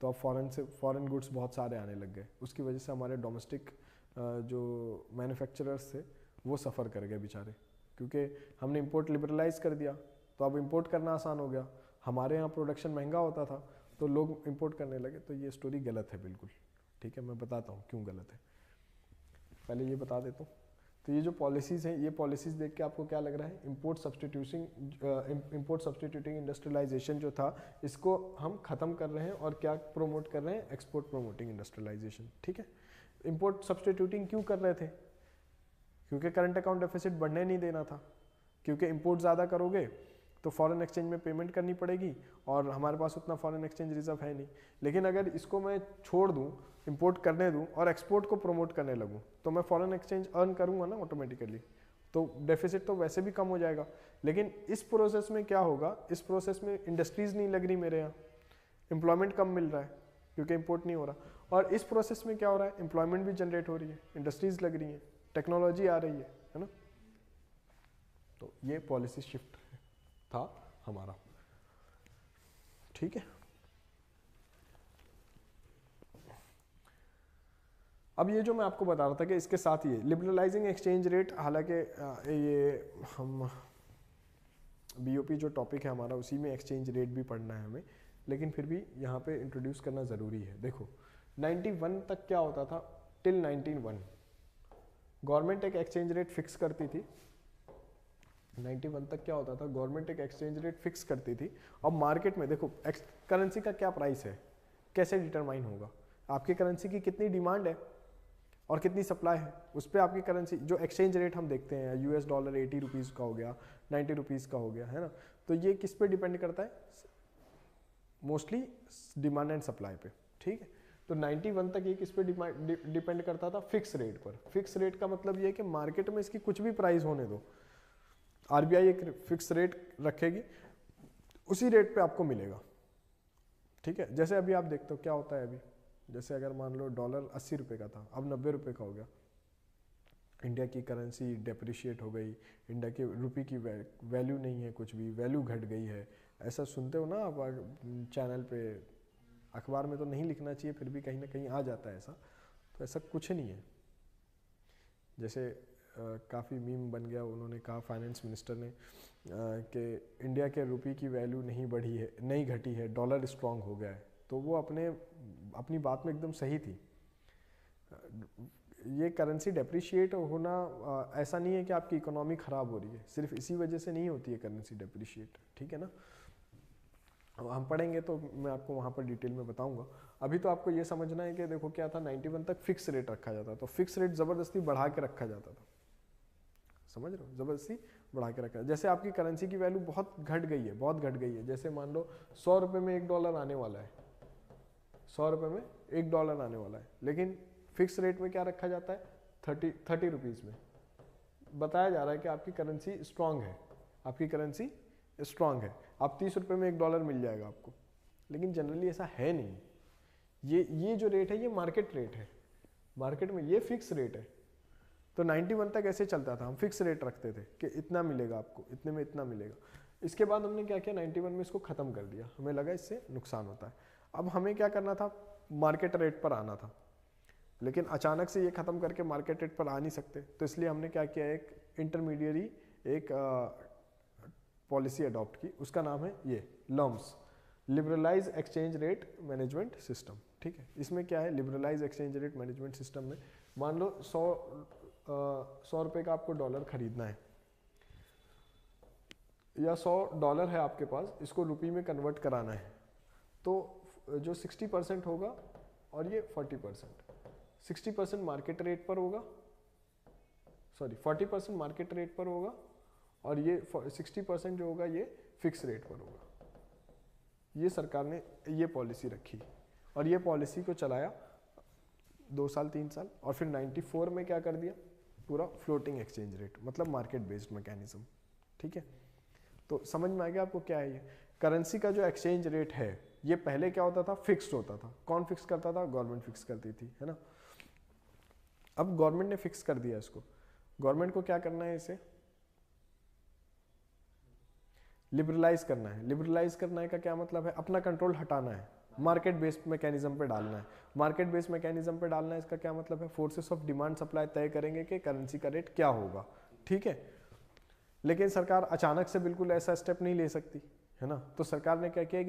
तो अब फॉरेन गुड्स बहुत सारे आने लग गए। उसकी वजह से हमारे डोमेस्टिक जो मैन्युफैक्चरर्स थे वो सफ़र कर गए बेचारे, क्योंकि हमने इंपोर्ट लिबरलाइज कर दिया, तो अब इंपोर्ट करना आसान हो गया। हमारे यहाँ प्रोडक्शन महंगा होता था तो लोग इंपोर्ट करने लगे। तो ये स्टोरी गलत है बिल्कुल, ठीक है। मैं बताता हूँ क्यों गलत है, पहले ये बता देता हूँ। तो ये जो पॉलिसीज़ हैं, ये पॉलिसीज़ देख के आपको क्या लग रहा है? इंपोर्ट सब्सटीट्यूटिंग इंडस्ट्रियलाइजेशन जो था, इसको हम ख़त्म कर रहे हैं और क्या प्रोमोट कर रहे हैं? एक्सपोर्ट प्रोमोटिंग इंडस्ट्रियलाइजेशन, ठीक है। इंपोर्ट सब्सटीट्यूटिंग क्यों कर रहे थे? क्योंकि करंट अकाउंट डेफिसिट बढ़ने नहीं देना था, क्योंकि इंपोर्ट ज़्यादा करोगे तो फॉरेन एक्सचेंज में पेमेंट करनी पड़ेगी और हमारे पास उतना फॉरेन एक्सचेंज रिजर्व है नहीं। लेकिन अगर इसको मैं छोड़ दूँ, इंपोर्ट करने दूँ और एक्सपोर्ट को प्रमोट करने लगूँ, तो मैं फॉरेन एक्सचेंज अर्न करूँगा ना ऑटोमेटिकली, तो डेफिसिट तो वैसे भी कम हो जाएगा। लेकिन इस प्रोसेस में क्या होगा? इस प्रोसेस में इंडस्ट्रीज़ नहीं लग रही मेरे यहाँ, एम्प्लॉयमेंट कम मिल रहा है क्योंकि इंपोर्ट नहीं हो रहा। और इस प्रोसेस में क्या हो रहा है? एम्प्लॉयमेंट भी जनरेट हो रही है, इंडस्ट्रीज़ लग रही हैं, टेक्नोलॉजी आ रही है ना। तो ये पॉलिसी शिफ्ट था हमारा, ठीक है। अब ये जो मैं आपको बता रहा था कि इसके साथ ये लिबरलाइजिंग एक्सचेंज रेट, हालांकि ये हम बीओपी जो टॉपिक है हमारा उसी में एक्सचेंज रेट भी पढ़ना है हमें, लेकिन फिर भी यहाँ पे इंट्रोड्यूस करना ज़रूरी है। देखो 91 तक क्या होता था? टिल 1991 गवर्नमेंट एक एक्सचेंज रेट फिक्स करती थी। 91 तक क्या होता था? गवर्नमेंट एक एक्सचेंज रेट फिक्स करती थी। अब मार्केट में देखो करेंसी का क्या प्राइस है, कैसे डिटरमाइन होगा? आपकी करेंसी की कितनी डिमांड है और कितनी सप्लाई है, उस पर आपकी करेंसी, जो एक्सचेंज रेट हम देखते हैं यूएस डॉलर 80 रुपीज़ का हो गया, 90 रुपीज़ का हो गया, है ना। तो ये किस पे डिपेंड करता है? मोस्टली डिमांड एंड सप्लाई पे, ठीक है। तो 91 तक ये किस पे डिपेंड करता था? फिक्स रेट पर। फिक्स रेट का मतलब ये है कि मार्केट में इसकी कुछ भी प्राइस होने दो, आरबीआई एक फिक्स रेट रखेगी, उसी रेट पे आपको मिलेगा, ठीक है। जैसे अभी आप देखते हो क्या होता है अभी, जैसे अगर मान लो डॉलर 80 रुपये का था, अब 90 रुपये का हो गया, इंडिया की करेंसी डेप्रिशिएट हो गई, इंडिया के रुपये की वैल्यू नहीं है, कुछ भी वैल्यू घट गई है, ऐसा सुनते हो ना आप चैनल पे। अखबार में तो नहीं लिखना चाहिए, फिर भी कहीं ना कहीं आ जाता है ऐसा। तो ऐसा कुछ नहीं है। जैसे काफ़ी मीम बन गया, उन्होंने कहा फाइनेंस मिनिस्टर ने कि इंडिया के रुपये की वैल्यू नहीं बढ़ी है, नहीं घटी है, डॉलर स्ट्रांग हो गया है। तो वो अपनी बात में एकदम सही थी। ये करेंसी डेप्रिशिएट होना ऐसा नहीं है कि आपकी इकोनॉमी ख़राब हो रही है, सिर्फ इसी वजह से नहीं होती है करेंसी डेप्रिशिएट, ठीक है ना। हम पढ़ेंगे तो मैं आपको वहाँ पर डिटेल में बताऊंगा। अभी तो आपको ये समझना है कि देखो क्या था, 91 तक फिक्स रेट रखा जाता, तो फिक्स रेट ज़बरदस्ती बढ़ा के रखा जाता था, समझ रहे हो, ज़बरदस्ती बढ़ा के रखा। जैसे आपकी करेंसी की वैल्यू बहुत घट गई है, बहुत घट गई है, जैसे मान लो 100 रुपये में $1 आने वाला है, 100 रुपये में $1 आने वाला है, लेकिन फिक्स रेट में क्या रखा जाता है? 30 रुपीज़ में बताया जा रहा है कि आपकी करेंसी स्ट्रांग है, आपकी करेंसी स्ट्रांग है, आप 30 रुपये में $1 मिल जाएगा आपको। लेकिन जनरली ऐसा है नहीं। ये जो रेट है ये मार्केट रेट है, मार्केट में ये फिक्स रेट है। तो 91 तक ऐसे चलता था, हम फिक्स रेट रखते थे कि इतना मिलेगा आपको, इतने में इतना मिलेगा। इसके बाद हमने क्या किया, 91 में इसको ख़त्म कर दिया, हमें लगा इससे नुकसान होता है। अब हमें क्या करना था, मार्केट रेट पर आना था, लेकिन अचानक से ये ख़त्म करके मार्केट रेट पर आ नहीं सकते, तो इसलिए हमने क्या किया, एक इंटरमीडियरी एक पॉलिसी अडॉप्ट की, उसका नाम है ये लम्स, liberalised exchange rate management system. ठीक है, इसमें क्या है, liberalised exchange rate management system में मान लो 100 रुपये का आपको डॉलर खरीदना है, या $100 है आपके पास, इसको रुपये में कन्वर्ट कराना है, तो जो 60% होगा और ये 40%, 60% मार्केट रेट पर होगा, सॉरी 40% मार्केट रेट पर होगा, और ये 60% जो होगा ये फिक्स रेट पर होगा। ये सरकार ने ये पॉलिसी रखी, और ये पॉलिसी को चलाया 2 साल 3 साल, और फिर 94 में क्या कर दिया, पूरा फ्लोटिंग एक्सचेंज रेट, मतलब मार्केट बेस्ड मैकेनिज्म। ठीक है, तो समझ में आ गया आपको क्या है ये करेंसी का जो एक्सचेंज रेट है। ये पहले क्या होता था, फिक्स्ड होता था। कौन फिक्स करता था, गवर्नमेंट फिक्स करती थी, है ना। अब गवर्नमेंट ने फिक्स कर दिया इसको, गवर्नमेंट को क्या करना है, इसे लिबरलाइज करना है। लिबरलाइज करना है का क्या मतलब है, अपना कंट्रोल हटाना है, मार्केट बेस्ड मैकेनिज्म पे डालना है। मार्केट बेस्ड मैकेनिज्म पे डालना है, इसका क्या मतलब है, फोर्सेस ऑफ डिमांड सप्लाई तय करेंगे कि करेंसी का रेट क्या होगा। ठीक है, लेकिन सरकार अचानक से बिल्कुल ऐसा स्टेप नहीं ले सकती, है ना। तो सरकार ने क्या किया, एक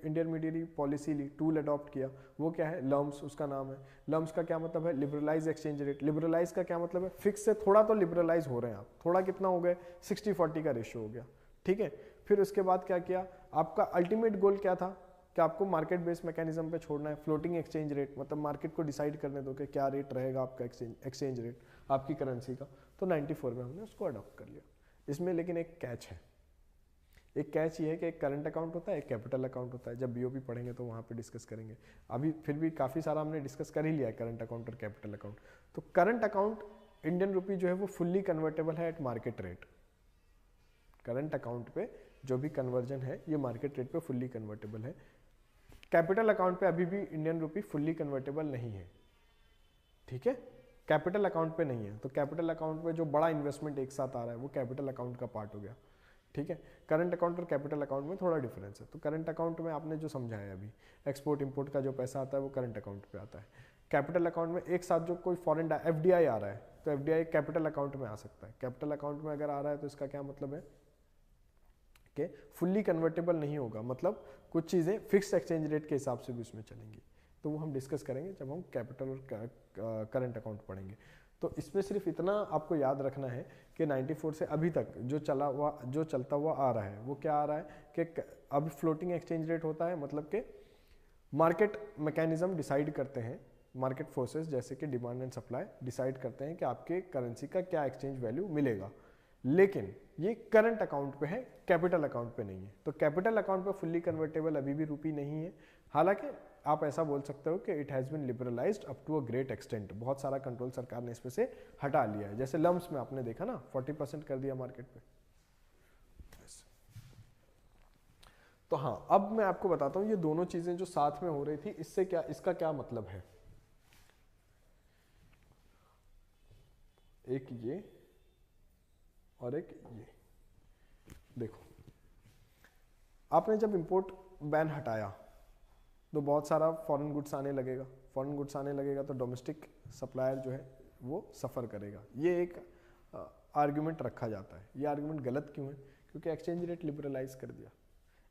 इंटरमीडियरी पॉलिसी ली, टूल अडॉप्ट किया, वो क्या है, लम्स उसका नाम है। लम्स का क्या मतलब है, लिबरलाइज एक्सचेंज रेट। लिबरलाइज का क्या मतलब है, फिक्स से थोड़ा तो लिबरलाइज हो रहे हैं आप, थोड़ा कितना हो गए, 60-40 का रेशियो हो गया। ठीक है, फिर उसके बाद क्या किया, आपका अल्टीमेट गोल क्या था कि आपको मार्केट बेस्ड मैकेनिज्म पे छोड़ना है। फ्लोटिंग एक्सचेंज रेट मतलब मार्केट को डिसाइड करने दो कि क्या रेट रहेगा आपका एक्सचेंज रेट आपकी करेंसी का। तो 94 में हमने उसको अडॉप्ट कर लिया। इसमें लेकिन एक कैच है, एक कैच ये है कि एक करंट अकाउंट होता है, एक कैपिटल अकाउंट होता है। जब बीओपी पढ़ेंगे तो वहाँ पे डिस्कस करेंगे, अभी फिर भी काफ़ी सारा हमने डिस्कस कर ही लिया है करंट अकाउंट और कैपिटल अकाउंट। तो करंट अकाउंट इंडियन रुपी जो है वो फुल्ली कन्वर्टेबल है eight market rate. Current account पे जो भी कन्वर्जन है ये मार्केट रेट पे फुल्ली कन्वर्टेबल है। कैपिटल अकाउंट पे अभी भी इंडियन रुपी फुल्ली कन्वर्टेबल नहीं है। ठीक है, कैपिटल अकाउंट पे नहीं है। तो कैपिटल अकाउंट पे जो बड़ा इन्वेस्टमेंट एक साथ आ रहा है वो कैपिटल अकाउंट का पार्ट हो गया। ठीक है, करंट अकाउंट और कैपिटल अकाउंट में थोड़ा डिफरेंस है। तो करंट अकाउंट में आपने जो समझाया अभी, एक्सपोर्ट इंपोर्ट का जो पैसा आता है वो करंट अकाउंट पे आता है। कैपिटल अकाउंट में एक साथ जो कोई फॉरेन एफडीआई आ रहा है तो एफडीआई कैपिटल अकाउंट में आ सकता है। कैपिटल अकाउंट में अगर आ रहा है तो इसका क्या मतलब है कि फुल्ली कन्वर्टेबल नहीं होगा, मतलब कुछ चीज़ें फिक्स एक्सचेंज रेट के हिसाब से भी उसमें चलेंगी। तो वो हम डिस्कस करेंगे जब हम कैपिटल और करंट अकाउंट पढ़ेंगे। तो इसमें सिर्फ इतना आपको याद रखना है कि 94 से अभी तक जो चलता हुआ आ रहा है वो क्या आ रहा है कि अब फ्लोटिंग एक्सचेंज रेट होता है, मतलब कि मार्केट मैकेनिज्म डिसाइड करते हैं, मार्केट फोर्सेस जैसे कि डिमांड एंड सप्लाई डिसाइड करते हैं कि आपके करेंसी का क्या एक्सचेंज वैल्यू मिलेगा। लेकिन ये करंट अकाउंट पे है, कैपिटल अकाउंट पे नहीं है। तो कैपिटल अकाउंट पे फुल्ली कन्वर्टेबल अभी भी रुपी नहीं है। हालांकि आप ऐसा बोल सकते हो कि it has been liberalised up to a great extent. बहुत सारा कंट्रोल सरकार ने इसमें से हटा लिया है। जैसे लम्स में आपने देखा ना 40% कर दिया मार्केट पे। तो हाँ, अब मैं आपको बताता हूँ ये दोनों चीजें जो साथ में हो रही थी इससे क्या, इसका क्या मतलब है। एक ये और एक ये देखो, आपने जब इंपोर्ट बैन हटाया तो बहुत सारा फॉरेन गुड्स आने लगेगा। फॉरेन गुड्स आने लगेगा तो डोमेस्टिक सप्लायर जो है वो सफ़र करेगा। ये एक आर्गुमेंट रखा जाता है। ये आर्गुमेंट गलत क्यों है, क्योंकि एक्सचेंज रेट लिबरलाइज कर दिया।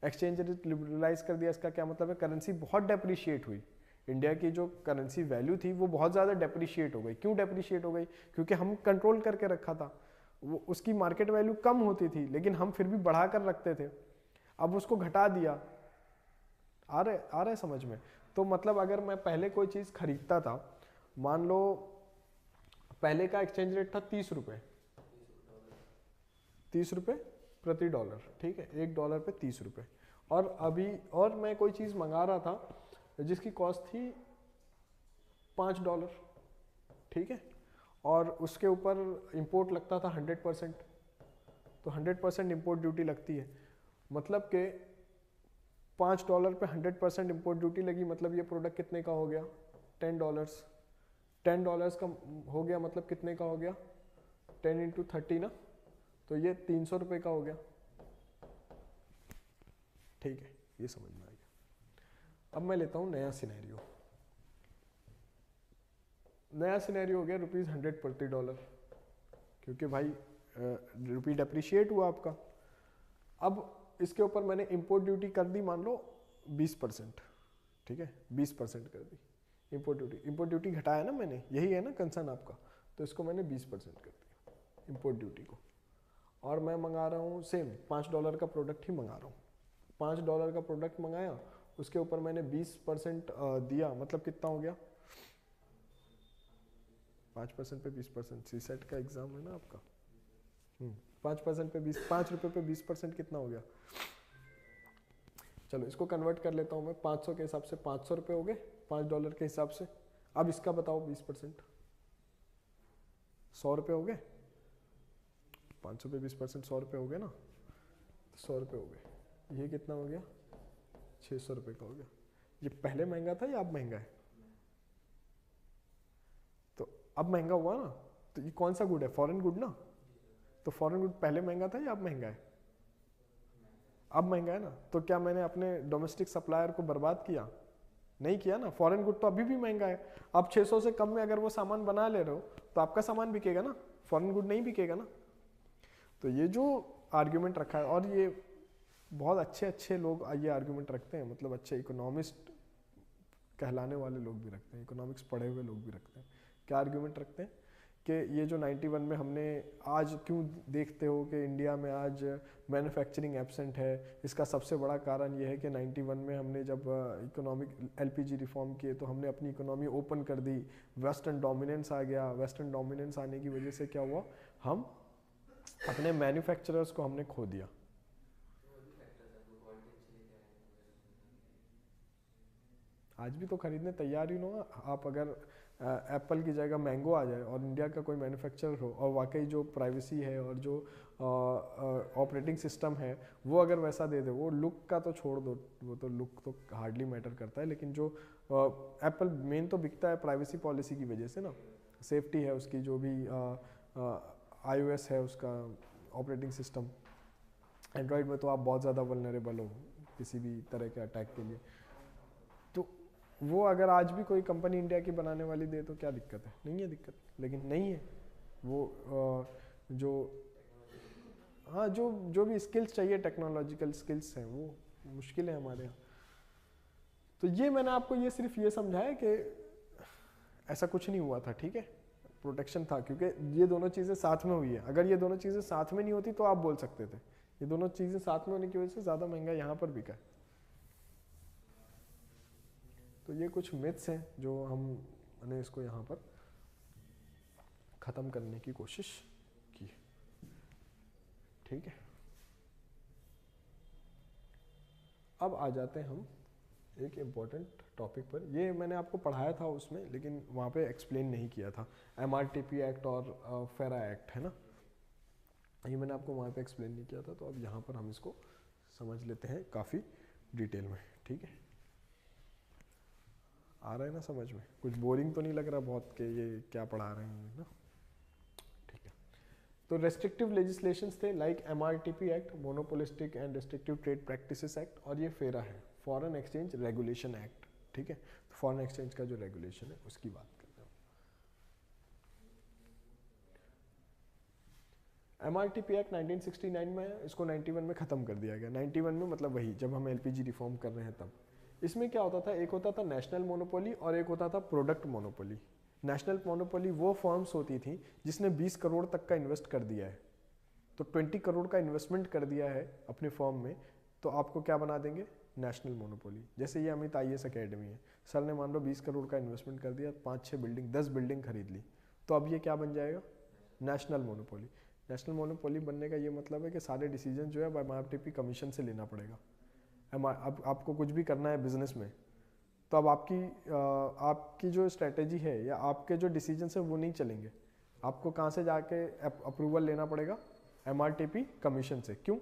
एक्सचेंज रेट लिबरलाइज कर दिया, इसका क्या मतलब है, करेंसी बहुत डेप्रिशिएट हुई। इंडिया की जो करेंसी वैल्यू थी वो बहुत ज़्यादा डेप्रिशिएट हो गई। क्यों डेप्रिशिएट हो गई, क्योंकि हम कंट्रोल करके रखा था। वो उसकी मार्केट वैल्यू कम होती थी लेकिन हम फिर भी बढ़ा कर रखते थे। अब उसको घटा दिया। आ रहे समझ में। तो मतलब अगर मैं पहले कोई चीज़ खरीदता था, मान लो पहले का एक्सचेंज रेट था 30 रुपये, 30 रुपये प्रति डॉलर। ठीक है, $1 पे 30 रुपये। और अभी और मैं कोई चीज़ मंगा रहा था जिसकी कॉस्ट थी $5। ठीक है, और उसके ऊपर इंपोर्ट लगता था 100%। तो 100% इंपोर्ट ड्यूटी लगती है, मतलब कि $5 पे 100% इंपोर्ट ड्यूटी लगी, मतलब ये प्रोडक्ट कितने का हो गया, $10। $10 का हो गया, मतलब कितने का हो गया, 10 × 30 ना, तो ये 300 रुपये का हो गया। ठीक है, ये समझ में आ गया। अब मैं लेता हूँ नया सिनेरियो। नया सिनेरियो हो गया ₹100 प्रति डॉलर, क्योंकि भाई रुपी डेप्रिशिएट हुआ आपका। अब इसके ऊपर मैंने इंपोर्ट ड्यूटी कर दी मान लो 20%, ठीक है, 20% कर दी इंपोर्ट ड्यूटी। इंपोर्ट ड्यूटी घटाया ना मैंने, यही है ना कंसर्न आपका, तो इसको मैंने 20% कर दिया इंपोर्ट ड्यूटी को। और मैं मंगा रहा हूँ सेम $5 का प्रोडक्ट ही मंगा रहा हूँ। $5 का प्रोडक्ट मंगाया, उसके ऊपर मैंने 20% दिया, मतलब कितना हो गया? 5% पे 20%, सी सेट का एग्जाम है ना आपका। 5% पे 20, ₹5 पे 20% कितना हो गया? चलो इसको कन्वर्ट कर लेता हूँ मैं, 500 के हिसाब से ₹500 हो गए $5 के हिसाब से। अब इसका बताओ 20%, ₹100 हो गए। 500 पे 20% ₹100 हो गए ना, तो ₹100 हो गए। ये कितना हो गया? ₹600 का हो गया। ये पहले महंगा था या अब महंगा है? तो अब महंगा हुआ ना, तो ये कौन सा गुड है? फॉरेन गुड ना। तो फॉरेन गुड पहले महंगा था या अब महंगा है? अब महंगा है ना। तो क्या मैंने अपने डोमेस्टिक सप्लायर को बर्बाद किया? नहीं किया ना। फॉरेन गुड तो अभी भी महंगा है। अब 600 से कम में अगर वो सामान बना ले रहे हो तो आपका सामान बिकेगा ना, फॉरेन गुड नहीं बिकेगा ना। तो ये जो आर्ग्यूमेंट रखा है, और ये बहुत अच्छे अच्छे लोग ये आर्ग्यूमेंट रखते हैं, मतलब अच्छे इकोनॉमिस्ट कहलाने वाले लोग भी रखते हैं, इकोनॉमिक्स पढ़े हुए लोग भी रखते हैं। क्या आर्ग्यूमेंट रखते हैं कि ये जो 91 में हमने आज क्यों देखते हो कि इंडिया में आज मैन्युफैक्चरिंग एब्सेंट है, इसका सबसे बड़ा कारण ये है कि 91 में हमने जब इकोनॉमिक एलपीजी रिफॉर्म किए तो हमने अपनी इकोनॉमी ओपन कर दी, वेस्टर्न डोमिनेंस आ गया। वेस्टर्न डोमिनेंस आने की वजह से क्या हुआ, हम अपने मैन्युफैक्चरर्स को हमने खो दिया। आज भी तो खरीदने तैयार ही ना आप। अगर एप्पल की जगह मैंगो आ जाए और इंडिया का कोई मैन्युफैक्चरर हो, और वाकई जो प्राइवेसी है और जो ऑपरेटिंग सिस्टम है वो अगर वैसा दे दे, वो लुक का तो छोड़ दो, वो तो लुक तो हार्डली मैटर करता है, लेकिन जो एप्पल मेन तो बिकता है प्राइवेसी पॉलिसी की वजह से ना, सेफ्टी है उसकी, जो भी iOS है उसका ऑपरेटिंग सिस्टम। एंड्रॉयड में तो आप बहुत ज़्यादा वल्नरेबल हो किसी भी तरह के अटैक के लिए। तो वो अगर आज भी कोई कंपनी इंडिया की बनाने वाली दे तो क्या दिक्कत है? नहीं है दिक्कत, लेकिन नहीं है वो जो हाँ जो भी स्किल्स चाहिए, टेक्नोलॉजिकल स्किल्स हैं, वो मुश्किल है हमारे यहाँ। तो ये मैंने आपको ये सिर्फ ये समझाया कि ऐसा कुछ नहीं हुआ था, ठीक है, प्रोटेक्शन था, क्योंकि ये दोनों चीज़ें साथ में हुई है। अगर ये दोनों चीज़ें साथ में नहीं होती तो आप बोल सकते थे। ये दोनों चीज़ें साथ में होने की वजह से ज़्यादा महंगा यहाँ पर बिका है। तो ये कुछ मिथ्स हैं जो हमने इसको यहाँ पर ख़त्म करने की कोशिश की, ठीक है। अब आ जाते हैं हम एक इम्पॉर्टेंट टॉपिक पर। ये मैंने आपको पढ़ाया था उसमें, लेकिन वहाँ पे एक्सप्लेन नहीं किया था। MRTP एक्ट और फेरा एक्ट है ना, ये मैंने आपको वहाँ पे एक्सप्लेन नहीं किया था। तो अब यहाँ पर हम इसको समझ लेते हैं काफ़ी डिटेल में, ठीक है। आ रहा है ना समझ में? कुछ बोरिंग तो नहीं लग रहा बहुत कि ये क्या पढ़ा रहे हैं ना, ठीक है। तो रेस्ट्रिक्टिव लेजिस्लेशंस थे like MRTP act, monopolistic and restrictive trade practices act, और ये फेरा है, फॉरेन एक्सचेंज रेगुलेशन एक्ट, ठीक है। तो फॉरेन एक्सचेंज का जो रेगुलेशन है उसकी बात करते हैं। MRTP एक्ट 1969 में है, इसको 91 में ख़त्म कर दिया गया। 91 में मतलब वही जब हम LPG रिफॉर्म कर रहे हैं तब। इसमें क्या होता था, एक होता था नेशनल मोनोपोली और एक होता था प्रोडक्ट मोनोपोली। नेशनल मोनोपोली वो फर्म्स होती थी जिसने 20 करोड़ तक का इन्वेस्ट कर दिया है, तो 20 करोड़ का इन्वेस्टमेंट कर दिया है अपने फर्म में, तो आपको क्या बना देंगे, नेशनल मोनोपोली। जैसे ये अमित IAS अकेडमी है, सर ने मान लो 20 करोड़ का इन्वेस्टमेंट कर दिया, 5-6 बिल्डिंग 10 बिल्डिंग खरीद ली, तो अब ये क्या बन जाएगा, नेशनल मोनोपोली। नेशनल मोनोपोली बनने का ये मतलब है कि सारे डिसीजन जो है MRTP कमीशन से लेना पड़ेगा। अब आपको कुछ भी करना है बिजनेस में, तो अब आपकी जो स्ट्रेटेजी है या आपके जो डिसीजन है वो नहीं चलेंगे। आपको कहाँ से जाके अप्रूवल लेना पड़ेगा, MRTP कमीशन से। क्यों?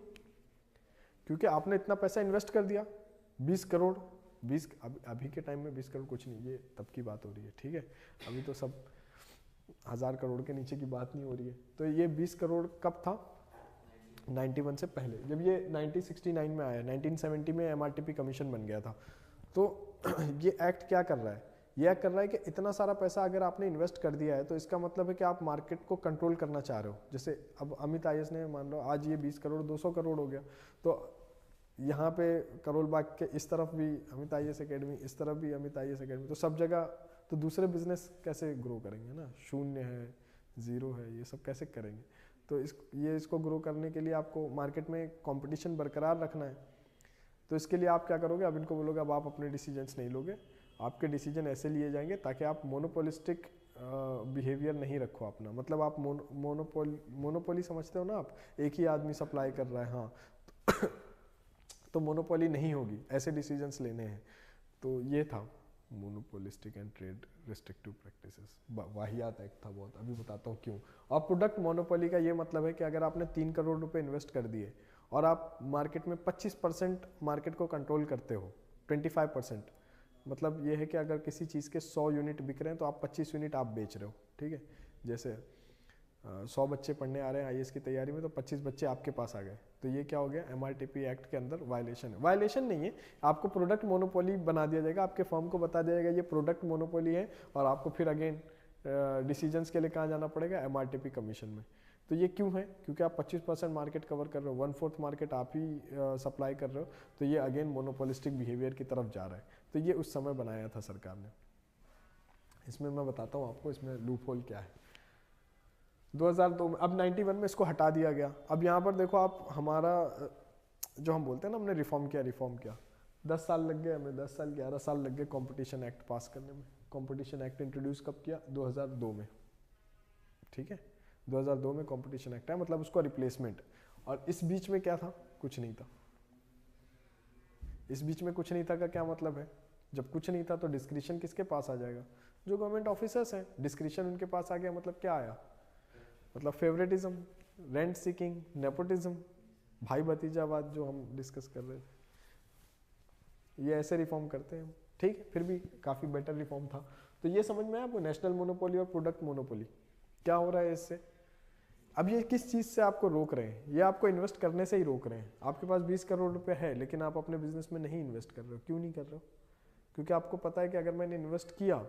क्योंकि आपने इतना पैसा इन्वेस्ट कर दिया, 20 करोड़। अभी के टाइम में 20 करोड़ कुछ नहीं, ये तब की बात हो रही है, ठीक है। अभी तो सब 1000 करोड़ के नीचे की बात नहीं हो रही है। तो ये 20 करोड़ कब था, 91 से पहले, जब ये 1969 में आया, 1970 में एमआरटीपी कमीशन बन गया था। तो ये एक्ट क्या कर रहा है, ये एक्ट कर रहा है कि इतना सारा पैसा अगर आपने इन्वेस्ट कर दिया है तो इसका मतलब है कि आप मार्केट को कंट्रोल करना चाह रहे हो। जैसे अब अमित आईएएस ने मान लो आज ये 20 करोड़ 200 करोड़ हो गया, तो यहाँ पे करोल बाग के इस तरफ भी अमित आईएएस एकेडमी, इस तरफ भी अमित आईएएस एकेडमी, तो सब जगह तो दूसरे बिजनेस कैसे ग्रो करेंगे ना, शून्य है, जीरो है, ये सब कैसे करेंगे। तो इसको ग्रो करने के लिए आपको मार्केट में कंपटीशन बरकरार रखना है। तो इसके लिए आप क्या करोगे, अब इनको बोलोगे अब आप अपने डिसीजंस नहीं लोगे, आपके डिसीजन ऐसे लिए जाएंगे ताकि आप मोनोपोलिस्टिक बिहेवियर नहीं रखो अपना। मतलब आप मोनोपोली समझते हो ना, आप एक ही आदमी सप्लाई कर रहा है, हाँ तो मोनोपोली नहीं होगी, ऐसे डिसीजंस लेने हैं। तो ये था monopolistic and trade restrictive practices. वाहियात एक्ट था बहुत, अभी बताता हूँ क्यों। और प्रोडक्ट मोनोपोली का ये मतलब है कि अगर आपने 3 करोड़ रुपए इन्वेस्ट कर दिए और आप मार्केट में 25% मार्केट को कंट्रोल करते हो, 25%, मतलब ये है कि अगर किसी चीज़ के 100 यूनिट बिक रहे हैं तो आप 25 यूनिट आप बेच रहे हो, ठीक है। जैसे 100 बच्चे पढ़ने आ रहे हैं आईएएस की तैयारी में, तो 25 बच्चे आपके पास आ गए, तो ये क्या हो गया, एमआरटीपी एक्ट के अंदर वायलेशन है। वायलेशन नहीं है, आपको प्रोडक्ट मोनोपोली बना दिया जाएगा, आपके फर्म को बता दिया जाएगा ये प्रोडक्ट मोनोपोली है, और आपको फिर अगेन डिसीजंस के लिए कहाँ जाना पड़ेगा, एमआरटीपी कमीशन में। तो ये क्यों है, क्योंकि आप 25% मार्केट कवर कर रहे हो, 1/4 मार्केट आप ही सप्लाई कर रहे हो, तो ये अगेन मोनोपोलिस्टिक बिहेवियर की तरफ जा रहा है। तो ये उस समय बनाया था सरकार ने। इसमें मैं बताता हूँ आपको इसमें लूप होल क्या है। 2002 में, अब 91 में इसको हटा दिया गया। अब यहाँ पर देखो आप, हमारा जो हम बोलते हैं ना हमने रिफॉर्म किया 10 साल लग गए हमें, 10 साल 11 साल लग गए कंपटीशन एक्ट पास करने में। कंपटीशन एक्ट इंट्रोड्यूस कब किया, 2002 में, ठीक है, 2002 में कंपटीशन एक्ट है, मतलब उसका रिप्लेसमेंट। और इस बीच में क्या था, कुछ नहीं था। इस बीच में कुछ नहीं था का क्या मतलब है, जब कुछ नहीं था तो डिस्क्रिशन किसके पास आ जाएगा, जो गवर्नमेंट ऑफिसर्स हैं, डिस्क्रिशन उनके पास आ गया, मतलब क्या आया, मतलब फेवरेटिज्म, रेंट सीकिंग, नेपोटिज्म, भाई भतीजावाद जो हम डिस्कस कर रहे थे, ये ऐसे रिफॉर्म करते हैं, ठीक है। फिर भी काफ़ी बेटर रिफॉर्म था। तो ये समझ में आया आपको, नेशनल मोनोपोली और प्रोडक्ट मोनोपोली क्या हो रहा है इससे। अब ये किस चीज़ से आपको रोक रहे हैं, ये आपको इन्वेस्ट करने से ही रोक रहे हैं। आपके पास 20 करोड़ रुपए है, लेकिन आप अपने बिजनेस में नहीं इन्वेस्ट कर रहे हो। क्यों नहीं कर रहे हो, क्योंकि आपको पता है कि अगर मैंने इन्वेस्ट किया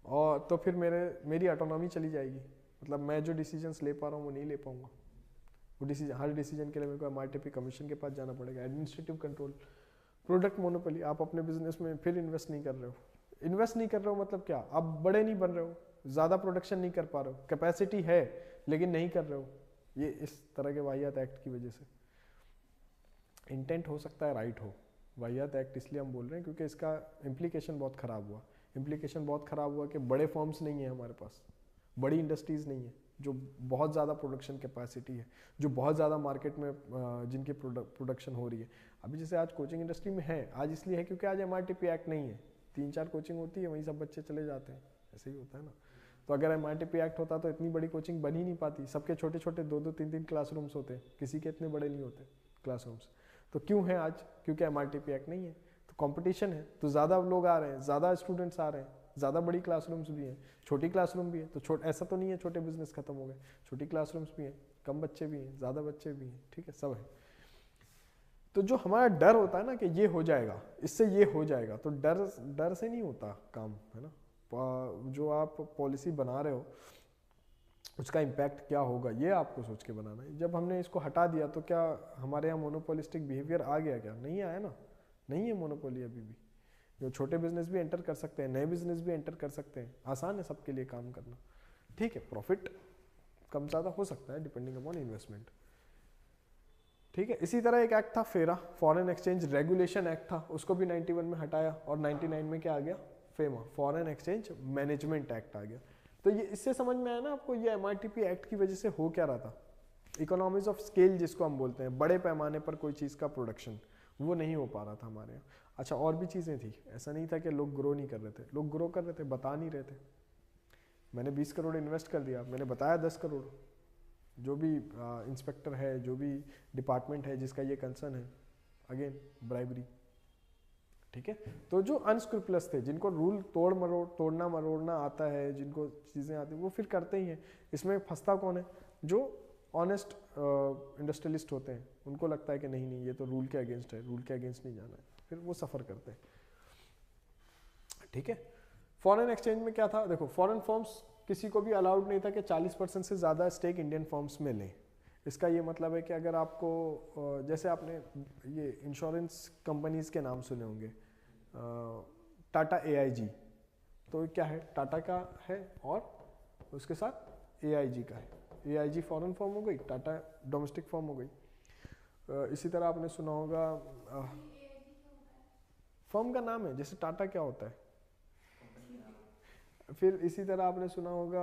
और तो फिर मेरी ऑटोनॉमी चली जाएगी, मतलब मैं जो डिसीजंस ले पा रहा हूँ वो नहीं ले पाऊंगा। वो डिसीजन, हर डिसीजन के लिए मेरे को एमआरटीपी कमीशन के पास जाना पड़ेगा, एडमिनिस्ट्रेटिव कंट्रोल। प्रोडक्ट मोनोपोली, आप अपने बिजनेस में फिर इन्वेस्ट नहीं कर रहे हो। इन्वेस्ट नहीं कर रहे हो मतलब क्या, आप बड़े नहीं बन रहे हो, ज़्यादा प्रोडक्शन नहीं कर पा रहे हो, कैपेसिटी है लेकिन नहीं कर रहे हो। ये इस तरह के वाहियात एक्ट की वजह से। इंटेंट हो सकता है राइट हो, वाहियात एक्ट इसलिए हम बोल रहे हैं क्योंकि इसका इम्प्लीकेशन बहुत ख़राब हुआ। इम्प्लीकेशन बहुत ख़राब हुआ कि बड़े फर्म्स नहीं है हमारे पास, बड़ी इंडस्ट्रीज़ नहीं है जो बहुत ज़्यादा प्रोडक्शन कैपेसिटी है, जो बहुत ज़्यादा मार्केट में जिनकी प्रोडक्शन हो रही है। अभी जैसे आज कोचिंग इंडस्ट्री में है, आज इसलिए है क्योंकि आज एमआरटीपी एक्ट नहीं है, 3-4 कोचिंग होती है, वहीं सब बच्चे चले जाते हैं, ऐसे ही होता है ना। तो अगर एमआरटीपी एक्ट होता तो इतनी बड़ी कोचिंग बन ही नहीं पाती, सबके छोटे छोटे 2-2, 3-3 क्लासरूम्स होते, किसी के इतने बड़े नहीं होते क्लासरूम्स। तो क्यों है आज, क्योंकि एमआरटीपी एक्ट नहीं है। तो कंपटीशन है तो ज़्यादा लोग आ रहे हैं, ज़्यादा स्टूडेंट्स आ रहे हैं, ज़्यादा बड़ी क्लासरूम्स भी हैं, छोटी क्लासरूम भी है। तो ऐसा तो नहीं है छोटे बिजनेस खत्म हो गए, छोटी क्लासरूम्स भी हैं, कम बच्चे भी हैं, ज़्यादा बच्चे भी हैं, ठीक है, सब है। तो जो हमारा डर होता है ना कि ये हो जाएगा, इससे ये हो जाएगा, तो डर से नहीं होता काम, है ना। जो आप पॉलिसी बना रहे हो उसका इम्पैक्ट क्या होगा, ये आपको सोच के बनाना है। जब हमने इसको हटा दिया तो क्या हमारे यहाँ मोनोपोलिस्टिक बिहेवियर आ गया, क्या नहीं आया ना, नहीं है मोनोपोली अभी भी। जो छोटे बिजनेस भी एंटर कर सकते हैं, नए बिजनेस भी एंटर कर सकते हैं, आसान है सबके लिए काम करना, ठीक है। प्रॉफिट कम ज़्यादा हो सकता है डिपेंडिंग अपॉन इन्वेस्टमेंट, ठीक है। इसी तरह एक एक्ट था फेरा, फॉरेन एक्सचेंज रेगुलेशन एक्ट था, उसको भी 91 में हटाया, और 99 में क्या आ गया, FEMA, foreign exchange management act आ गया। तो ये इससे समझ में आया ना आपको, ये एमआरटीपी एक्ट की वजह से हो क्या रहा था, इकोनॉमीज ऑफ स्केल जिसको हम बोलते हैं, बड़े पैमाने पर कोई चीज़ का प्रोडक्शन, वो नहीं हो पा रहा था हमारे यहाँ। अच्छा, और भी चीज़ें थी, ऐसा नहीं था कि लोग ग्रो नहीं कर रहे थे, लोग ग्रो कर रहे थे, बता नहीं रहे थे। मैंने 20 करोड़ इन्वेस्ट कर दिया, मैंने बताया 10 करोड़, जो भी इंस्पेक्टर है, जो भी डिपार्टमेंट है जिसका ये कंसर्न है, अगेन ब्राइबरी, ठीक है। तो जो अनस्क्रूपलस थे, जिनको रूल तोड़ना मरोड़ना आता है, जिनको चीज़ें आती हैं, वो फिर करते ही हैं। इसमें फंसता कौन है, जो ऑनेस्ट इंडस्ट्रियलिस्ट होते हैं, उनको लगता है कि नहीं नहीं ये तो रूल के अगेंस्ट है, रूल के अगेंस्ट नहीं जाना है, फिर वो सफ़र करते हैं। ठीक है। फॉरेन एक्सचेंज में क्या था, देखो फॉरेन फर्म्स किसी को भी अलाउड नहीं था कि 40% से ज़्यादा स्टेक इंडियन फर्म्स में लें। इसका ये मतलब है कि अगर आपको जैसे आपने ये इंश्योरेंस कंपनीज के नाम सुने होंगे, टाटा AIG, तो क्या है, टाटा का है और उसके साथ AIG का है। AIG फॉरेन फर्म हो गई, टाटा डोमेस्टिक फर्म हो गई। इसी तरह आपने सुना होगा फर्म का नाम है, जैसे टाटा क्या होता है। फिर इसी तरह आपने सुना होगा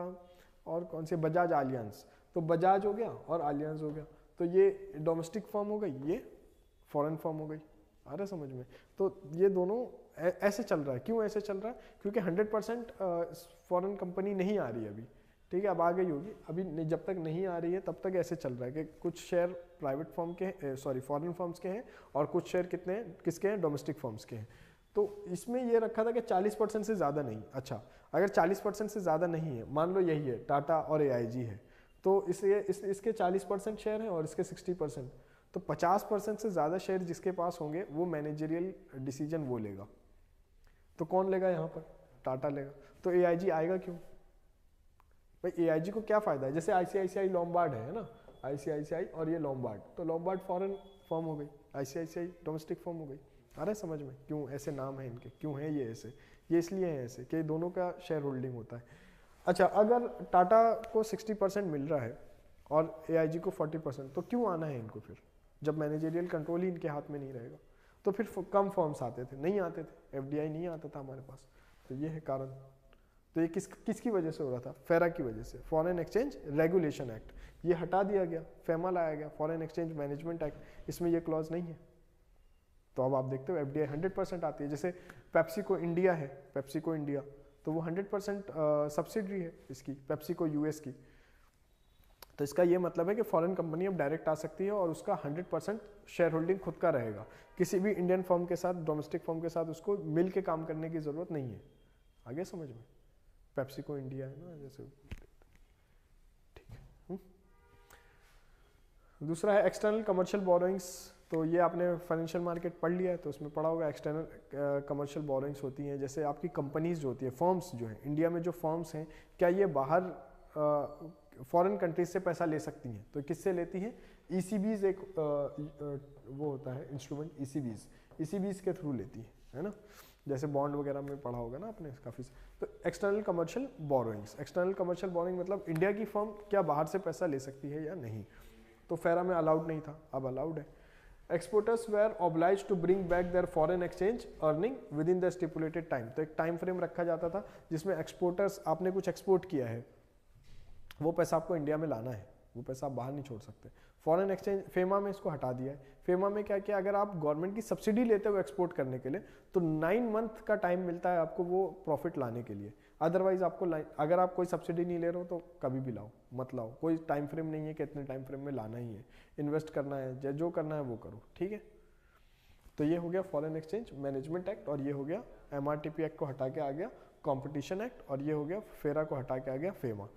और कौन से, बजाज आलियांस, तो बजाज हो गया और आलियांस हो गया, तो ये डोमेस्टिक फर्म हो गई, ये फॉरेन फर्म हो गई। आ रहा है समझ में। तो ये दोनों ऐसे चल रहा है। क्यों ऐसे चल रहा है? क्योंकि 100% फॉरेन कंपनी नहीं आ रही है अभी, ठीक है, अब आ गई होगी, अभी जब तक नहीं आ रही है तब तक ऐसे चल रहा है कि कुछ शेयर प्राइवेट फर्म के फॉरेन फर्म्स के हैं और कुछ शेयर कितने हैं, किसके हैं, डोमेस्टिक फर्म्स के हैं। तो इसमें ये रखा था कि 40% से ज़्यादा नहीं। अच्छा, अगर 40% से ज़्यादा नहीं है, मान लो यही है टाटा और AIG है, तो इसके 40% शेयर हैं और इसके 60%, तो 50% से ज़्यादा शेयर जिसके पास होंगे वो मैनेजरियल डिसीजन वो लेगा। तो कौन लेगा यहाँ पर? टाटा लेगा। तो AIG आएगा क्यों भाई? AIG को क्या फ़ायदा है? जैसे ICICI लॉम्बार्ड है ना, ICICI और ये लॉम्बार्ड, तो लॉम्बार्ड फॉरेन फर्म हो गई, ICICI डोमेस्टिक फर्म हो गई। आ रहा है समझ में क्यों ऐसे नाम है इनके, क्यों है ये ऐसे? ये इसलिए है ऐसे कि दोनों का शेयर होल्डिंग होता है। अच्छा, अगर टाटा को 60% मिल रहा है और AIG को 40%, तो क्यों आना है इनको फिर, जब मैनेजरियल कंट्रोल ही इनके हाथ में नहीं रहेगा? तो फिर कम फर्म्स आते थे, नहीं आते थे, FDI नहीं आता था हमारे पास। तो ये है कारण। तो ये किसकी वजह से हो रहा था? फेरा की वजह से, फॉरेन एक्सचेंज रेगुलेशन एक्ट, ये हटा दिया गया, फेमा लाया गया, फॉरेन एक्सचेंज मैनेजमेंट एक्ट, इसमें ये क्लॉज नहीं है। तो अब आप देखते हो FDI 100% आती है। जैसे पेप्सिको इंडिया है, पेप्सिको इंडिया, तो वो 100% सब्सिडरी है इसकी, पेप्सिको US की। तो इसका ये मतलब है कि फॉरेन कंपनी अब डायरेक्ट आ सकती है और उसका 100% शेयर होल्डिंग खुद का रहेगा। किसी भी इंडियन फर्म के साथ, डोमेस्टिक फर्म के साथ उसको मिल के काम करने की ज़रूरत नहीं है। आगे समझ में? पेप्सिको इंडिया है ना जैसे, ठीक है। दूसरा है एक्सटर्नल कमर्शियल बोरोइंग्स। तो ये आपने फाइनेंशियल मार्केट पढ़ लिया है तो उसमें पढ़ा होगा, एक्सटर्नल कमर्शियल बोरोइंग्स होती हैं। जैसे आपकी कंपनीज जो होती है, फर्म्स जो हैं, इंडिया में जो फर्म्स हैं, क्या ये बाहर फॉरेन कंट्रीज से पैसा ले सकती हैं? तो किससे लेती हैं? ECBs एक वो होता है इंस्ट्रूमेंट, ECBs के थ्रू लेती है ना, जैसे बॉन्ड वगैरह में पढ़ा होगा ना आपने काफ़ी। तो external commercial borrowings, external commercial borrowing मतलब इंडिया की फर्म क्या बाहर से पैसा ले सकती है या नहीं। तो फेरा में अलाउड नहीं था, अब अलाउड है। Exporters were obliged to bring back their foreign exchange earning within the stipulated time. तो एक टाइम फ्रेम रखा जाता था जिसमें एक्सपोर्टर्स, आपने कुछ एक्सपोर्ट किया है, वो पैसा आपको इंडिया में लाना है, वो पैसा आप बाहर नहीं छोड़ सकते। फॉरेन एक्सचेंज, फेमा में इसको हटा दिया है। फेमा में क्या किया, अगर आप गवर्नमेंट की सब्सिडी लेते हो एक्सपोर्ट करने के लिए तो 9 मंथ का टाइम मिलता है आपको वो प्रॉफिट लाने के लिए। अदरवाइज आपको अगर आप कोई सब्सिडी नहीं ले रहे हो तो कभी भी लाओ, मत लाओ, कोई टाइम फ्रेम नहीं है कि इतने टाइम फ्रेम में लाना ही है, इन्वेस्ट करना है, जो करना है वो करो, ठीक है। तो ये हो गया फॉरेन एक्सचेंज मैनेजमेंट एक्ट, और ये हो गया MRTP एक्ट को हटा के आ गया कॉम्पिटिशन एक्ट, और ये हो गया फेरा को हटा के आ गया फेमा।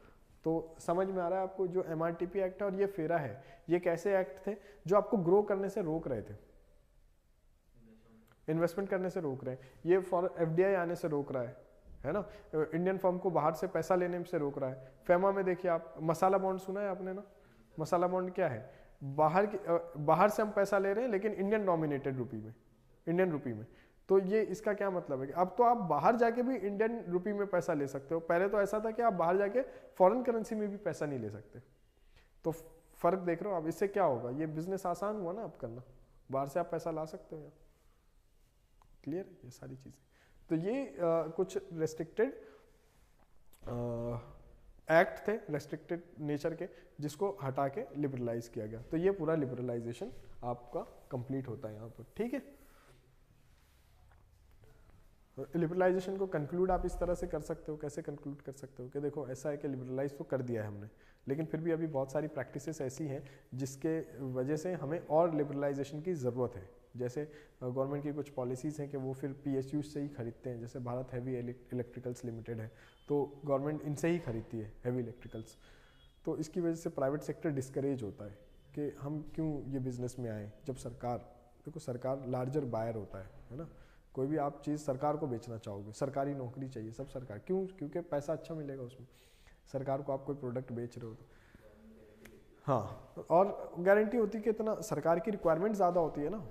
तो समझ में आ रहा है आपको, जो MRTP एक्ट है और ये फेरा है, ये कैसे एक्ट थे जो आपको ग्रो करने से रोक रहे थे, इन्वेस्टमेंट करने से रोक रहे हैं। ये फॉर FDI आने से रोक रहा है ना, इंडियन फर्म को बाहर से पैसा लेने से रोक रहा है। फेमा में देखिए आप, मसाला बॉन्ड सुना है आपने ना, मसाला बॉन्ड क्या है, बाहर से हम पैसा ले रहे हैं लेकिन इंडियन डोमिनेटेड रुपी में, इंडियन रुपी में। तो ये इसका क्या मतलब है कि अब तो आप बाहर जाके भी इंडियन रुपी में पैसा ले सकते हो। पहले तो ऐसा था कि आप बाहर जाके फॉरेन करेंसी में भी पैसा नहीं ले सकते। तो फर्क देख रहे हो आप, इससे क्या होगा, ये बिजनेस आसान हुआ ना अब करना, बाहर से आप पैसा ला सकते हो। क्लियर है ये सारी चीजें। तो ये कुछ रेस्ट्रिक्टेड एक्ट थे, रेस्ट्रिक्टेड नेचर के, जिसको हटा के लिबरलाइज किया गया। तो ये पूरा लिबरलाइजेशन आपका कंप्लीट होता है यहाँ पर, ठीक है। लिबरलाइजेशन को कंक्लूड आप इस तरह से कर सकते हो, कैसे कंक्लूड कर सकते हो कि देखो ऐसा है कि लिबरलाइज तो कर दिया है हमने, लेकिन फिर भी अभी बहुत सारी प्रैक्टिसेस ऐसी हैं जिसके वजह से हमें और लिबरलाइजेशन की ज़रूरत है। जैसे गवर्नमेंट की कुछ पॉलिसीज़ हैं कि वो फिर PSUs से ही खरीदते हैं। जैसे भारत हैवी इलेक्ट्रिकल्स लिमिटेड है, तो गवर्नमेंट इनसे ही खरीदती है हैवी इलेक्ट्रिकल्स। तो इसकी वजह से प्राइवेट सेक्टर डिस्करेज होता है कि हम क्यों ये बिजनेस में आए, जब सरकार, देखो सरकार लार्जर बायर होता है ना, कोई भी आप चीज़ सरकार को बेचना चाहोगे, सरकारी नौकरी चाहिए सब सरकार, क्यों, क्योंकि पैसा अच्छा मिलेगा उसमें, सरकार को आप कोई प्रोडक्ट बेच रहे हो तो। हाँ, और गारंटी होती है कि इतना सरकार की रिक्वायरमेंट ज़्यादा होती है ना,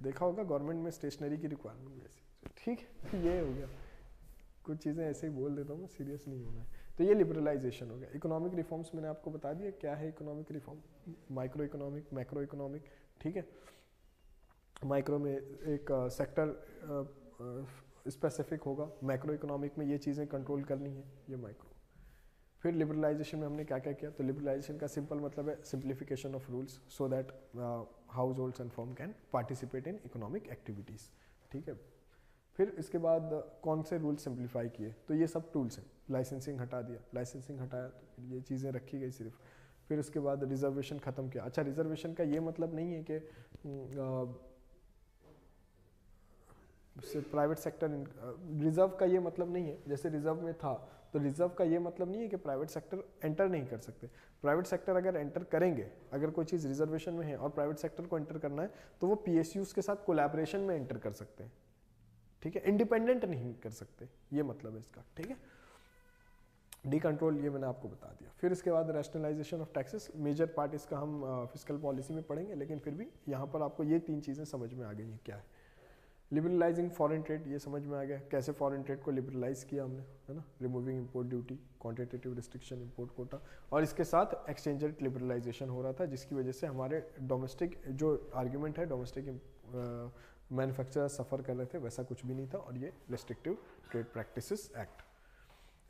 देखा होगा गवर्नमेंट में स्टेशनरी की रिक्वायरमेंट वैसी, ठीक है। ये हो गया, कुछ चीज़ें ऐसे ही बोल देता हूँ, सीरियस नहीं होना है। तो ये लिबरलाइजेशन हो गया। इकोनॉमिक रिफॉर्म्स मैंने आपको बता दिया क्या है economic reform, micro economic, macro economic, ठीक है। माइक्रो में एक सेक्टर स्पेसिफिक होगा, मैक्रो इकोनॉमिक में ये चीज़ें कंट्रोल करनी है, ये माइक्रो। फिर लिबरलाइजेशन में हमने क्या क्या किया, तो लिबरलाइजेशन का सिंपल मतलब है simplification of rules so that house holds and firm can participate in economic activities, ठीक है। फिर इसके बाद कौन से रूल सिंप्लीफाई किए, तो ये सब टूल्स हैं। लाइसेंसिंग हटा दिया, लाइसेंसिंग हटाया तो ये चीज़ें रखी गई सिर्फ। फिर उसके बाद रिजर्वेशन ख़त्म किया। अच्छा, रिजर्वेशन का ये मतलब नहीं है कि प्राइवेट सेक्टर, रिजर्व का ये मतलब नहीं है, जैसे रिजर्व में था तो रिजर्व का ये मतलब नहीं है कि प्राइवेट सेक्टर एंटर नहीं कर सकते। प्राइवेट सेक्टर अगर एंटर करेंगे, अगर कोई चीज़ रिजर्वेशन में है और प्राइवेट सेक्टर को एंटर करना है तो वो पीएसयूज के साथ कोलैबोरेशन में एंटर कर सकते हैं, ठीक है, इंडिपेंडेंट नहीं कर सकते, ये मतलब है इसका, ठीक है। डी कंट्रोल ये मैंने आपको बता दिया। फिर इसके बाद rationalisation of taxes, major part इसका हम फिस्कल पॉलिसी में पढ़ेंगे, लेकिन फिर भी यहाँ पर आपको ये 3 चीज़ें समझ में आ गई हैं क्या है। लिबरलाइजिंग फॉरेन ट्रेड, ये समझ में आ गया कैसे फॉरेन ट्रेड को लिबरलाइज किया हमने, है ना। Removing import duty, quantitative restriction, import Kota, और इसके साथ एक्सचेंज रेट लिबरलाइजेशन हो रहा था, जिसकी वजह से हमारे डोमेस्टिक जो आर्ग्यूमेंट है, डोमेस्टिक मैन्युफैक्चरर सफ़र कर रहे थे, वैसा कुछ भी नहीं था, और ये रेस्ट्रिक्टिव ट्रेड प्रैक्टिसेस एक्ट।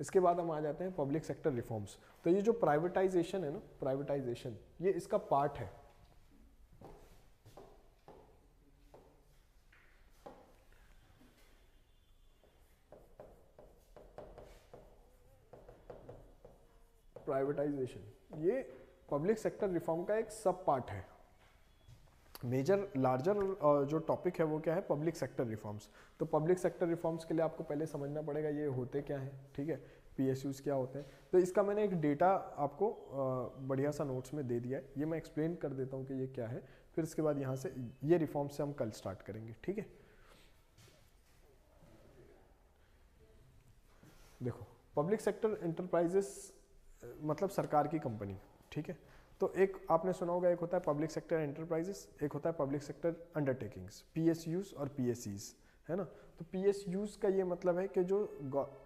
इसके बाद हम आ जाते हैं पब्लिक सेक्टर रिफॉर्म्स। तो ये जो प्राइवेटाइजेशन है ना, प्राइवेटाइजेशन ये इसका पार्ट है। प्राइवेटाइजेशन ये पब्लिक सेक्टर रिफॉर्म का एक सब पार्ट है। मेजर लार्जर जो टॉपिक है वो क्या है, पब्लिक सेक्टर रिफॉर्म्स। तो पब्लिक सेक्टर रिफॉर्म्स के लिए आपको पहले समझना पड़ेगा ये होते क्या हैं, ठीक है, पीएसयूज क्या होते हैं। तो इसका मैंने एक डेटा आपको बढ़िया सा नोट्स में दे दिया है, ये मैं एक्सप्लेन कर देता हूँ कि ये क्या है। फिर इसके बाद यहाँ से ये रिफॉर्म से हम कल स्टार्ट करेंगे, ठीक है। देखो, पब्लिक सेक्टर एंटरप्राइजेस मतलब सरकार की कंपनी, ठीक है। तो एक आपने सुना होगा, एक होता है पब्लिक सेक्टर एंटरप्राइजेस, एक होता है पब्लिक सेक्टर अंडरटेकिंग्स, पीएसयूज और पीएसईज, है ना। तो पीएसयूज का ये मतलब है कि जो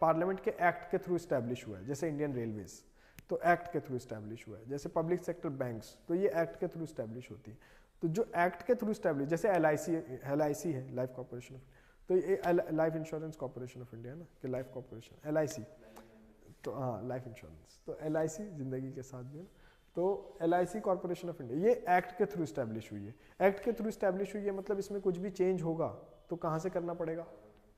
पार्लियामेंट के एक्ट के थ्रू इस्टेब्लिश हुआ है, जैसे इंडियन रेलवेज तो एक्ट के थ्रू इस्टेब्लिश हुआ है, जैसे पब्लिक सेक्टर बैंक्स तो ये एक्ट के थ्रू इस्टेब्लिश होती है। तो जो एक्ट के थ्रू इस्टेब्लिश, जैसे एलआईसी है, लाइफ कॉर्पोरेशन ऑफ, तो ये life insurance corporation of India ना, कि लाइफ कॉर्पोरेशन एलआईसी, तो हाँ लाइफ इंश्योरेंस, तो एलआईसी जिंदगी के साथ भी है ना। तो एलआईसी कॉर्पोरेशन ऑफ इंडिया ये एक्ट के थ्रू इस्टेब्लिश हुई है। एक्ट के थ्रू इस्टेब्लिश हुई है मतलब इसमें कुछ भी चेंज होगा तो कहाँ से करना पड़ेगा,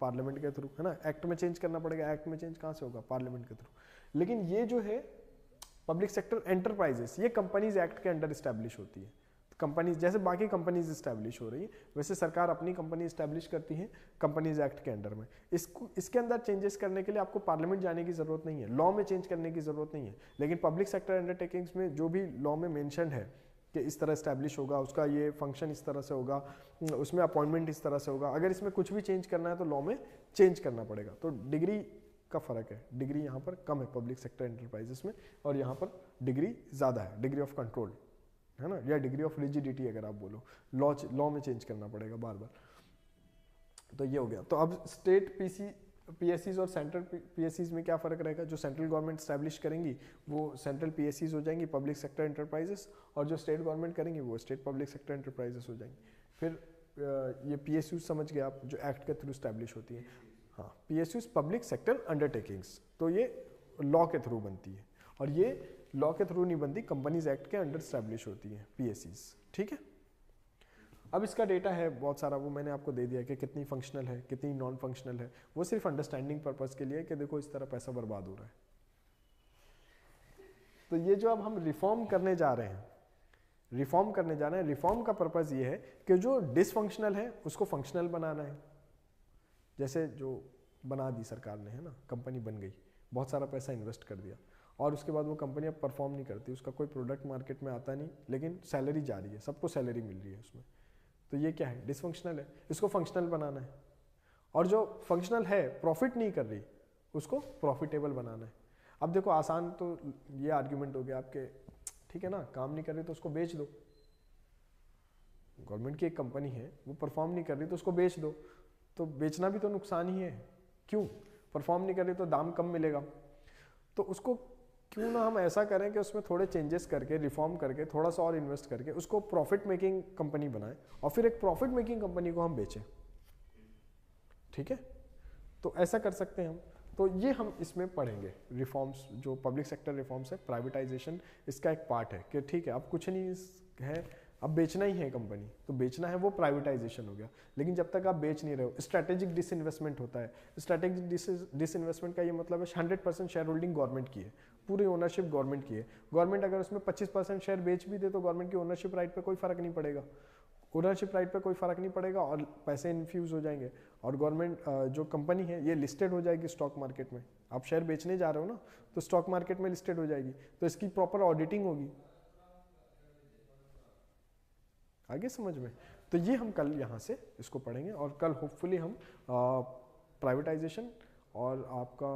पार्लियामेंट के थ्रू, है ना। एक्ट में चेंज करना पड़ेगा, एक्ट में चेंज कहाँ से होगा, पार्लियामेंट के थ्रू। लेकिन ये जो है पब्लिक सेक्टर एंटरप्राइजेस, ये कंपनीज एक्ट के अंडर इस्टेब्लिश होती है। कंपनीज जैसे बाकी कंपनीज इस्टेब्लिश हो रही है, वैसे सरकार अपनी कंपनी इस्टेब्लिश करती है कंपनीज एक्ट के अंडर में। इसके अंदर चेंजेस करने के लिए आपको पार्लियामेंट जाने की जरूरत नहीं है, लॉ में चेंज करने की जरूरत नहीं है। लेकिन पब्लिक सेक्टर अंडरटेकिंग्स में जो भी लॉ में मेंशन है कि इस तरह इस्टेब्लिश होगा, उसका ये फंक्शन इस तरह से होगा, उसमें अपॉइंटमेंट इस तरह से होगा, अगर इसमें कुछ भी चेंज करना है तो लॉ में चेंज करना पड़ेगा। तो डिग्री का फर्क है, डिग्री यहाँ पर कम है पब्लिक सेक्टर एंटरप्राइजेस में, और यहाँ पर डिग्री ज़्यादा है, डिग्री ऑफ कंट्रोल, है ना, या डिग्री ऑफ रिजिडिटी अगर आप बोलो, लॉ में चेंज करना पड़ेगा बार बार। तो ये हो गया। तो अब स्टेट पीएससीज और सेंट्रल पीएससीज में क्या फ़र्क रहेगा, जो सेंट्रल गवर्नमेंट स्टैब्लिश करेंगी वो सेंट्रल पीएससीज हो जाएंगी, पब्लिक सेक्टर एंटरप्राइजेस, और जो स्टेट गवर्नमेंट करेंगी वो स्टेट पब्लिक सेक्टर एंटरप्राइजेस हो जाएंगी। फिर ये पीएसयूज समझ गए आप, जो एक्ट के थ्रू स्टैब्लिश होती है। हाँ, पीएसयूज पब्लिक सेक्टर अंडरटेकिंग्स, तो ये लॉ के थ्रू बनती है, और ये लॉ के थ्रू नहीं बनती, कंपनीज एक्ट के अंडर स्टैब्लिश होती है पीएससीज, ठीक है। अब इसका डेटा है बहुत सारा, वो मैंने आपको दे दिया कि कितनी फंक्शनल है, कितनी नॉन फंक्शनल है, वो सिर्फ अंडरस्टैंडिंग पर्पस के लिए कि देखो इस तरह पैसा बर्बाद हो रहा है। तो ये जो अब हम रिफॉर्म करने जा रहे हैं, रिफॉर्म का पर्पस ये है कि जो डिसफंक्शनल है उसको फंक्शनल बनाना है। जैसे जो बना दी सरकार ने, है ना, कंपनी बन गई, बहुत सारा पैसा इन्वेस्ट कर दिया, और उसके बाद वो कंपनी अब परफॉर्म नहीं करती, उसका कोई प्रोडक्ट मार्केट में आता नहीं, लेकिन सैलरी जा रही है, सबको सैलरी मिल रही है उसमें, तो ये क्या है, डिसफंक्शनल है। इसको फंक्शनल बनाना है, और जो फंक्शनल है प्रॉफिट नहीं कर रही उसको प्रॉफिटेबल बनाना है। अब देखो आसान तो ये आर्ग्यूमेंट हो गया आपके, ठीक है ना, काम नहीं कर रही तो उसको बेच दो, गवर्नमेंट की एक कंपनी है वो परफॉर्म नहीं कर रही तो उसको बेच दो, तो बेचना भी तो नुकसान ही है, क्यों, परफॉर्म नहीं कर रही तो दाम कम मिलेगा, तो उसको क्यों ना हम ऐसा करें कि उसमें थोड़े चेंजेस करके, रिफॉर्म करके, थोड़ा सा और इन्वेस्ट करके उसको प्रॉफिट मेकिंग कंपनी बनाएं, और फिर एक प्रॉफिट मेकिंग कंपनी को हम बेचें, ठीक है, तो ऐसा कर सकते हैं हम। तो ये हम इसमें पढ़ेंगे, रिफॉर्म्स जो पब्लिक सेक्टर रिफॉर्म्स है, प्राइवेटाइजेशन इसका एक पार्ट है कि ठीक है अब कुछ नहीं है, अब बेचना ही है कंपनी, तो बेचना है वो प्राइवेटाइजेशन हो गया। लेकिन जब तक आप बेच नहीं रहे हो, स्ट्रैटेजिक डिसइन्वेस्टमेंट होता है। स्ट्रैटेजिक डिसइन्वेस्टमेंट का ये मतलब है 100% शेयर होल्डिंग गवर्नमेंट की है, पूरी ओनरशिप गवर्नमेंट की है। गवर्नमेंट अगर उसमें 25% शेयर बेच भी दे तो गवर्नमेंट की ओनरशिप राइट पे कोई फर्क नहीं पड़ेगा, ओनरशिप राइट पे कोई फर्क नहीं पड़ेगा, और पैसे इन्फ्यूज हो जाएंगे, और गवर्नमेंट जो कंपनी है ये लिस्टेड हो जाएगी स्टॉक मार्केट में। आप शेयर बेचने जा रहे हो ना, तो स्टॉक मार्केट में लिस्टेड हो जाएगी, तो इसकी प्रॉपर ऑडिटिंग होगी, आगे समझ में। तो ये हम कल यहाँ से इसको पढ़ेंगे, और कल होपफुली हम प्राइवेटाइजेशन और आपका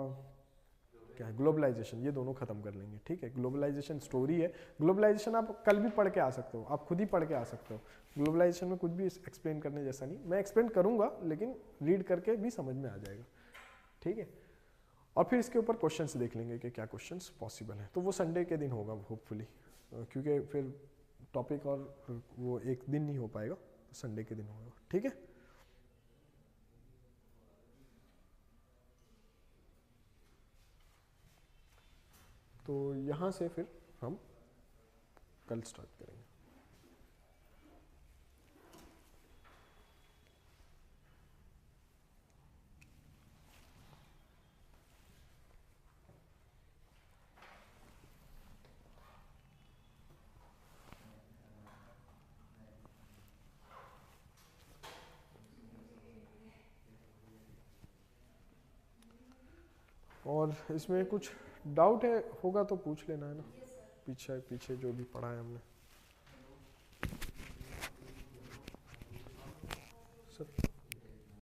क्या है ग्लोबलाइजेशन, ये दोनों खत्म कर लेंगे, ठीक है। ग्लोबलाइजेशन स्टोरी है, ग्लोबलाइजेशन आप कल भी पढ़ के आ सकते हो, आप खुद ही पढ़ के आ सकते हो, ग्लोबलाइजेशन में कुछ भी एक्सप्लेन करने जैसा नहीं, मैं एक्सप्लेन करूंगा लेकिन रीड करके भी समझ में आ जाएगा, ठीक है। और फिर इसके ऊपर क्वेश्चंस देख लेंगे कि क्या क्वेश्चंस पॉसिबल है, तो वो संडे के दिन होगा होपफुली, क्योंकि फिर टॉपिक और वो एक दिन नहीं हो पाएगा, तो संडे के दिन होगा, ठीक है। तो यहाँ से फिर हम कल स्टार्ट करेंगे। और इसमें कुछ डाउट है होगा तो पूछ लेना, है ना, पीछे पीछे जो भी पढ़ा है हमने।